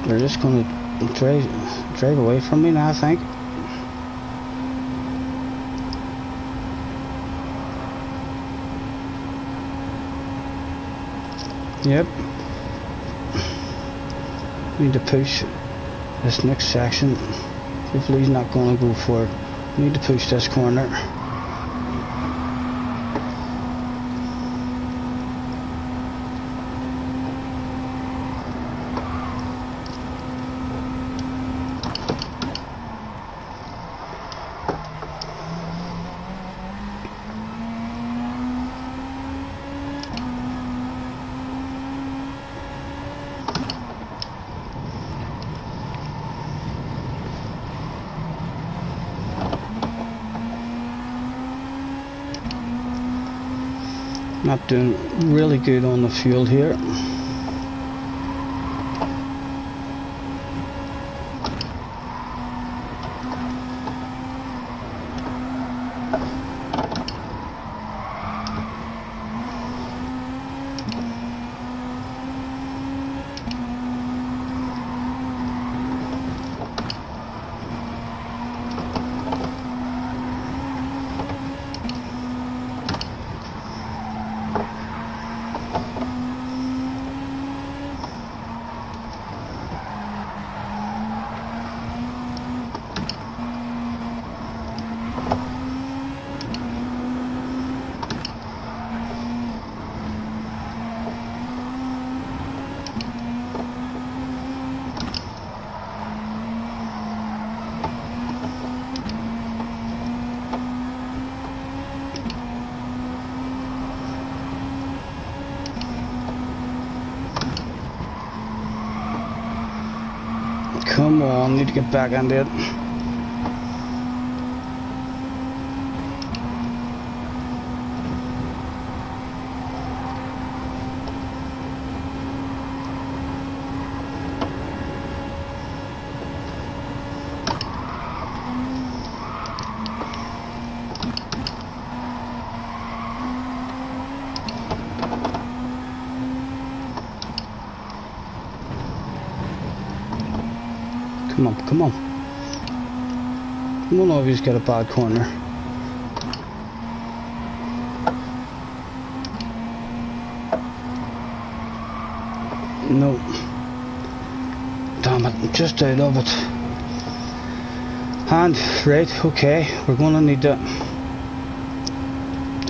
They're just going to drive away from me now, I think. Yep. Need to push this next section. Hopefully he's not going to go for it. Need to push this corner. Not doing really good on the fuel here. Come on, need to get back on it. Come on, come on. We'll always get a bad corner. No. Damn it, I'm just out of it. And, right, okay, we're gonna need to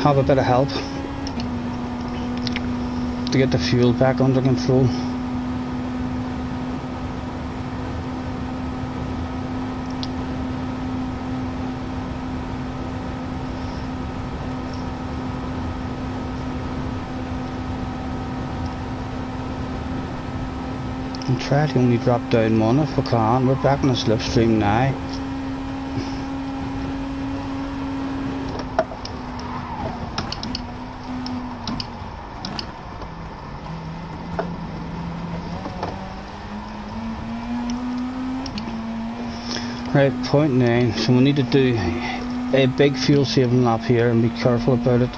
have a bit of help to get the fuel back under control. And try to only drop down one if we can. We're back on the slipstream now. Right, 0.9. So we need to do a big fuel saving lap here and be careful about it.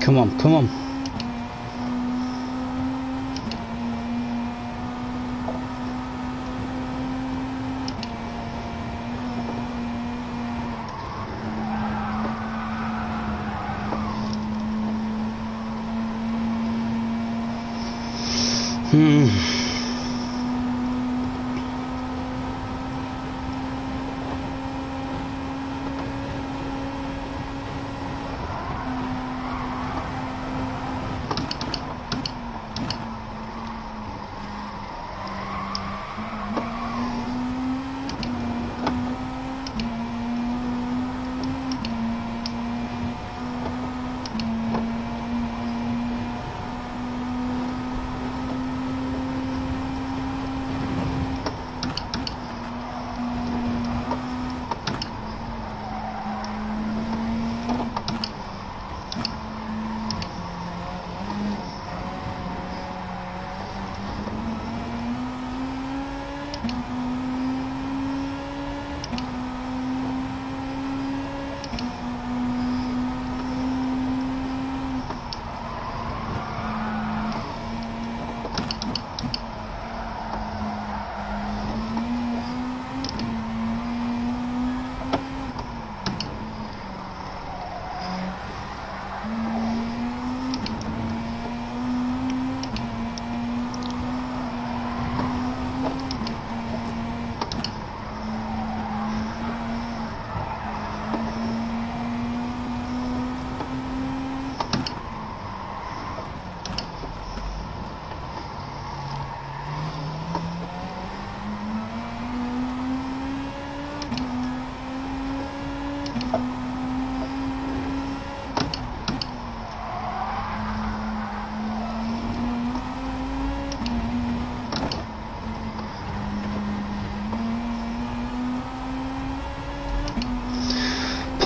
Come on, come on.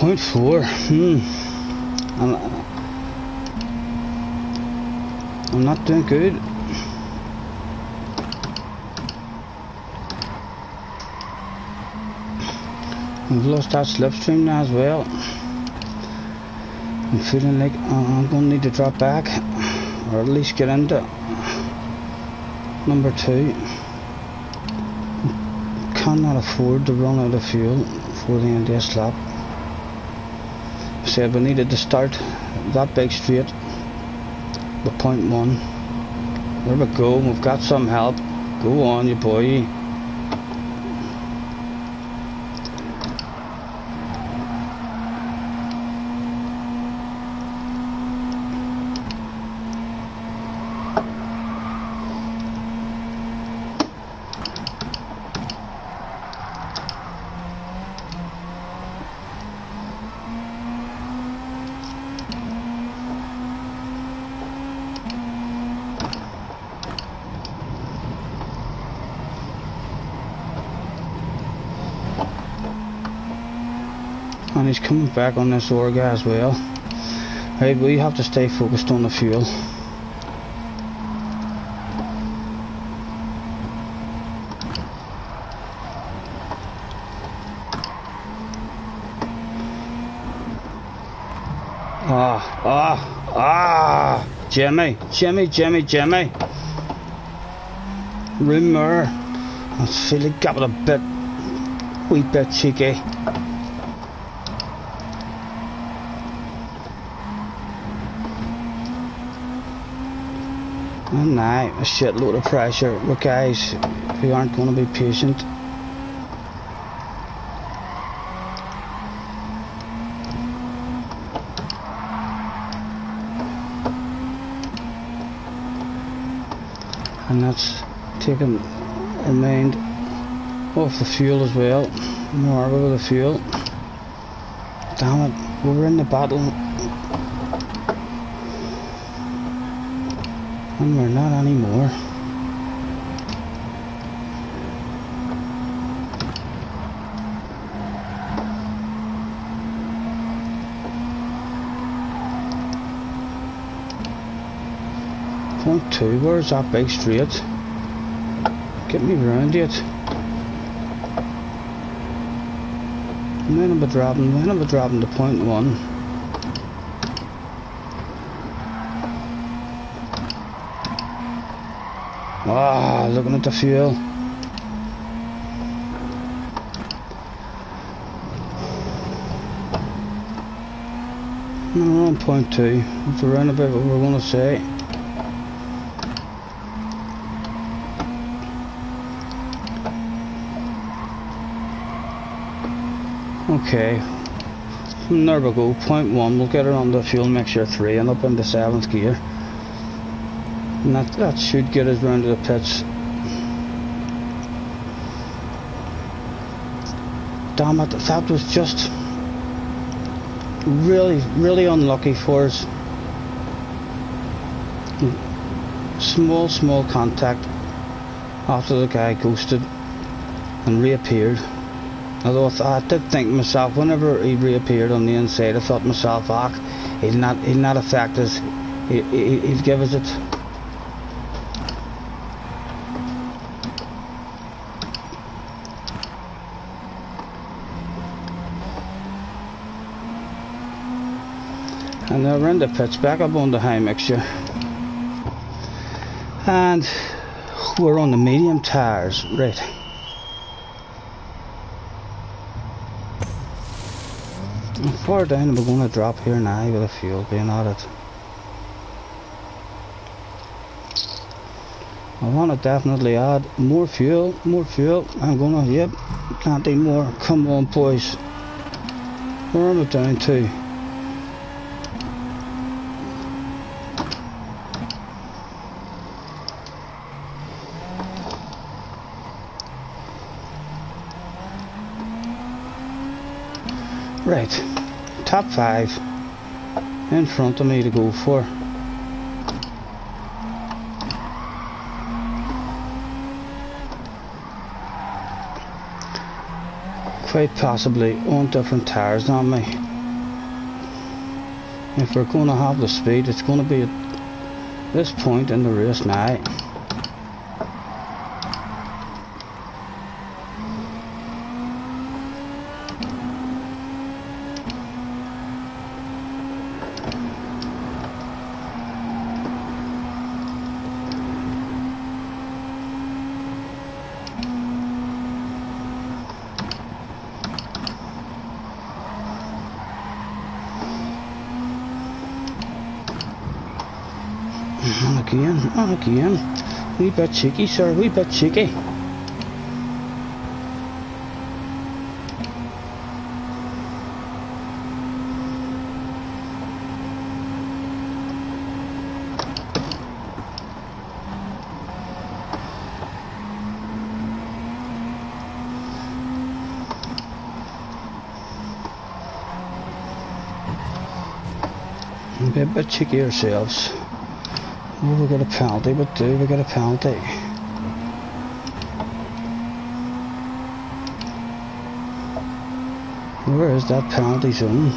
.4. I'm not doing good. I've lost that slipstream now as well. I'm feeling like I'm going to need to drop back, or at least get into number 2. Cannot afford to run out of fuel before the end of this lap. Said we needed to start that big straight with .1. There we go, we've got some help. Go on, you boy. And he's coming back on this Orga as well. Right, we have to stay focused on the fuel. Jimmy. Rumor. I feel like got it a wee bit cheeky. And now a shitload of pressure with guys who aren't going to be patient. And that's taking our mind off the fuel as well. More with the fuel. Damn it, we were in the battle and we're not anymore. Point 2, where's that big straight? Get me round it. When am I dropping to point 1? Ah, looking at the fuel. We're on point 2. It's around about what we're going to say. Okay, there we go, point 1, we'll get her on the fuel mixture 3 and up into 7th gear. And that should get us round to the pits. Damn it, that was just really unlucky for us. Small contact after the guy ghosted and reappeared. Although I did think myself, whenever he reappeared on the inside, I thought myself, he'll not affect us. He'll give us it. And now we're in the pits, back up on the high mixture. And we're on the medium tires, right. How far down are we going to drop here now with the fuel being added? I want to definitely add more fuel. I'm going to, yep, plenty more. Come on, boys. Where am I down to? Right, top 5 in front of me to go for. Quite possibly on different tires than me. If we're going to have the speed, it's going to be at this point in the race now. And again, wee bit cheeky, sir, wee bit cheeky. Be a bit cheeky ourselves. Oh, we got a penalty, but we got a penalty. Where is that penalty zone?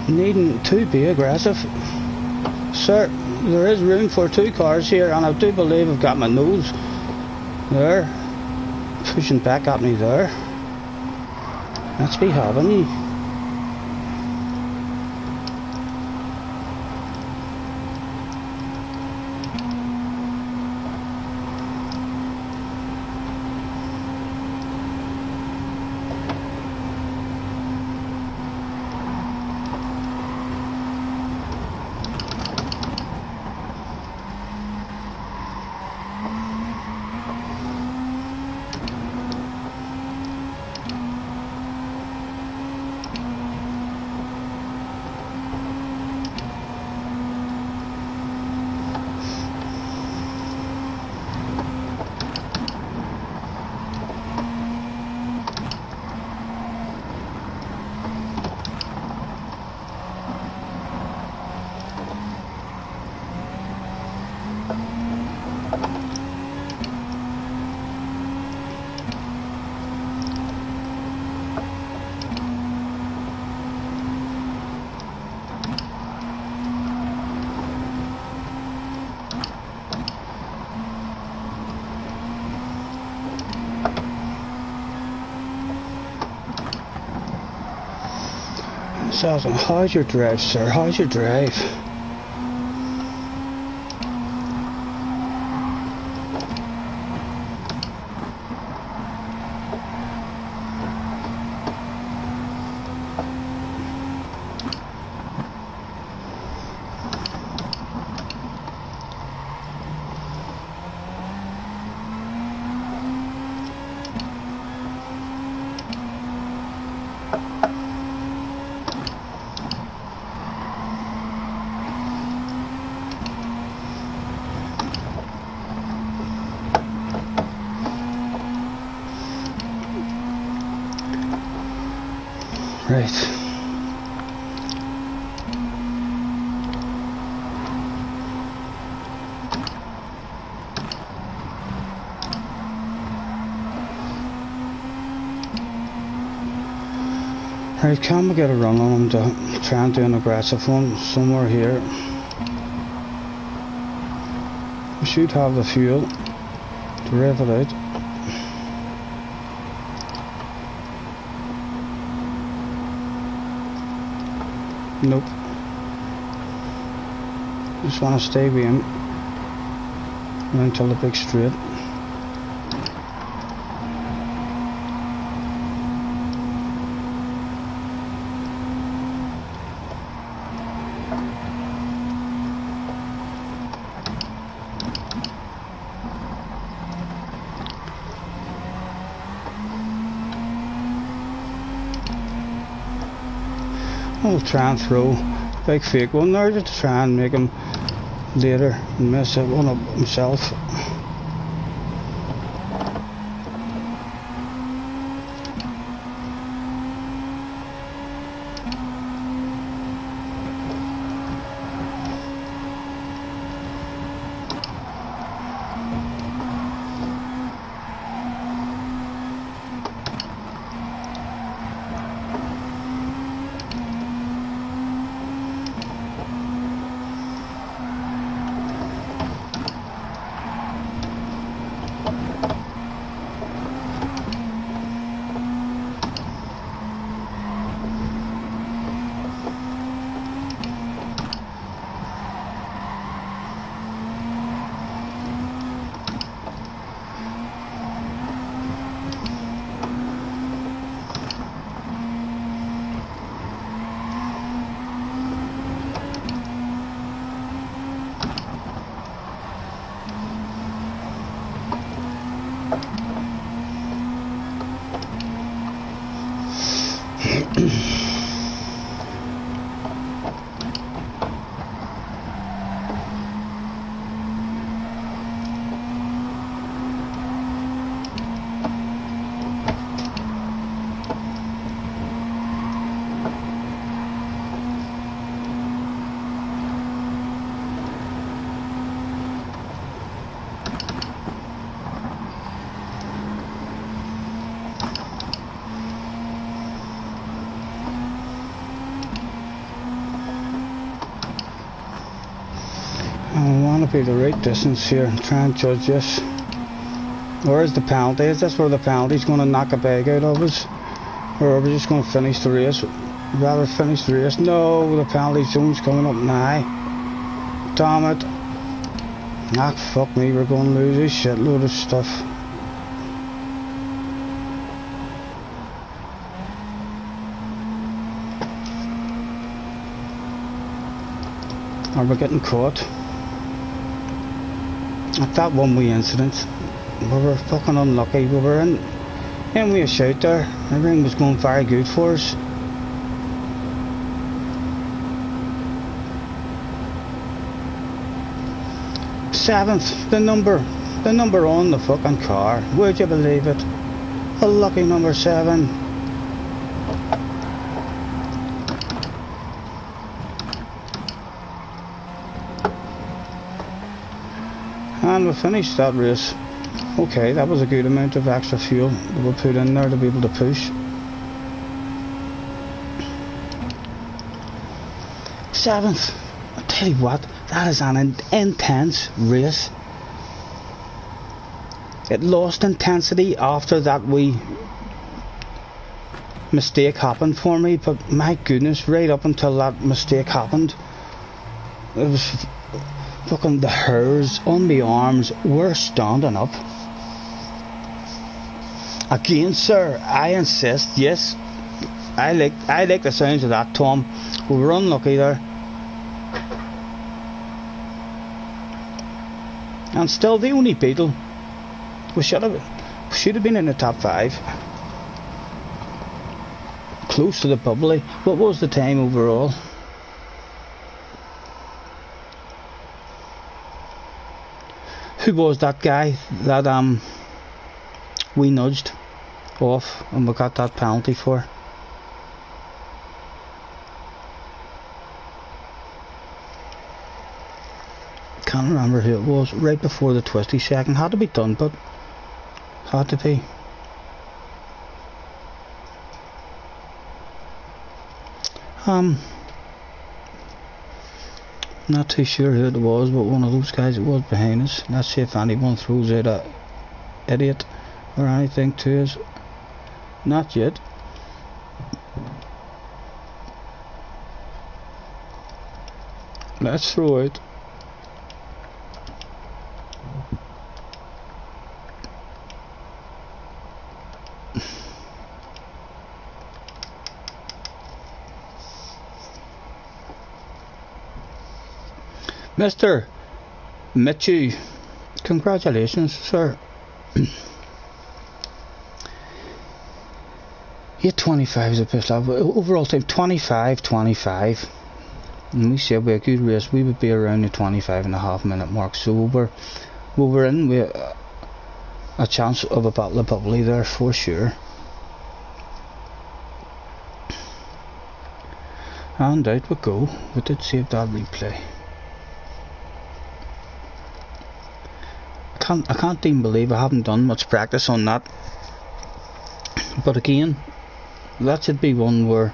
Needing to be aggressive. Sir, there is room for 2 cars here, and I do believe I've got my nose there, pushing back at me there. Let's be having you. How's your drive, sir? How's your drive? Right. Right, can we get a run on him to try and do an aggressive one somewhere here? We should have the fuel to rev it out. Nope. Just want to stay with him until the big straight. I'll try and throw a big fake one there just to try and make him later mess it one up himself. I want to be the right distance here and try and judge this. Where's the penalty? Is this where the penalty's going to knock a bag out of us? Or are we just going to finish the race? Rather finish the race? No, the penalty zone's coming up now. Damn it. Ah, fuck me, we're going to lose a shitload of stuff. Are we getting caught? At that one wee incident, we were fucking unlucky. We were in we a shout there. Everything was going very good for us. Seventh, the number on the fucking car. Would you believe it? A lucky number 7. And we finished that race. Okay, that was a good amount of extra fuel that we put in there to be able to push. 7th. I tell you what, that is an intense race. It lost intensity after that wee mistake happened for me, but my goodness, right up until that mistake happened, it was fucking the hairs on my arms were standing up. Again, sir, I insist. Yes, I like the sounds of that, Tom. We were unlucky there, and still the only beetle. We should have been in the top 5. close to the bubbly. What was the time overall? Who was that guy that we nudged off and we got that penalty for? Can't remember who it was. Right before the twisty second. Had to be done, but had to be. Not too sure who it was, but one of those guys that was behind us. Let's see if anyone throws out a idiot or anything to us. Not yet. Let's throw it. Mr. Mitchell, congratulations, sir. 8:25 is a piss level. Overall time 25:25. And we said we had a good race. We would be around the 25.5 minute mark. So we were in with a chance of a battle of bubbly there for sure. And out we go. We did save that replay. I can't even believe I haven't done much practice on that. But again, that should be one where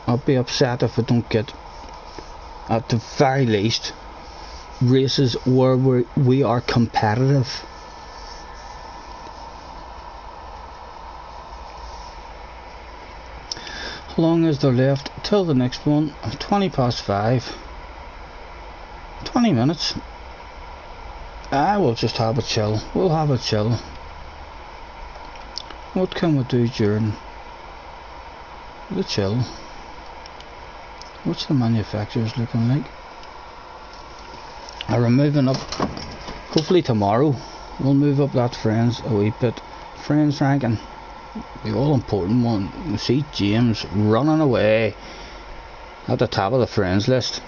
I'll be upset if I don't get, at the very least, races where we are competitive. How long is there left till the next one? 5:20. 20 minutes. We'll just have a chill. We'll have a chill. What can we do during the chill? What's the manufacturers looking like? We're moving up. Hopefully tomorrow we'll move up that friends a wee bit. Friends ranking, the all important one. You see James running away at the top of the friends list.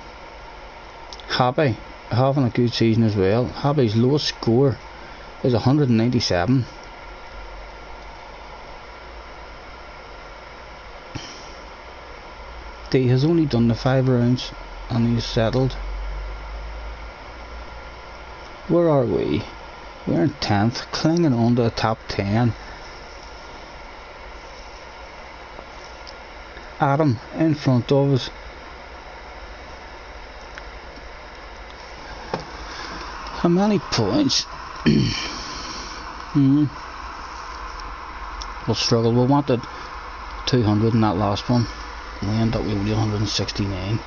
Happy having a good season as well. Happy's lowest score is 197. D has only done the 5 rounds and he's settled. Where are we? We're in 10th, clinging on to the top 10. Adam in front of us. How many points? We'll struggle. We wanted 200 in that last one. We end up with only 169.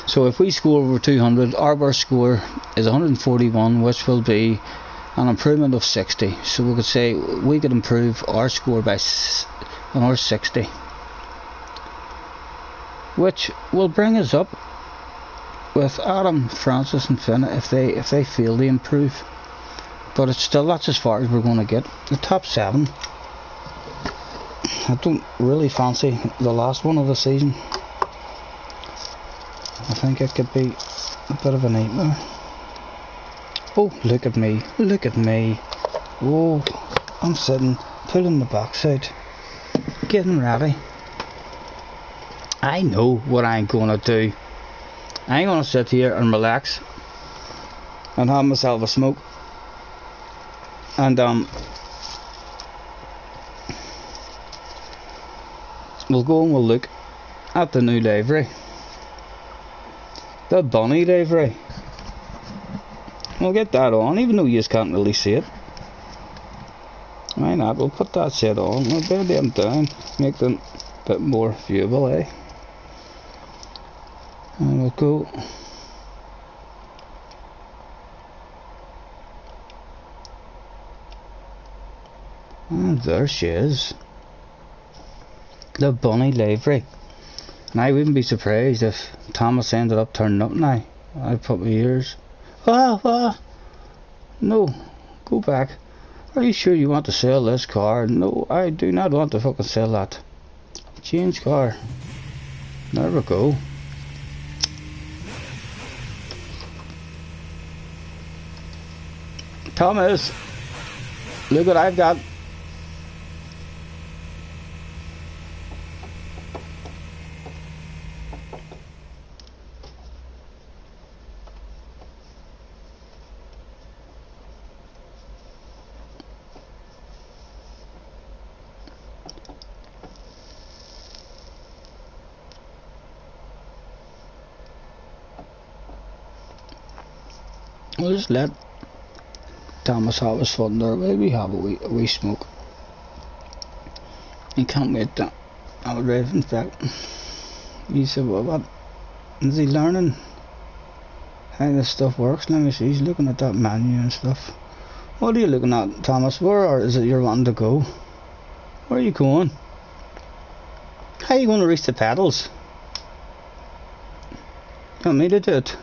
So if we score over 200, our worst score is 141, which will be an improvement of 60. So we could say we could improve our score by another 60, which will bring us up with Adam, Francis and Finn if they fail to improve. But it's still, that's as far as we're going to get. The top 7. I don't really fancy the last one of the season. I think it could be a bit of a nightmare. Oh, look at me. Look at me. Oh, I'm sitting, pulling the backside, getting ready. I know what I'm going to do. I ain't going to sit here and relax and have myself a smoke. And we'll go and we'll look at the new livery. The bunny livery. We'll get that on, even though you just can't really see it. Why not? We'll put that set on. We'll bend them down, make them a bit more viewable, eh? And we'll go. And there she is. The bunny livery. And I wouldn't be surprised if Thomas ended up turning up now. I'd put my ears. No, go back. Are you sure you want to sell this car? No, I do not want to fucking sell that. Change car. There we go. Thomas, look what I've got. We'll just let Thomas have his fun there. Maybe have a wee smoke. He can't wait to have a drive. In fact, he said, well, what is he learning how this stuff works? Let me see. He's looking at that menu and stuff. What are you looking at, Thomas? Where is it you're wanting to go? Where are you going? How are you going to reach the pedals? You want me to do it?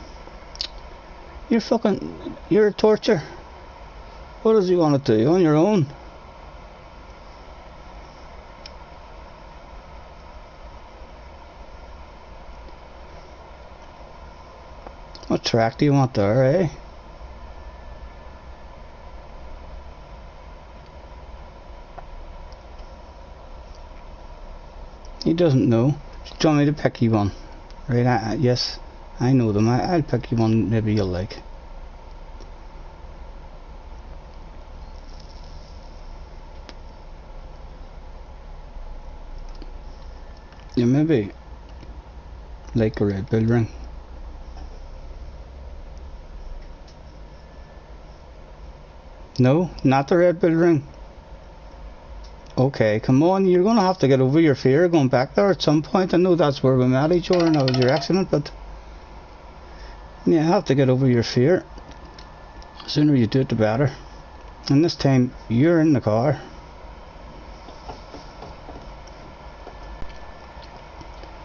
You're a torture. What does he want to do on your own? What track do you want there, eh? He doesn't know. Do you want me to pick you one? Right, yes. I know them. I'll pick you one maybe you'll like. You maybe like a Red Bull ring. No, not the Red Bull ring. Okay, come on, you're gonna have to get over your fear going back there at some point. I know that's where we met each other and that was your accident, but you have to get over your fear. The sooner you do it, the better. And this time, you're in the car.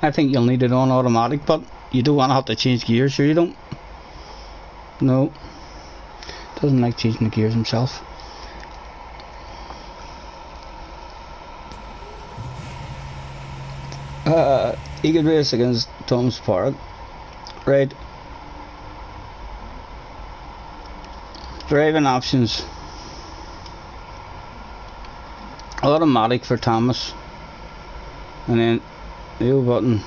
I think you'll need it on automatic, but you don't want to have to change gears, sure you don't? No. Doesn't like changing the gears himself. He could race against Tom's Park. Right. Driving options. Automatic for Thomas. And then the O button.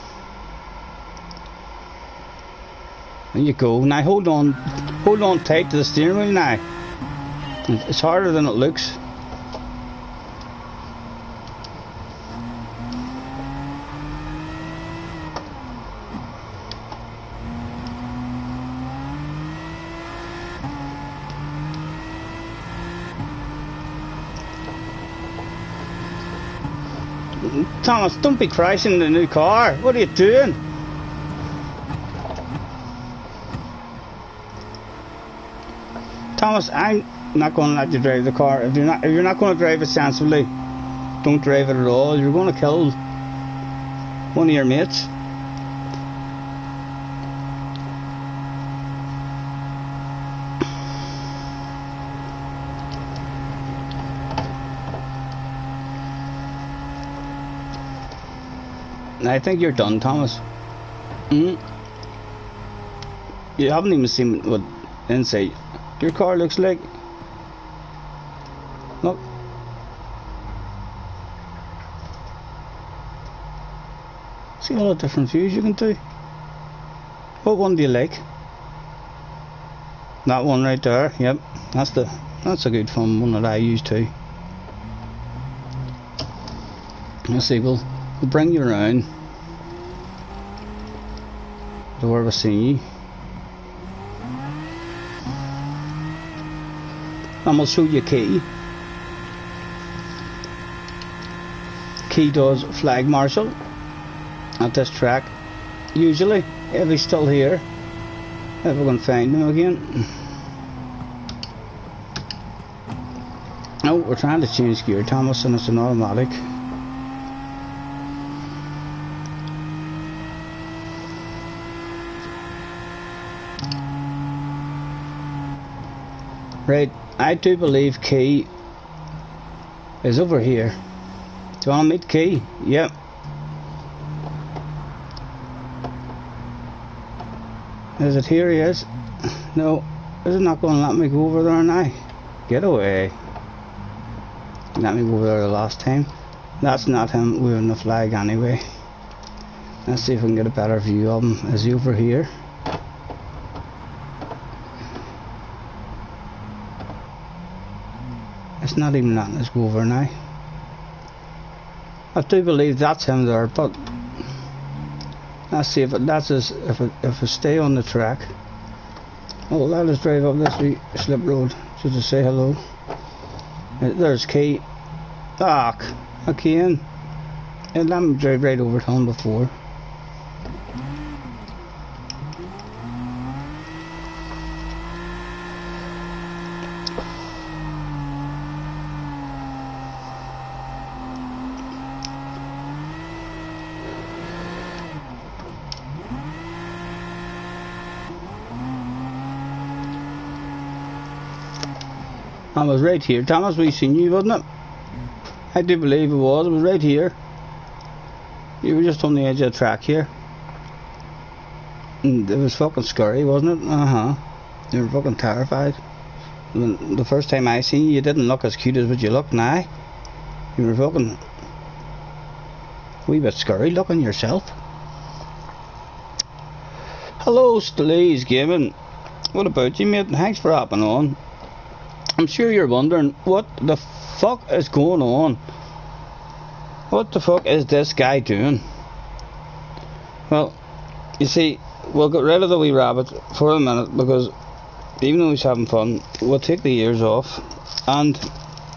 There you go. Now hold on tight to the steering wheel now. It's harder than it looks. Thomas, don't be crashing the new car. What are you doing? Thomas, I'm not going to let you drive the car. If you're not going to drive it sensibly, don't drive it at all. You're going to kill one of your mates. I think you're done, Thomas. You haven't even seen what inside your car looks like. Look. See all the different views you can do. What one do you like? That one right there. Yep, that's a good fun one that I use too. Let's see, we'll bring you around to where we're seeing you. And we'll show you key. Key does flag marshal at this track. Usually, if he's still here, if we can find him again. Oh, we're trying to change gear, Thomas, and it's an automatic. Right, I do believe Key is over here. Do you want to meet Key? Yep. Is it here? He is. No, is it not going to let me go over there now? Get away. Let me go over there the last time. That's not him waving the flag anyway. Let's see if we can get a better view of him. Is he over here? It's not even letting us go over now. I do believe that's him there, but let's see if it lets us, if it stay on the track. Oh, let us drive up this wee slip road just to say hello. There's Key. Ah, again. And let me drive right over to him before. I was right here. Thomas, we seen you, wasn't it? I do believe it was. It was right here. You were just on the edge of the track here. And it was fucking scary, wasn't it? Uh-huh. You were fucking terrified. When the first time I seen you, you didn't look as cute as what you look now. You were fucking a wee bit scary looking yourself. Hello, Stalee's Gaming. What about you, mate? Thanks for hopping on. I'm sure you're wondering what the fuck is going on. What the fuck is this guy doing? Well, you see, we'll get rid of the wee rabbit for a minute, because even though he's having fun, we'll take the ears off, and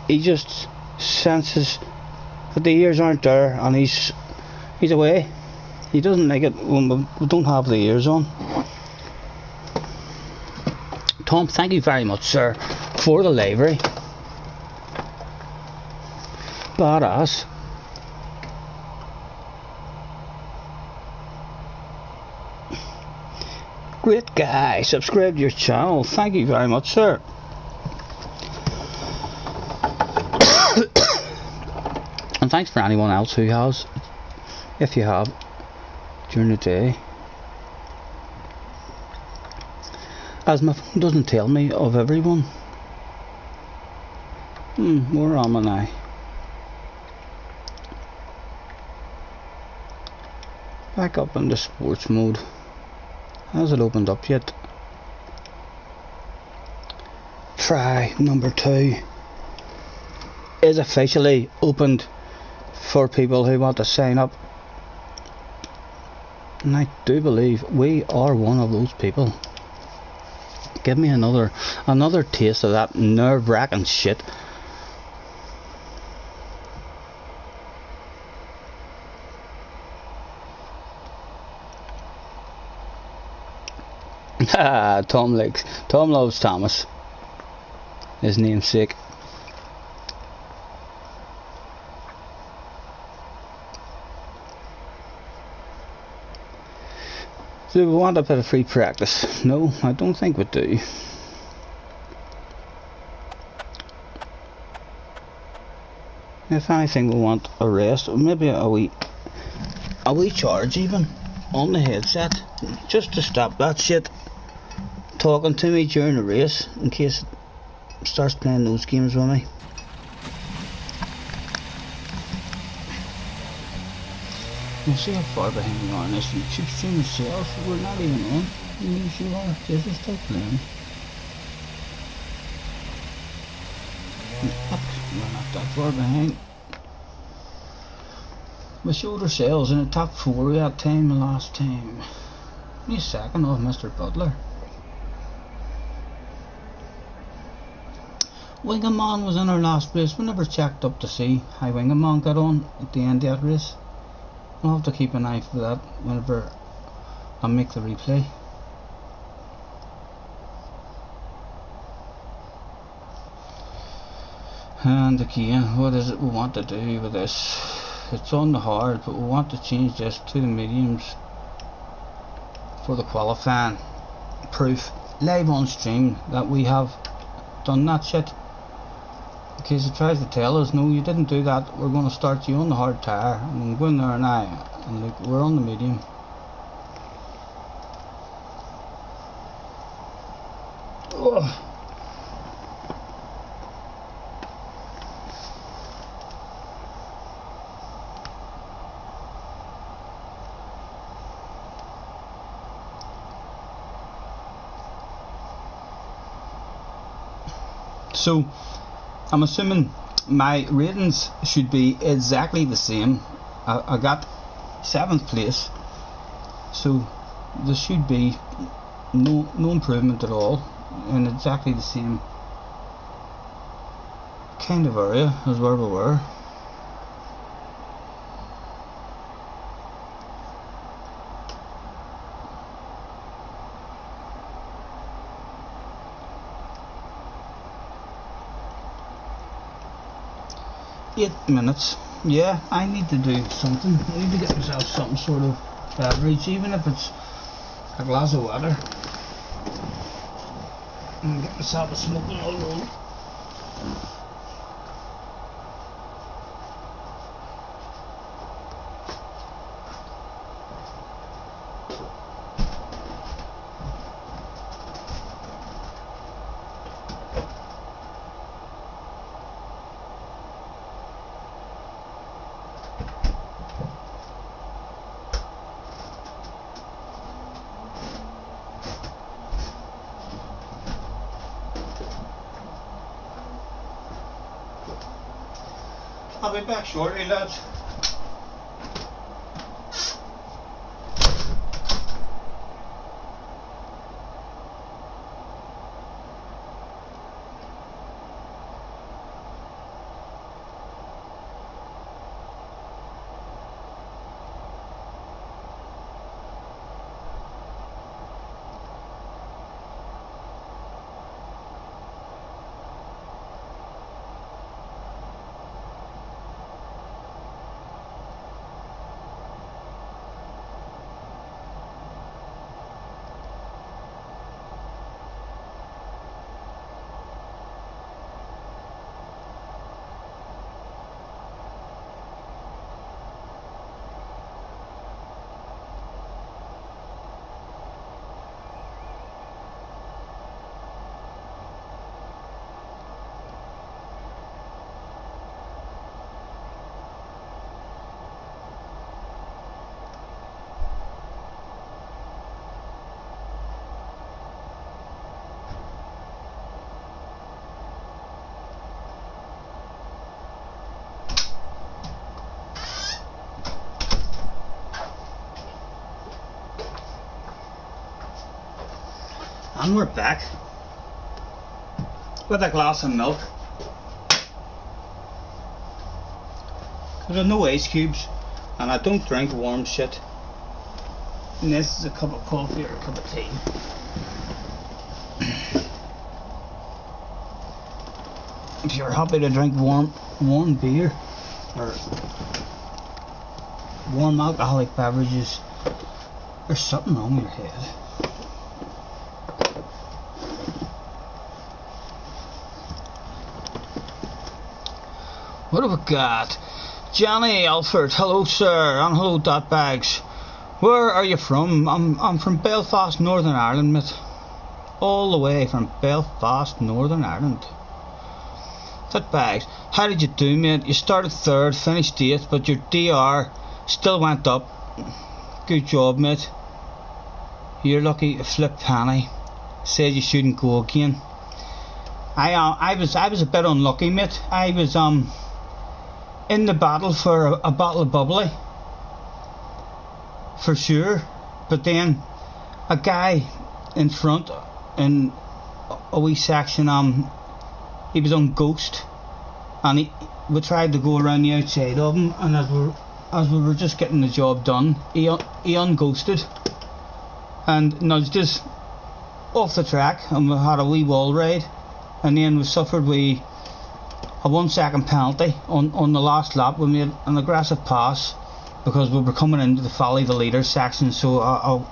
he just senses that the ears aren't there, and he's away. He doesn't like it when we don't have the ears on. Tom, thank you very much, sir, for the livery. Badass. Great guy, subscribe to your channel. Thank you very much, sir. And thanks for anyone else who has, if you have, during the day. As my phone doesn't tell me of everyone. Where am I now? Back up into sports mode. Has it opened up yet? Try number 2 is officially opened for people who want to sign up. And I do believe we are one of those people. Give me another taste of that nerve-wracking shit. Tom loves Thomas, his namesake. Do we want a bit of free practice? No, I don't think we do. If anything, we want a rest, or maybe a wee charge even on the headset, just to stop that shit talking to me during the race, in case it starts playing those games with me. We'll see how far behind we are on this YouTube stream itself. We're not even on. Yes, you are. This is still playing. We're not that far behind. We showed ourselves in the top 4 that time the last time. Only second off Mr. Butler. Wingaman was in our last race. We never checked up to see how Wingaman got on at the end of that race. I'll have to keep an eye for that whenever I make the replay. And again, what is it we want to do with this? It's on the hard, but we want to change this to the mediums for the qualifying proof live on stream that we have done that shit. In case it tries to tell us, no, you didn't do that, we're going to start you on the hard tyre. And I'm going there now, and look, we're on the medium. Oh. So, I'm assuming my ratings should be exactly the same. I got 7th place, so there should be no improvement at all, in exactly the same kind of area as where we were. Eight minutes. Yeah, I need to do something. I need to get myself some sort of beverage, even if it's a glass of water. And get myself a smoking roll. I'll be back shortly, lads. And we're back with a glass of milk. There are no ice cubes, and I don't drink warm shit. And this is a cup of coffee or a cup of tea. If you're happy to drink warm beer or warm alcoholic beverages, there's something wrong with your head. What have we got? Johnny Alford, hello sir, and hello Dotbags. Where are you from? I'm from Belfast, Northern Ireland, mate. All the way from Belfast, Northern Ireland. Dotbags, how did you do, mate? You started 3rd, finished 8th, but your DR still went up. Good job, mate. You're lucky to flip penny. Said you shouldn't go again. I was a bit unlucky, mate. I was in the battle for a bottle of bubbly, for sure, but then a guy in front in a wee section, he was on Ghost, and we tried to go around the outside of him, and as we were just getting the job done, he unghosted and nudged us off the track, and we had a wee wall ride, and then we suffered a 1 second penalty on the last lap. We made an aggressive pass because we were coming into the follow the leader section, so I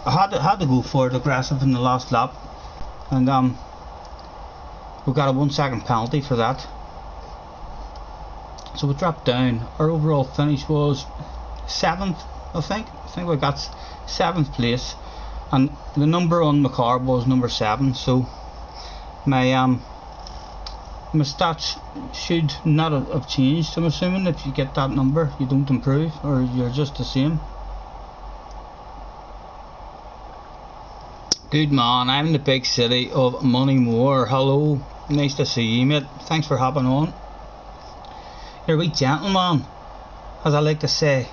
had to go for it aggressive in the last lap, and we got a 1 second penalty for that. So we dropped down. Our overall finish was 7th, I think. I think we got 7th place, and the number on my car was number 7. So my stats should not have changed. I'm assuming if you get that number, you don't improve, or you're just the same. Good man, I'm in the big city of Moneymore. Hello, nice to see you, mate. Thanks for hopping on. You're a wee gentleman, as I like to say.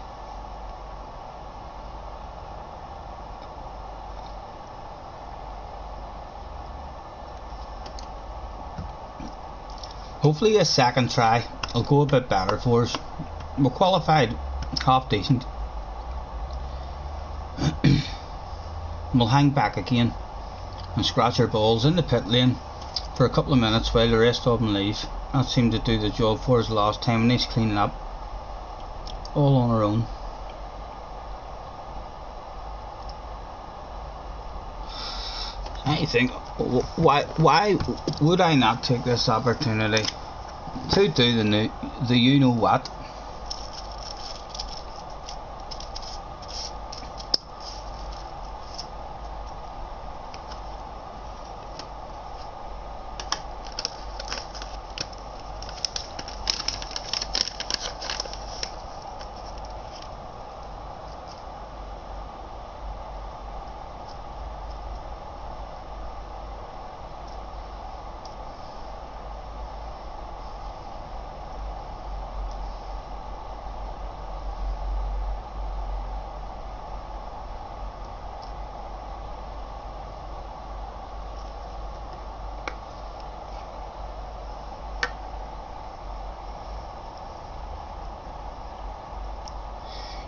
Hopefully a second try will go a bit better for us. We're qualified half decent. We'll hang back again and scratch our balls in the pit lane for a couple of minutes while the rest of them leave. That seemed to do the job for us last time. Nice cleaning up, all on our own. I think, why would I not take this opportunity to do the you know what?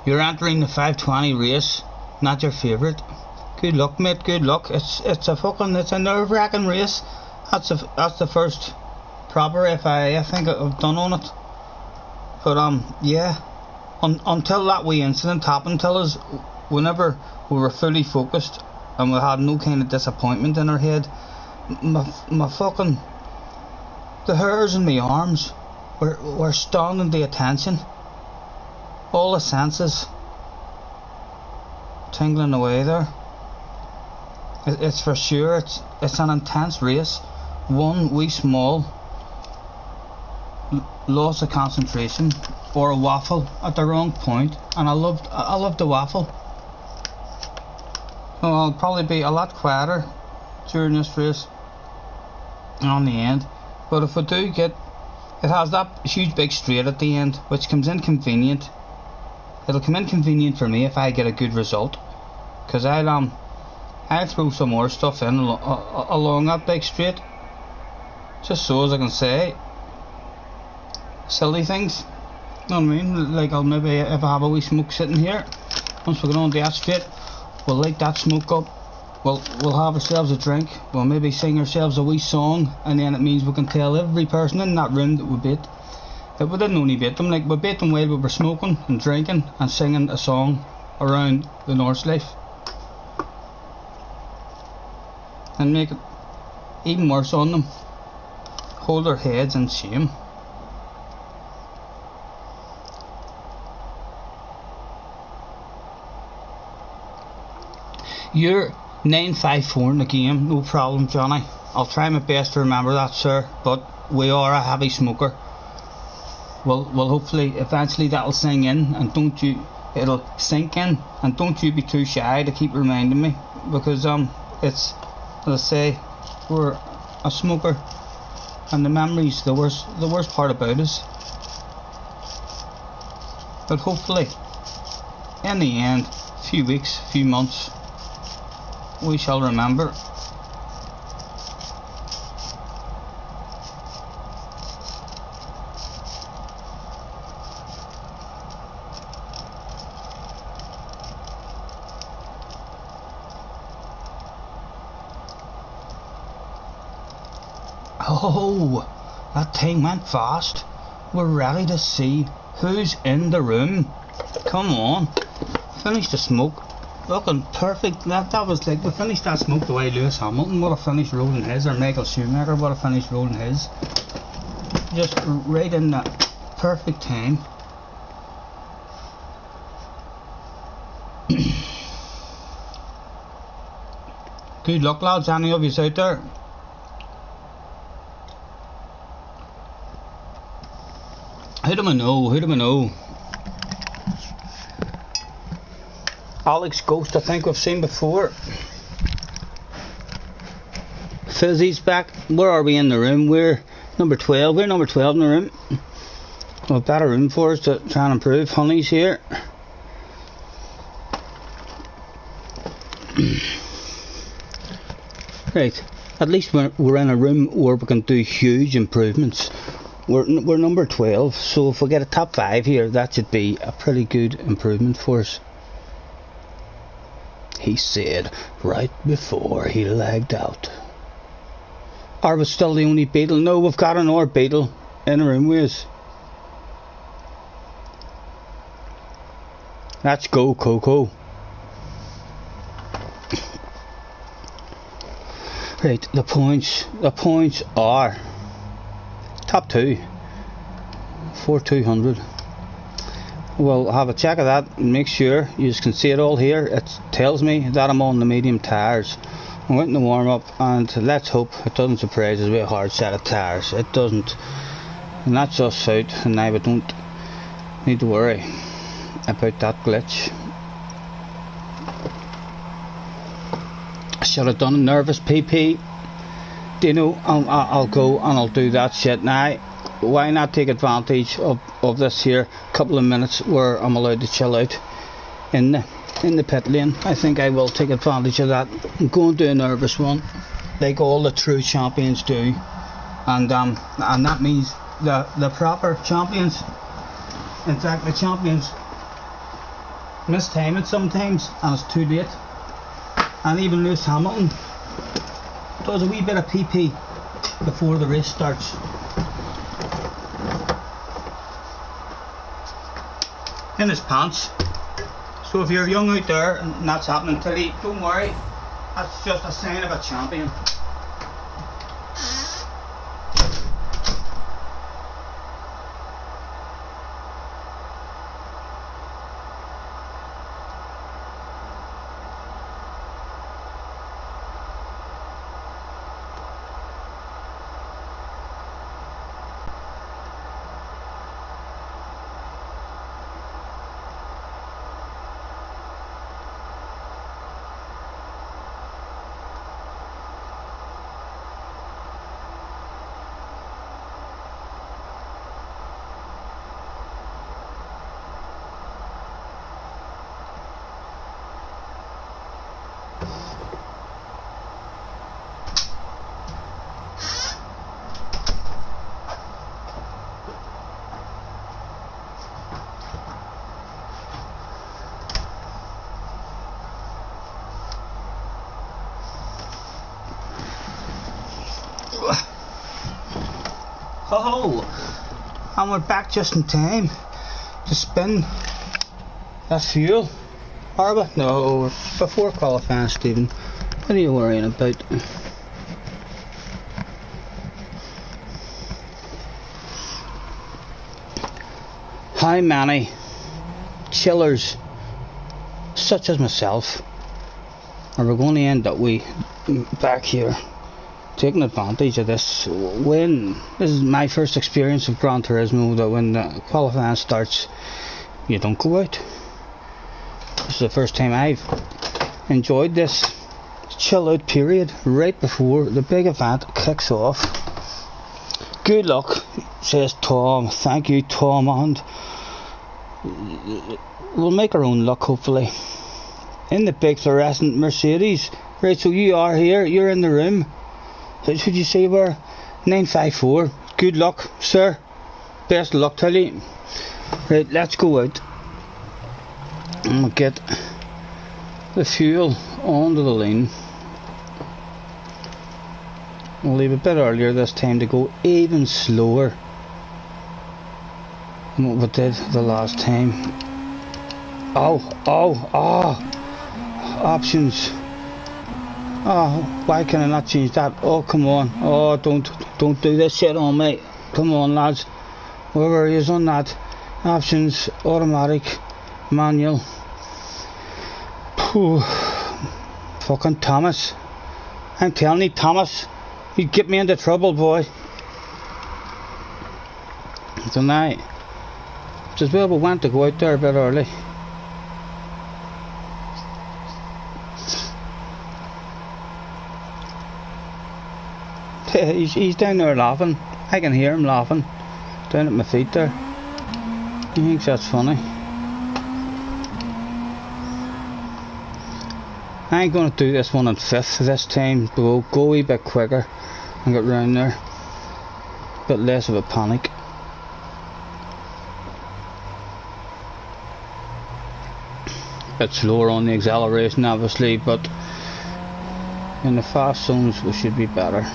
You're entering the 5:20 race, not your favourite. Good luck, mate. Good luck. It's a nerve-wracking race. That's the first proper FIA I think I've done on it. But yeah, until that wee incident happened, till us, whenever we were fully focused and we had no kind of disappointment in our head, my fucking, the hairs in my arms were standing to attention. All the senses tingling away there. It's for sure. It's an intense race. One wee small loss of concentration or a waffle at the wrong point, and I loved the waffle. So I'll probably be a lot quieter during this race on the end. But if I do get, it has that huge big straight at the end, which comes in convenient. It'll come in convenient for me if I get a good result, because I'll throw some more stuff in along that big straight, just so as I can say silly things. You know what I mean? Like I'll maybe, if I have a wee smoke sitting here, once we get on that straight, we'll light that smoke up. We'll have ourselves a drink. We'll maybe sing ourselves a wee song, and then it means we can tell every person in that room that we beat. We didn't only beat them, like we beat them while we were smoking and drinking and singing a song around the North Life, and make it even worse on them. Hold their heads in shame. You're 954 in the game, no problem, Johnny. I'll try my best to remember that, sir, but we are a heavy smoker. Well, hopefully, eventually that'll sink in, and it'll sink in, and don't you be too shy to keep reminding me, because it's, as I say, we're a smoker, and the memory's the worst part about us. But hopefully, in the end, few weeks, few months, we shall remember. Oh, that thing went fast. We're ready to see who's in the room. Come on, finish the smoke. Looking perfect. That was like, we finished that smoke the way Lewis Hamilton would have finished rolling his, or Michael Schumacher would have finished rolling his. Just right in that perfect time. Good luck, lads, any of you out there. Who do we know? Who do we know? Alex Ghost, I think we've seen before. Fizzy's back. Where are we in the room? We're number 12. We're number 12 in the room. Well, better room for us to try and improve. Honey's here. Right. At least we're in a room where we can do huge improvements. We're number 12, so if we get a top 5 here, that should be a pretty good improvement for us. He said right before he lagged out. Are we still the only Beetle? No, we've got another Beetle in a room with us. Let's go, Coco. Right, the points are top 2 for 200. We'll have a check of that and make sure you can see it all here. It tells me that I'm on the medium tyres. I went in the warm up, and let's hope it doesn't surprise us with a hard set of tyres. It doesn't, and that's us out, and now we don't need to worry about that glitch. I should have done a nervous PP. Do you know, I'll go and I'll do that shit now. Why not take advantage of this here couple of minutes where I'm allowed to chill out in the pit lane? I think I will take advantage of that and go and do a nervous one like all the true champions do, and that means the proper champions, in fact the champions, mistime it sometimes and it's too late. And even Lewis Hamilton does a wee bit of PP before the race starts. In his pants. So if you're young out there and that's happening to you, don't worry, that's just a sign of a champion. Oh, and we're back just in time to spin that fuel. Are we? No, before qualifying, Stephen. What are you worrying about? How many chillers such as myself are we going to end up back here taking advantage of this? When this is my first experience of Gran Turismo, that when the qualifying starts you don't go out. This is the first time I've enjoyed this chill out period right before the big event kicks off. Good luck, says Tom. Thank you, Tom, and we'll make our own luck hopefully in the big fluorescent Mercedes. Right, so you are here, you're in the room. Should you say we're 954? Good luck, sir. Best of luck, tell you. Right, let's go out and we'll get the fuel onto the lane. We'll leave a bit earlier this time to go even slower than what we did the last time. Oh, Options. Oh, why can I not change that? Oh, come on. Oh, don't do this shit on me. Come on, lads. Whoever is on that. Options, automatic, manual. Whew. Fucking Thomas. I'm telling you, Thomas. You get me into trouble, boy. Tonight. It's as well we went to go out there a bit early. He's down there laughing. I can hear him laughing. Down at my feet there. He thinks that's funny. I ain't going to do this one in 5th this time. We'll go a wee bit quicker and get round there. A bit less of a panic. A bit slower on the acceleration obviously, but in the fast zones we should be better.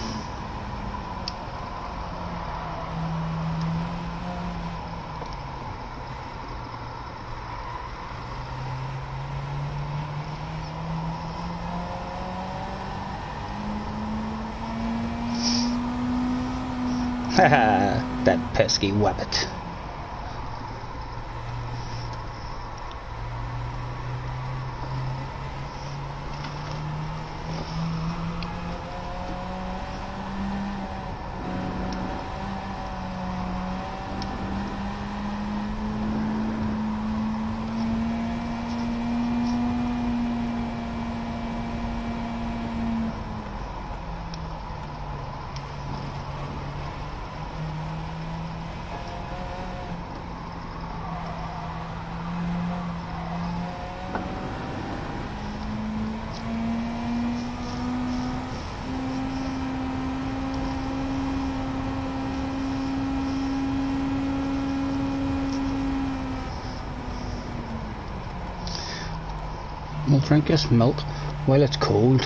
Haha, that pesky wabbit. We'll drink this milk while it's cold.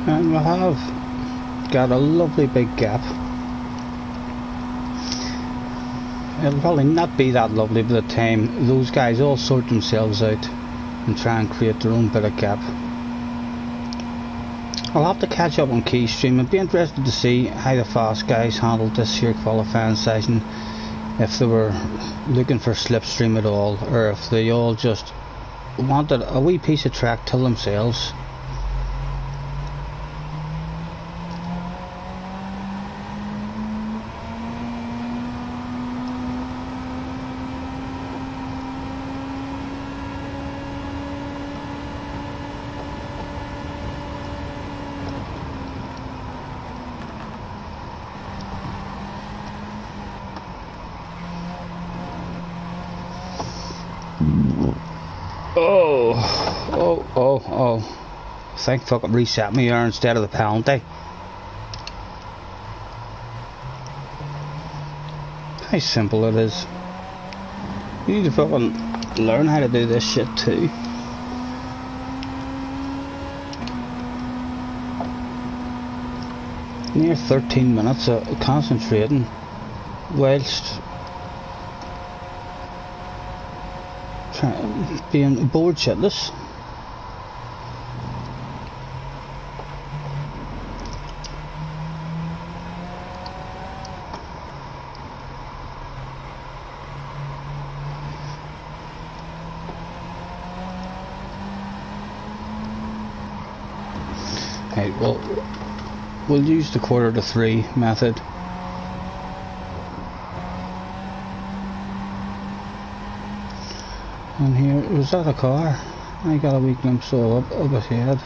And we have got a lovely big gap. It'll probably not be that lovely by the time those guys all sort themselves out and try and create their own bit of gap. I'll have to catch up on Keystream. I'd be interested to see how the fast guys handled this here qualifying session, if they were looking for slipstream at all, or if they all just wanted a wee piece of track to themselves. Oh. Thank fuck it reset me here instead of the penalty. How simple it is. You need to fucking learn how to do this shit too. Near 13 minutes of concentrating whilst being bored shitless. Right, well, we'll use the 2:45 method. And here, was that a car? I got a wee glimpse of it up ahead.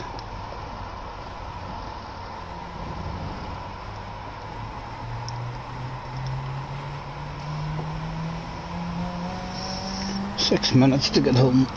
Six minutes to get home.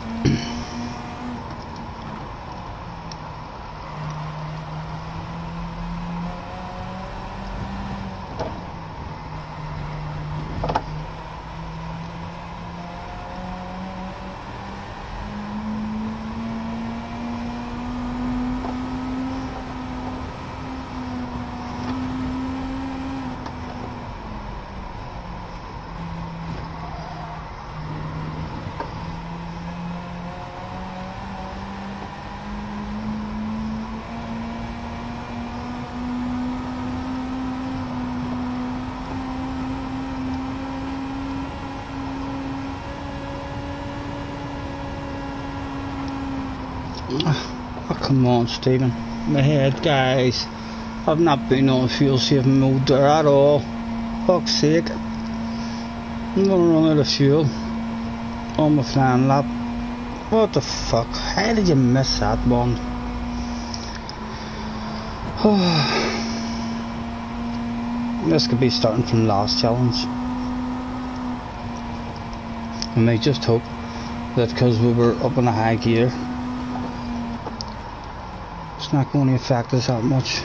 Oh, come on, Stephen. My head, guys. I've not been on fuel saving mode there at all. Fuck's sake. I'm gonna run out of fuel on my flying lap. What the fuck? How did you miss that one? This could be starting from last challenge. I may just hope that because we were up in a high gear, it's not going to affect us that much.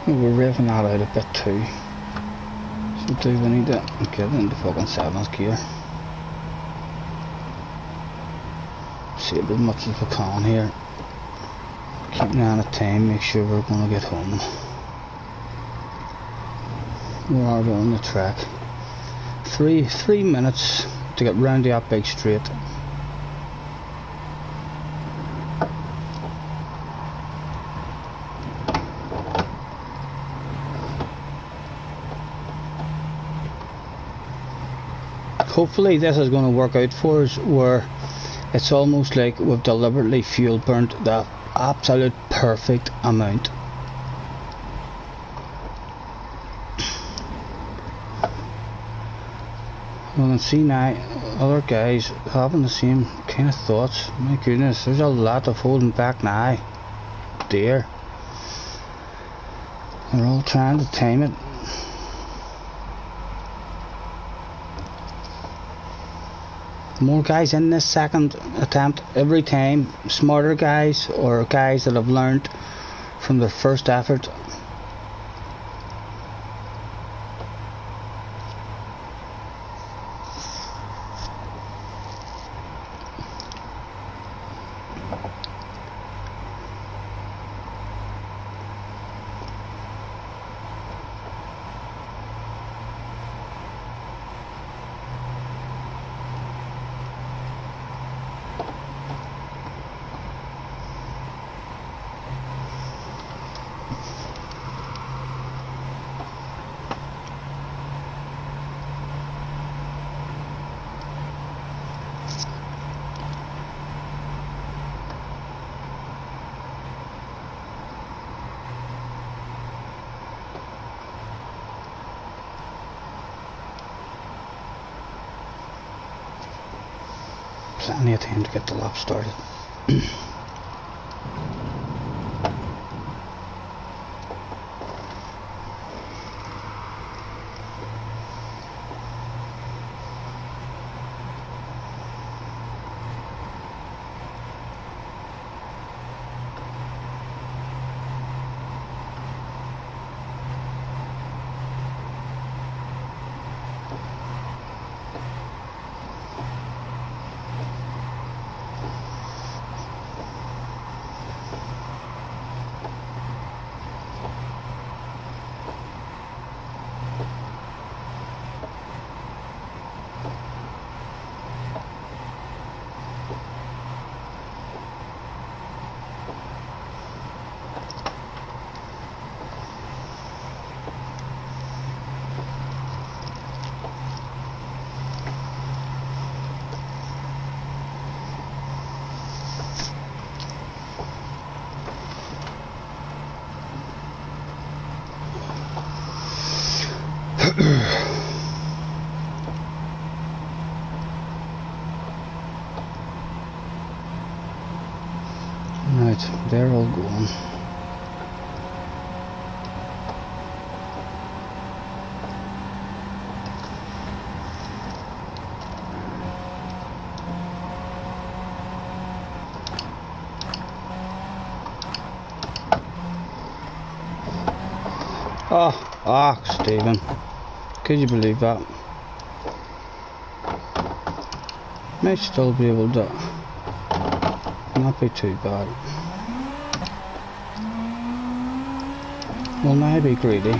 We're revving that out a bit too. So do we need to get into fucking 7th gear. Save as much as we can here. Keep an eye on the time, make sure we're gonna get home. Where are we on the track? Three minutes to get round that big straight. Hopefully this is going to work out for us, where it's almost like we've deliberately fuel burnt the absolute perfect amount. Well, and see now, other guys having the same kind of thoughts. My goodness, there's a lot of holding back now. Dear. They're all trying to time it. More guys in this second attempt every time. Smarter guys, or guys that have learned from their first effort. Plenty of time to get the lap started. Right, they're all gone. Oh, Stephen. Could you believe that? May still be able to not be too bad. We'll now be greedy.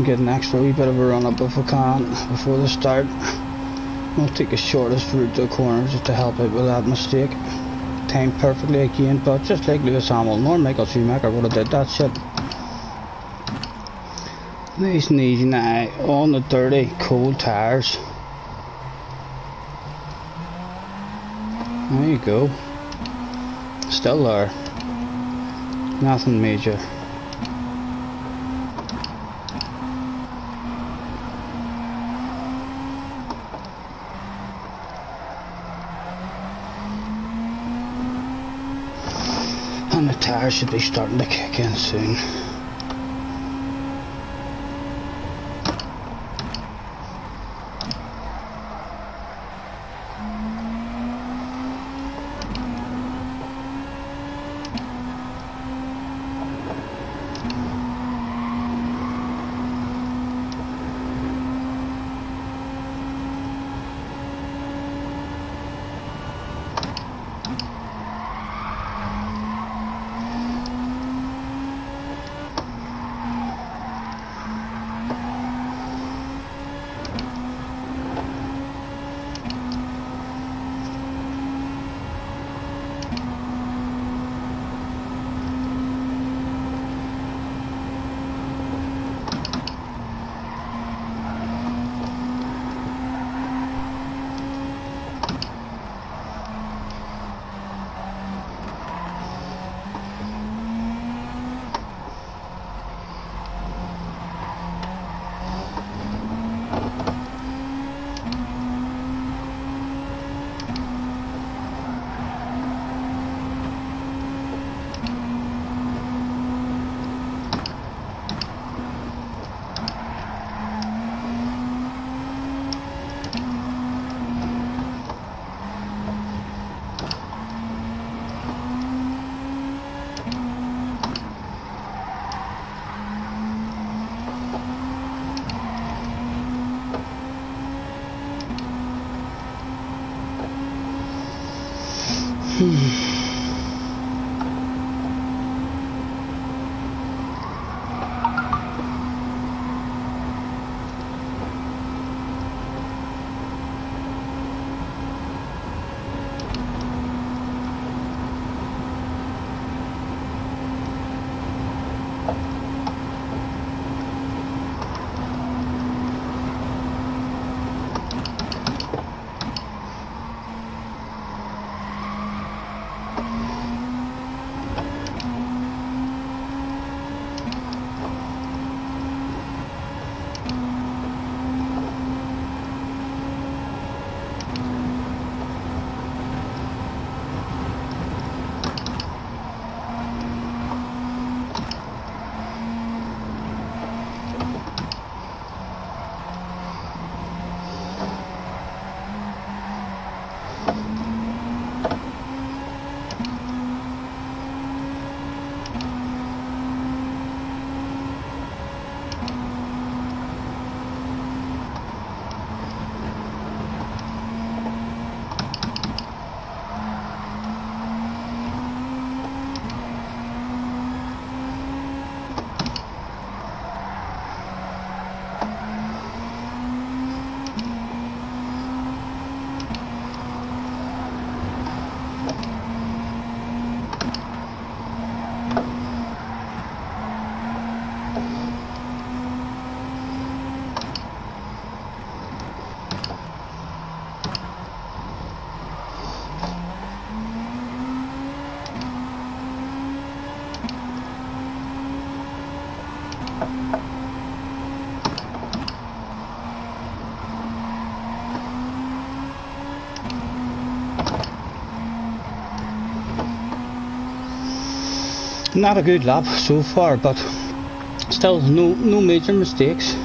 Get an extra wee bit of a run up if we can before the start. We'll take the shortest route to the corner just to help out with that mistake. Timed perfectly again, but just like Lewis Hamilton or Michael Schumacher would have did that shit. Nice and easy now on the dirty cold tires. There you go. Still there. Nothing major. And the tires should be starting to kick in soon. Not a good lap so far, but still no major mistakes.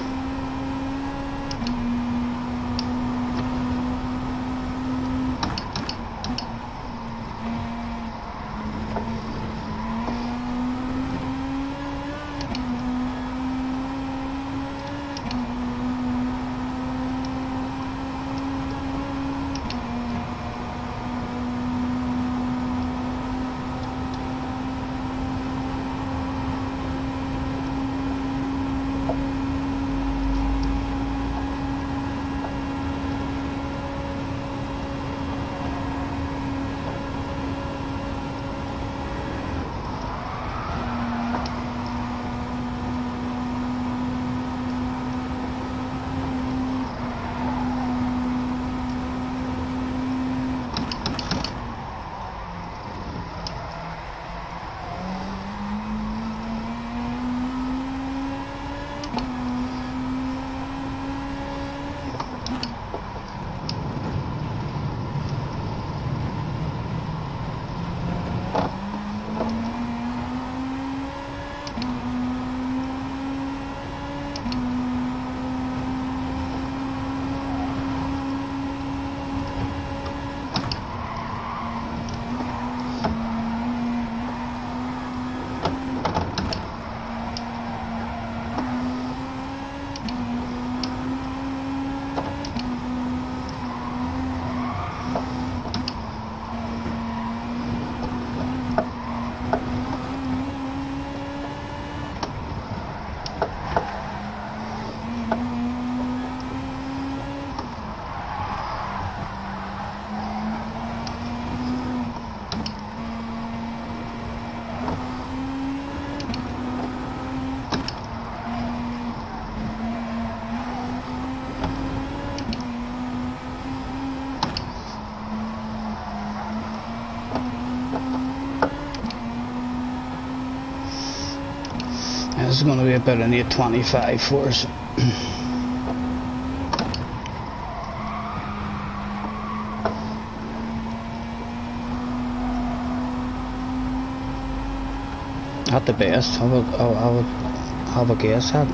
This is going to be about an 8:25 for us. At the best, I would have a guess at.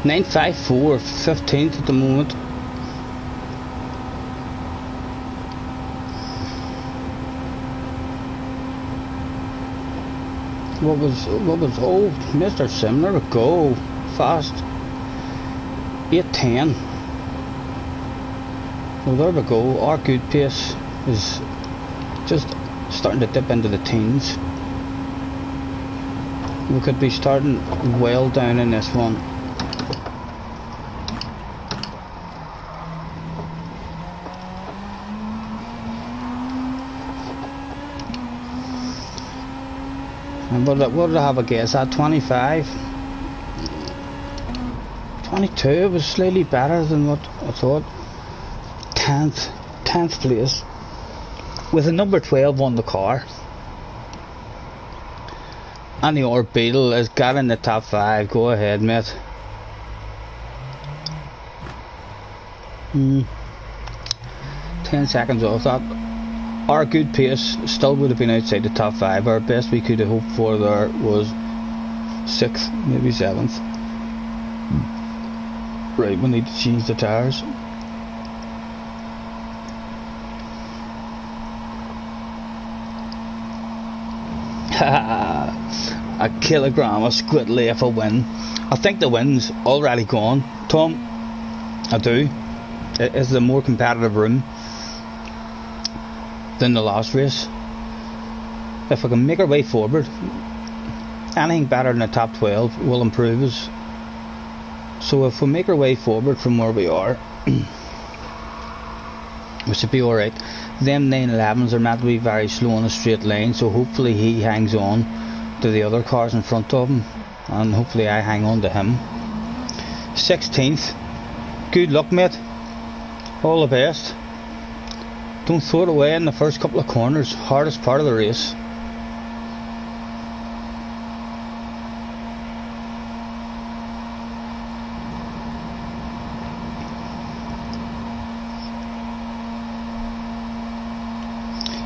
.954, 15th at the moment. What was old Mr. Similar go fast 8:10. Well, there we go. Our good pace is just starting to dip into the teens. We could be starting well down in this one. And what did I have a guess at? 25? 22 was slightly better than what I thought. 10th place with a number 12 on the car. And the Orbeetle has got in the top 5. Go ahead, mate. 10 seconds off that. Our good pace still would have been outside the top 5. Our best we could have hoped for there was 6th, maybe 7th. Right, we need to change the tyres. A kilogram of squiddly if I win. I think the win's already gone, Tom. I do. It is a more competitive room than the last race. If I can make our way forward, anything better than the top 12 will improve us. So if we make our way forward from where we are, we should be alright. Them 911s are meant to be very slow in a straight line, so hopefully he hangs on to the other cars in front of him, and hopefully I hang on to him. 16th. Good luck, mate. All the best. Don't throw it away in the first couple of corners. Hardest part of the race.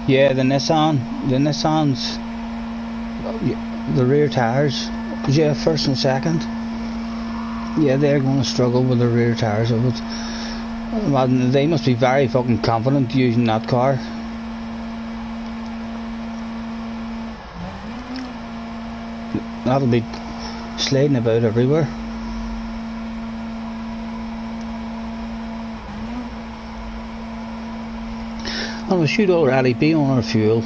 Yeah, the Nissans, the rear tyres, yeah, first and second. Yeah, they're going to struggle with the rear tyres of it. Well, they must be very fucking confident using that car. That'll be sliding about everywhere. And we should already be on our fuel. I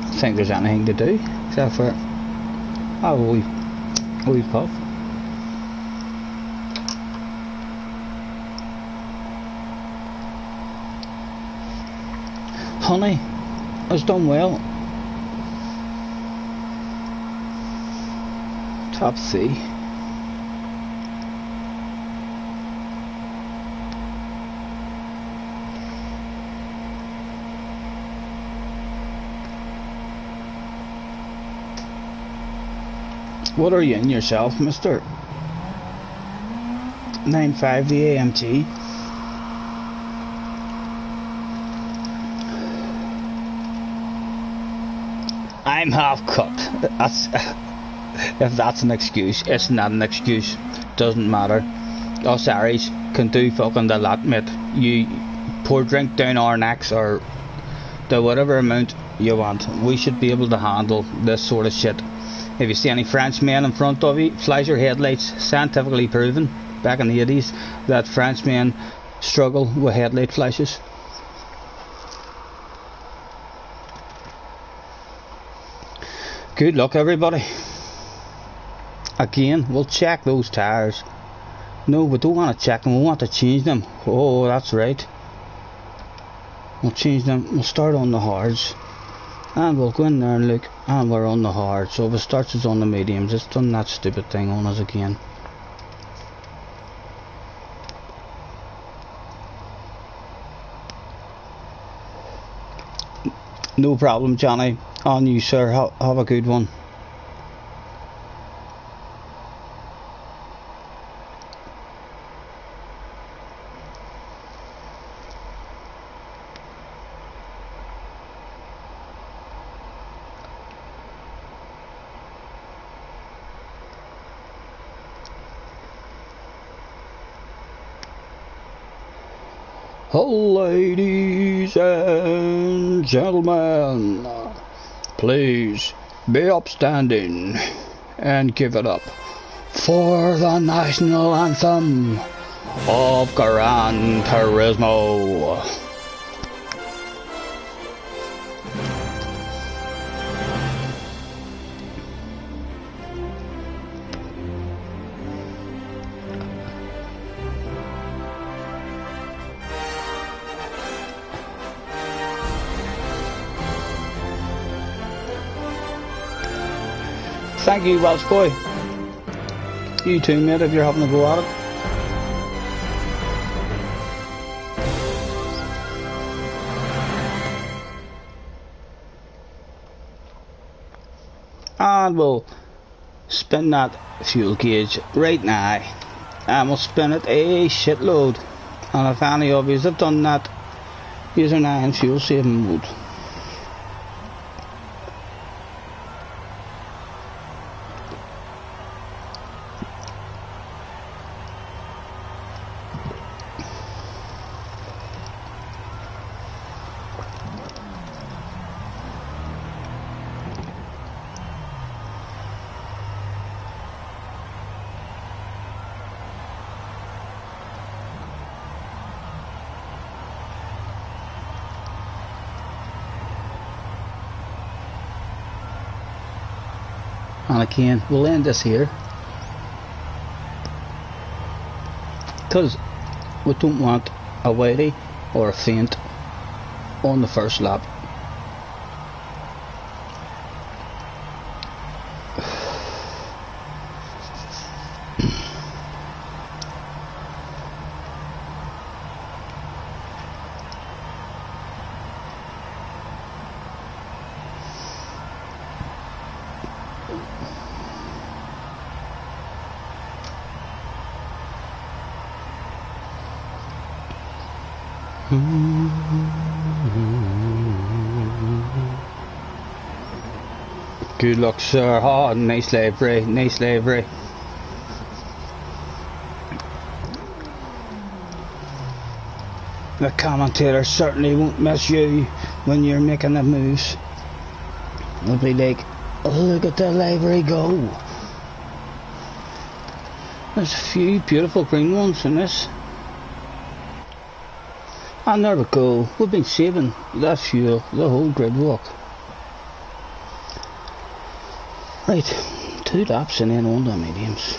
don't think there's anything to do except for a wee puff. Honey has done well. Top C. What are you in yourself, Mr. 95 the AMT? I'm half cut. That's if that's an excuse, it's not an excuse. Doesn't matter. Us Irish can do fucking the lot, mate. You pour drink down our necks or do whatever amount you want. We should be able to handle this sort of shit. If you see any French men in front of you, flash your headlights. Scientifically proven back in the 80s that French men struggle with headlight flashes. Good luck, everybody. Again, we'll check those tyres. No, we don't want to check them, we want to change them. Oh, that's right. We'll change them. We'll start on the hards. And we'll go in there and look, and we're on the hard. So if it starts us on the mediums, it's done that stupid thing on us again. No problem, Johnny. On you, sir. Have a good one. Ladies and gentlemen, please be upstanding and give it up for the national anthem of Gran Turismo. Thank you, Welsh boy. You too, mate, if you're having a go at it. And we'll spin that fuel gauge right now. And we'll spin it a shitload. And if any of you have done that, use an iron fuel saving mode. again, we'll end this here. Because we don't want a whitey or a feint on the first lap. Good luck, sir. Oh, nice livery, nice livery. The commentator certainly won't miss you when you're making the moves. They'll be like, look at the livery go. There's a few beautiful green ones in this. And there we go. We've been saving that fuel the whole grid walk. Right, 2 laps and then on the mediums.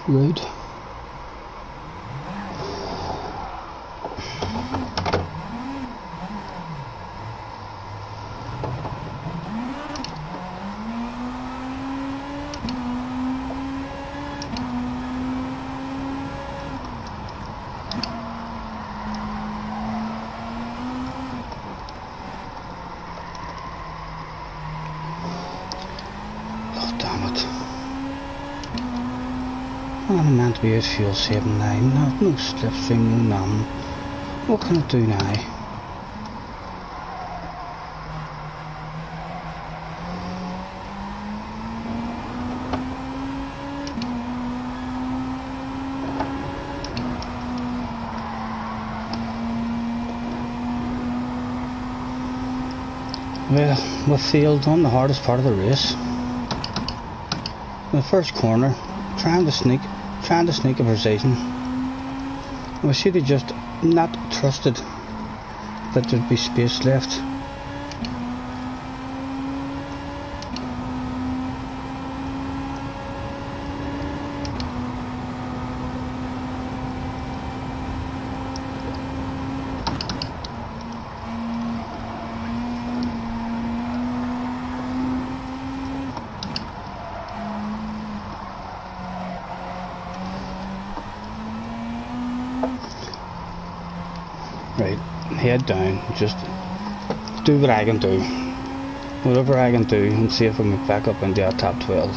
Rude. I'm meant to be at fuel saving now, no slipstream, no nothing. What can I do now? Well, we failed on the hardest part of the race. In the first corner, trying to sneak a precision. We should have just not trusted that there'd be space left. Right, head down, just do what I can do. Whatever I can do and see if I can get back up into our top 12.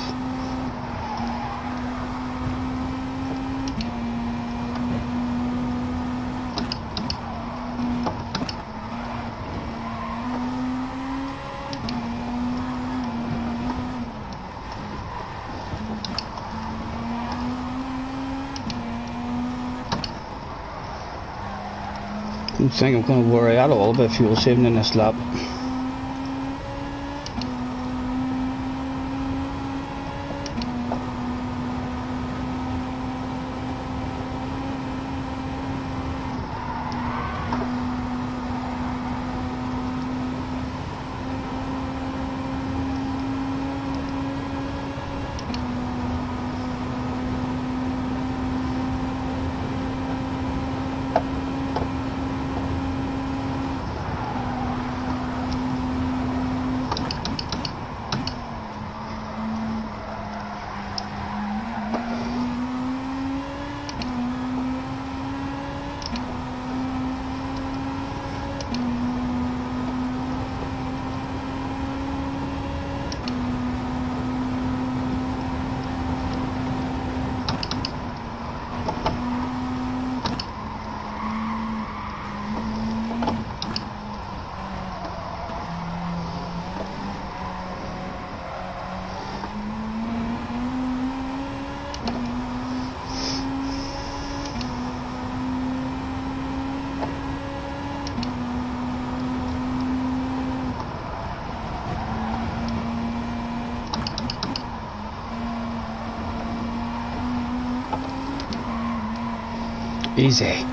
I don't think I'm going to worry at all about fuel saving in this lap. Easy.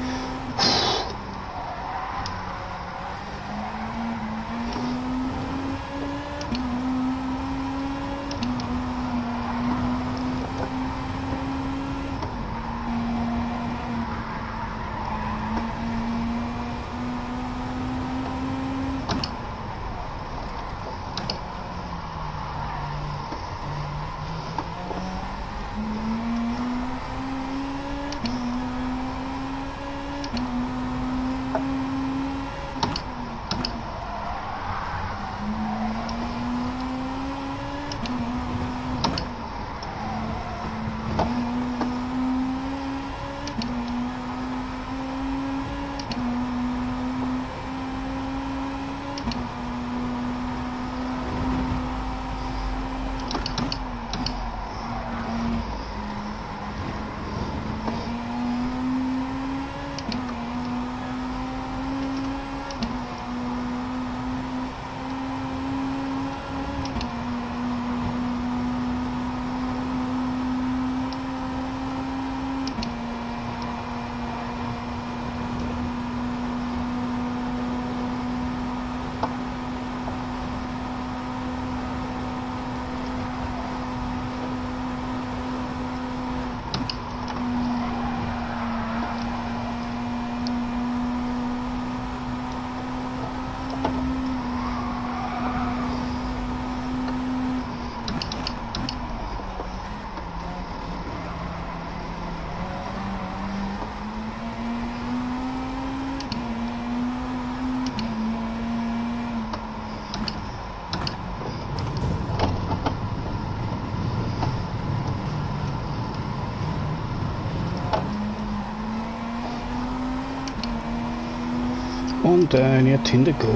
One down, 18 to go.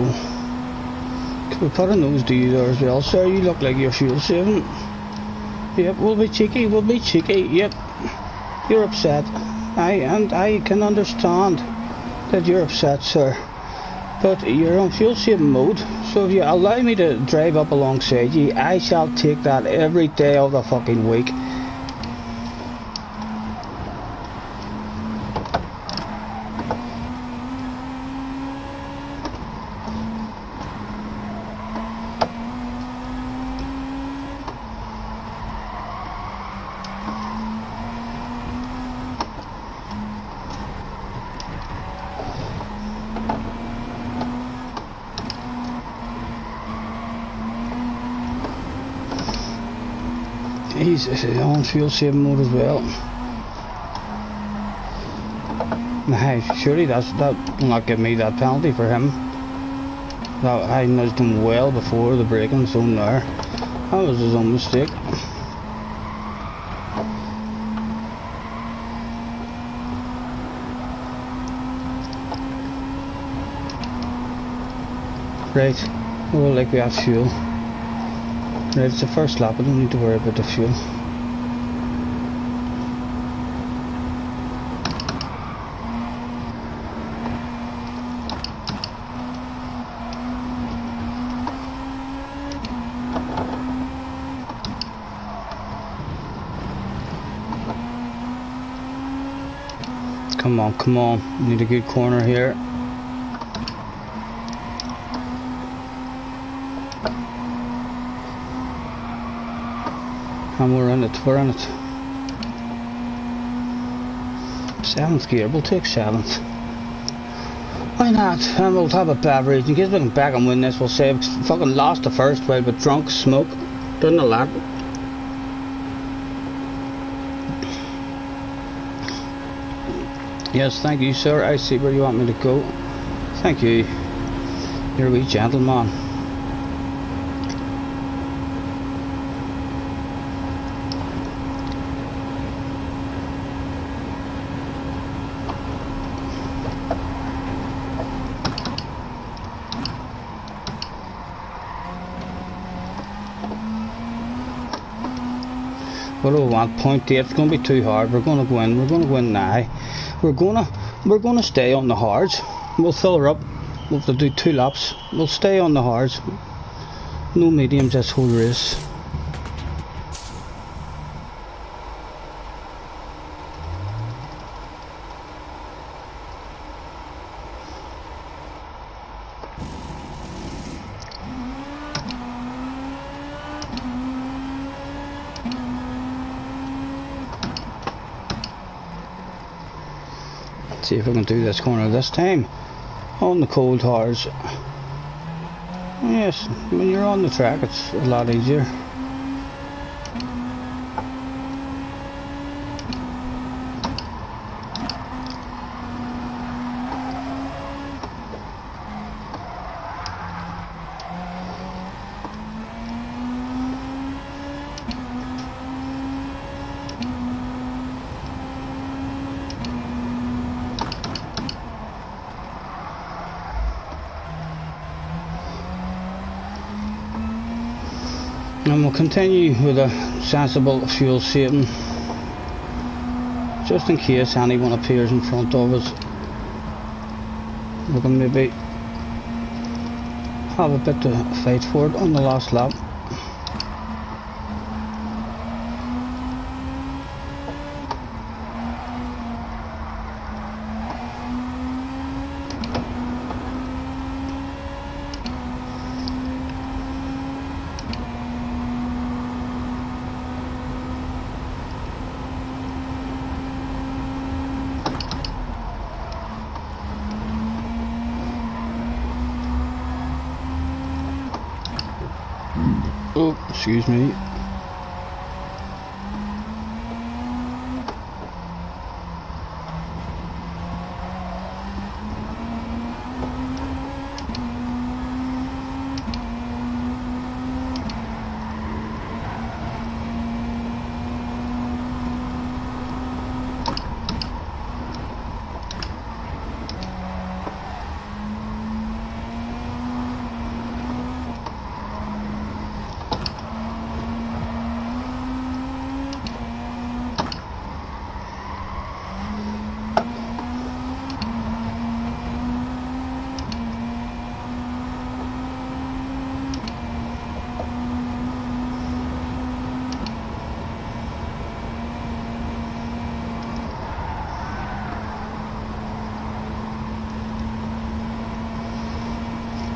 Can we put a nose to you there as well, sir? You look like you're fuel saving. Yep, we'll be cheeky, yep. You're upset. I can understand that you're upset, sir. But you're on fuel saving mode, so if you allow me to drive up alongside you, I shall take that every day of the fucking week. He's on fuel saving mode as well. Hey, surely that will not give me that penalty for him. That I nudged him well before the braking zone there. That was his own mistake. Right, well, like we have fuel. Right, it's the first lap, I don't need to worry about the fuel. Come on, need a good corner here. And we're in it. 7th gear, we'll take 7th. Why not? And we'll have a beverage. In case we can back and win this, we'll say we fucking lost the first while but drunk, smoke. Done a lot. Yes, thank you, sir. I see where you want me to go. Thank you. You're a wee gentleman. What do we want? 0.8. It's going to be too hard. We're going to win. We're going to win now. We're going to stay on the hards. We'll fill her up. We'll have to do 2 laps. We'll stay on the hards. No mediums this whole race. See if I can do this corner this time on the coal tires. Yes, when you're on the track it's a lot easier. And we'll continue with a sensible fuel saving, just in case anyone appears in front of us. We can maybe have a bit to fight for it on the last lap. Oh, excuse me.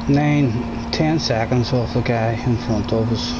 Nine, 10 seconds off the guy in front of us.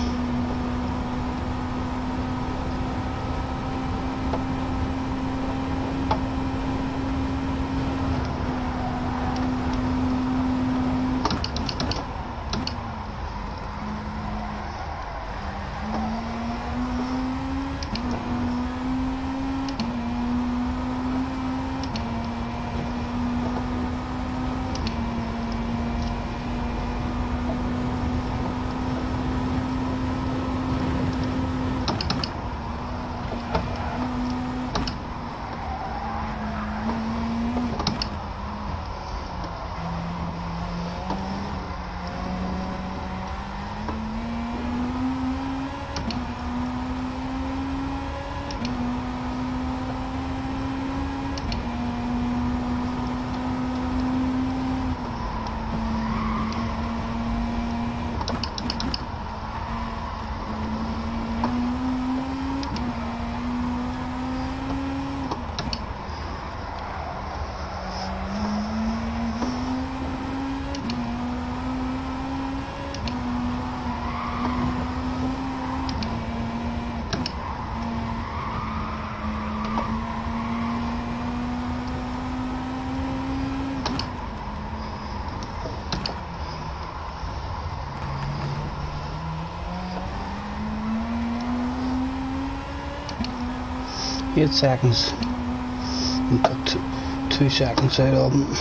Eight seconds. And took 2 seconds out of them.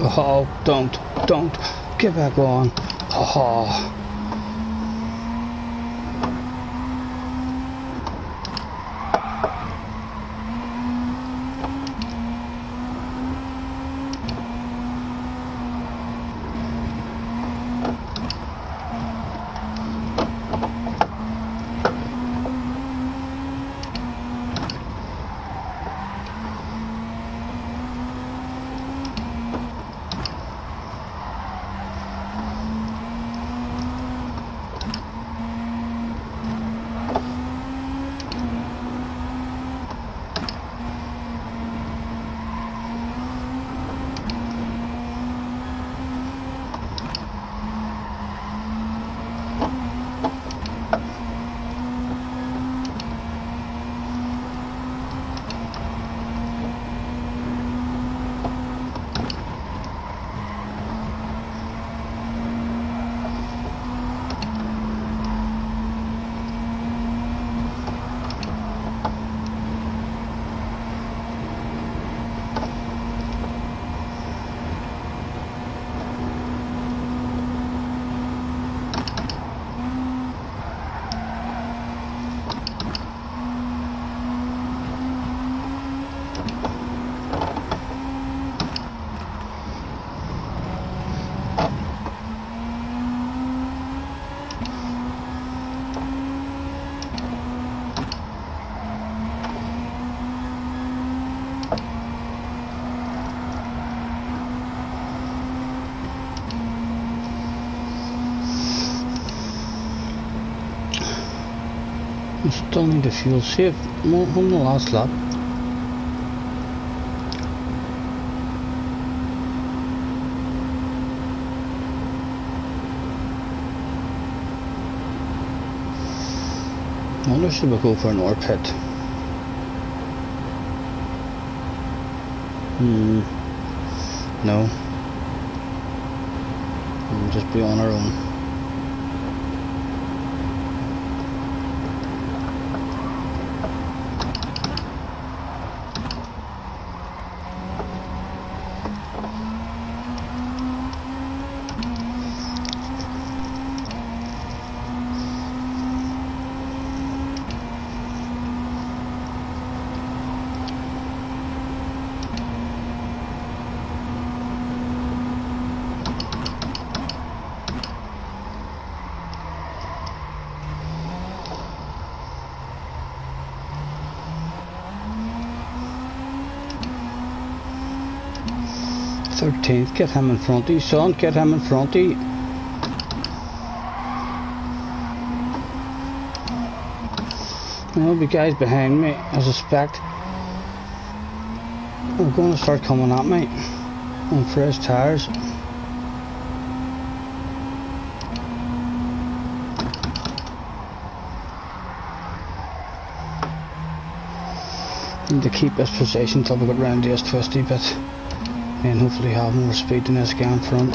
Oh, don't. Get back on. Oh. I still need the fuel safe. On the last lap. I wonder should we go for an ore pit? No. We'll just be on our own. Get him in front of you, son. Get him in front of you. There'll be guys behind me, I suspect. They're going to start coming at me on fresh tires. Need to keep this position till we get round this twisty bit. And hopefully have more speed than this guy in front.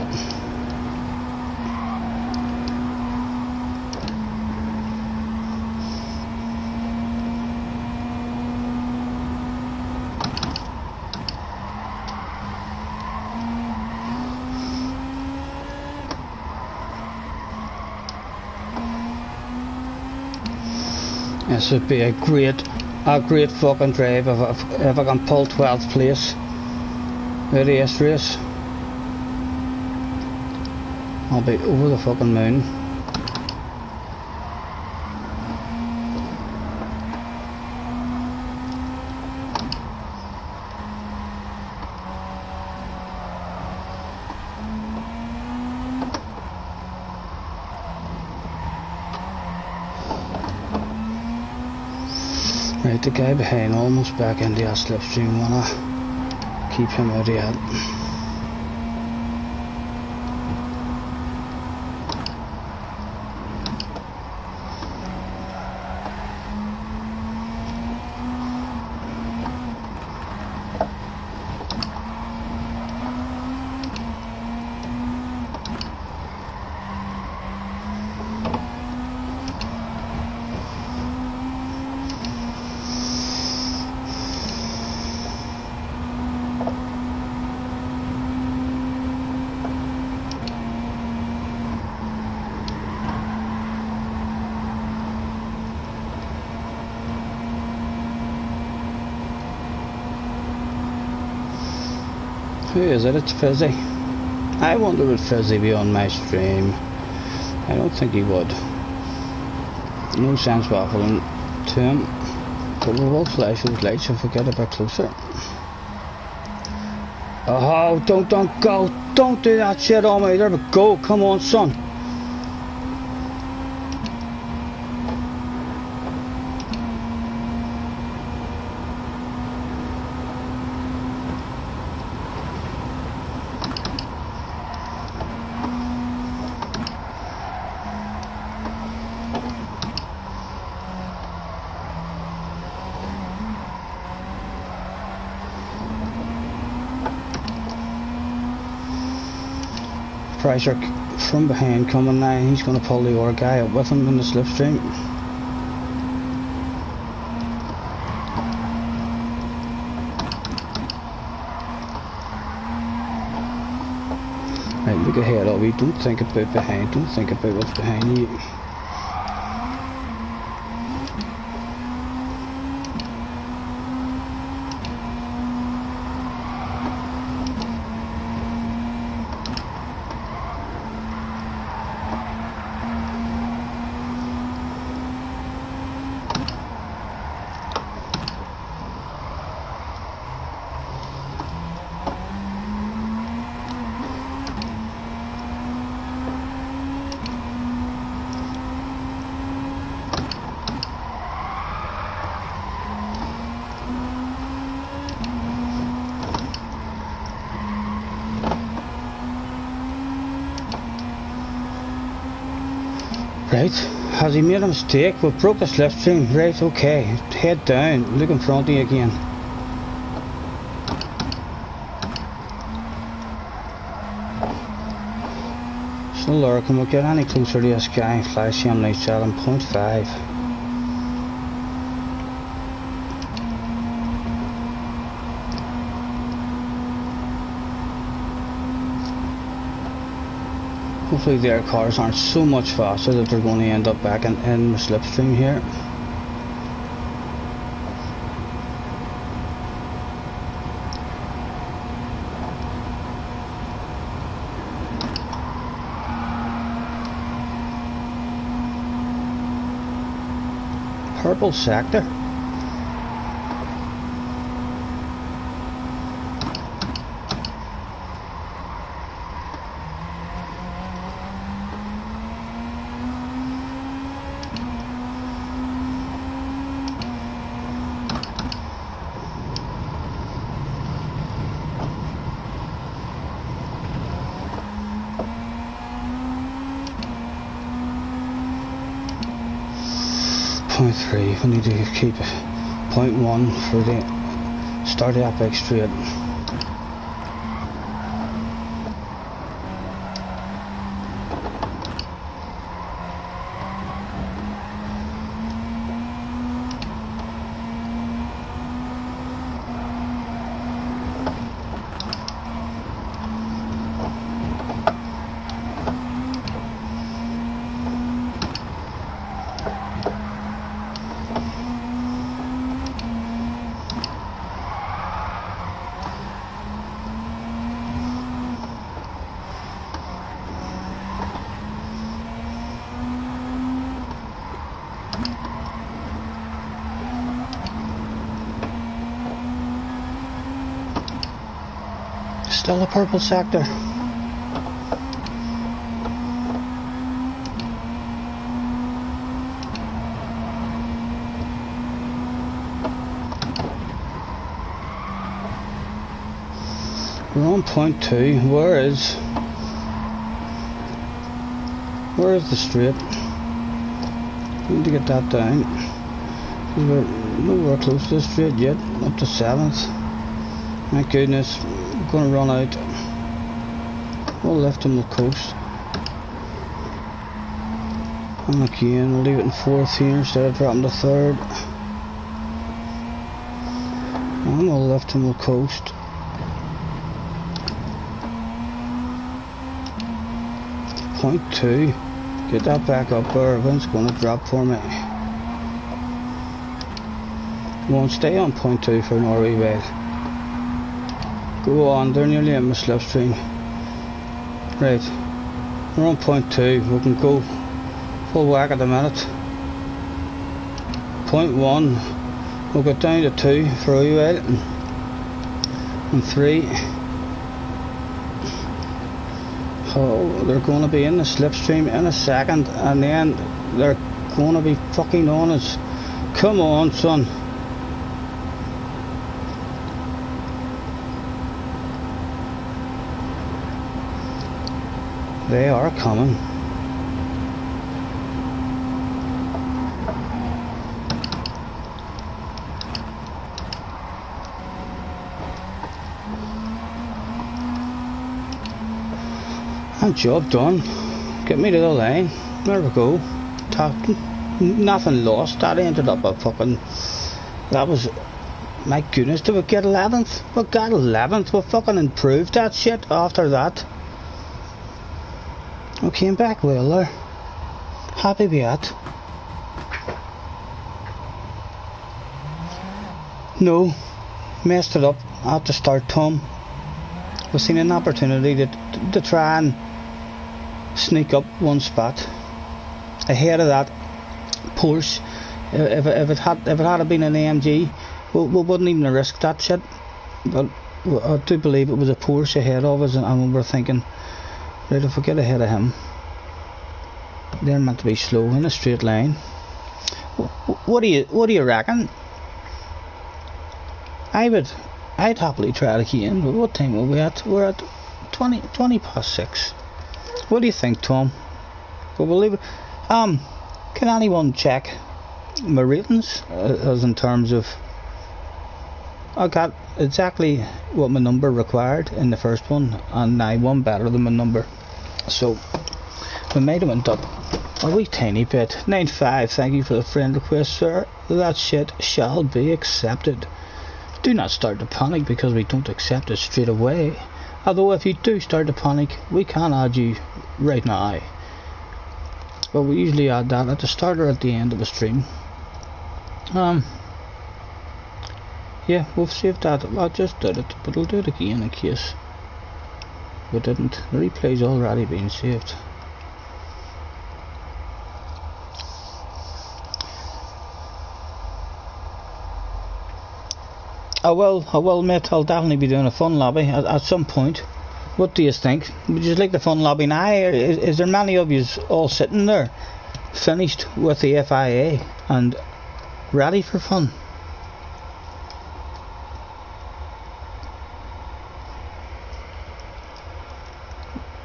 This would be a great fucking drive if I can pull 12th place. This race. I'll be over the fucking moon. Right, the guy behind almost back into that slipstream. Wanna keep him out of that. Who is it? It's Fizzy. I wonder would Fizzy be on my stream. I don't think he would. No sense waffling to him. But we will flash those lights if we get a bit closer. Oh, don't go. Don't do that shit on me. There we go. Come on, son. Pressure from behind coming now. He's going to pull the other guy up with him in the slipstream. Right, look ahead, Obi. Don't think about behind. Don't think about what's behind you. Right, has he made a mistake? We've broke the slipstream. Right, okay. Head down, look in front of you again. So Laura, can we get any closer to this guy and flash him like 7.5? Hopefully their cars aren't so much faster that they're going to end up back in the slipstream here. Purple sector. Point 3, we need to keep 0.1 for the start of that big straight. Still a purple sector. We're on point 2. Where is the straight? We need to get that down. We're nowhere close to the straight yet. Up to 7th. My goodness. Going to run out. We'll lift him, we'll coast. And again, we'll leave it in 4th here instead of dropping to 3rd. And we'll lift him, we'll coast. Point 2. Get that back up there. Wind's going to drop for me. Won't stay on point 2 for an wee while. Go on, they're nearly in my slipstream. Right, we're on point 2, we can go full whack at the minute. Point 1, we'll go down to 2 for a wee while. And 3. Oh, they're going to be in the slipstream in a second, and then they're going to be fucking on us. Come on, son. They are coming. And job done. Get me to the line. There we go. Nothing lost. That ended up a fucking... That was... My goodness, did we get 11th? We got 11th. We fucking improved that shit after that. We came back well there. Happy with that. No. Messed it up at the start, Tom. We've seen an opportunity to try and sneak up one spot ahead of that Porsche. If it had been an AMG, we wouldn't even have risked that shit. But I do believe it was a Porsche ahead of us, and we were thinking, right, if we get ahead of him, they're meant to be slow in a straight line. What do you reckon? I'd happily try it again, but what time are we at? We're at 20 past 6. What do you think, Tom? We'll leave it. Can anyone check my ratings as in terms of I got exactly what my number required in the first one, and now one better than my number, so we might have went up a wee tiny bit. 9.5, thank you for the friend request, sir. That shit shall be accepted. Do not start to panic because we don't accept it straight away. Although if you do start to panic, we can add you right now. But we usually add that at the start or at the end of a stream. Yeah, we've saved that. I just did it, but I'll do it again in case we didn't. The replay's already been saved. I will, mate. I'll definitely be doing a fun lobby at some point. What do you think? Would you like the fun lobby now? Is there many of you all sitting there, finished with the FIA and ready for fun?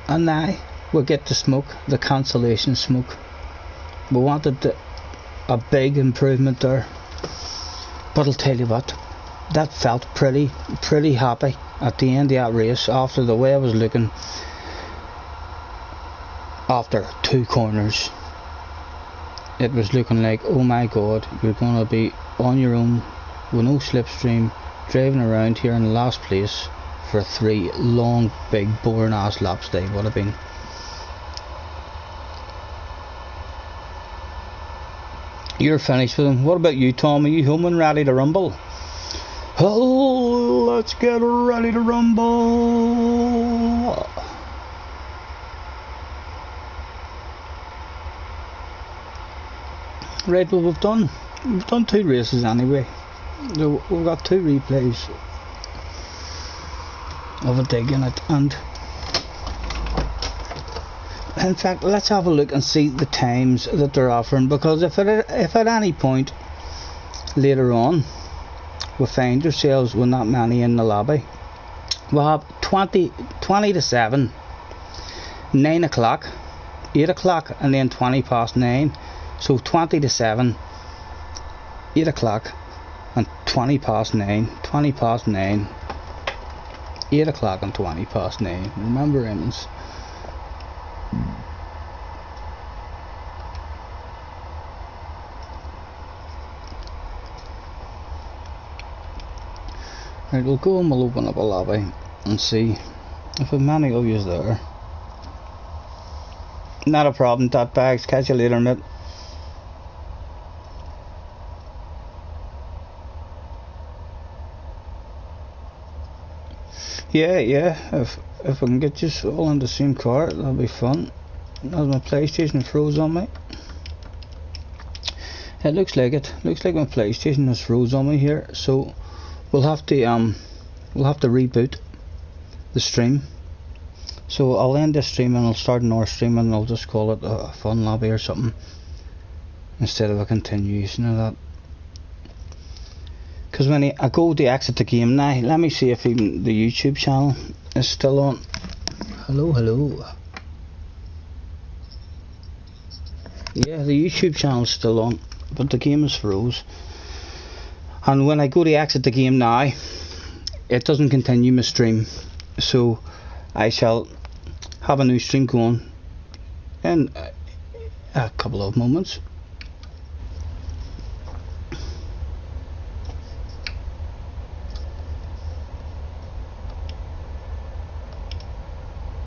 And now we'll get the smoke, the cancellation smoke. We wanted a big improvement there, but I'll tell you what. That felt pretty happy at the end of that race after the way I was looking after 2 corners. It was looking like, oh my god, you're going to be on your own with no slipstream driving around here in the last place for 3 long big boring ass laps they would have been. You're finished with them. What about you, Tom? Are you home and ready to rumble? Oh, let's get ready to rumble. Right, well we've done 2 races anyway. We've got 2 replays of a dig in it, and in fact let's have a look and see the times that they're offering, because if at any point later on we find ourselves with not many in the lobby, we'll have 20 to 7, 9 o'clock, 8 o'clock, and then 20 past 9. So 20 to 7, 8 o'clock, and 20 past 9, 20 past 9, 8 o'clock and 20 past 9. Remember, Emmons. Right, we'll go and we'll open up a lobby and see if there's many of you there. Not a problem, dot bags. Catch you later, mate. Yeah. If I can get you all in the same car, that'll be fun. As my PlayStation froze on me. It looks like it. Looks like my PlayStation has froze on me here. So we'll have to reboot the stream. So I'll end this stream and I'll start another stream and I'll just call it a fun lobby or something instead of a continuation of that. Because when I go to exit the game now, let me see if even the YouTube channel is still on. Hello. Yeah, the YouTube channel is still on, but the game is froze. And when I go to exit the game now, it doesn't continue my stream. So I shall have a new stream going in a couple of moments.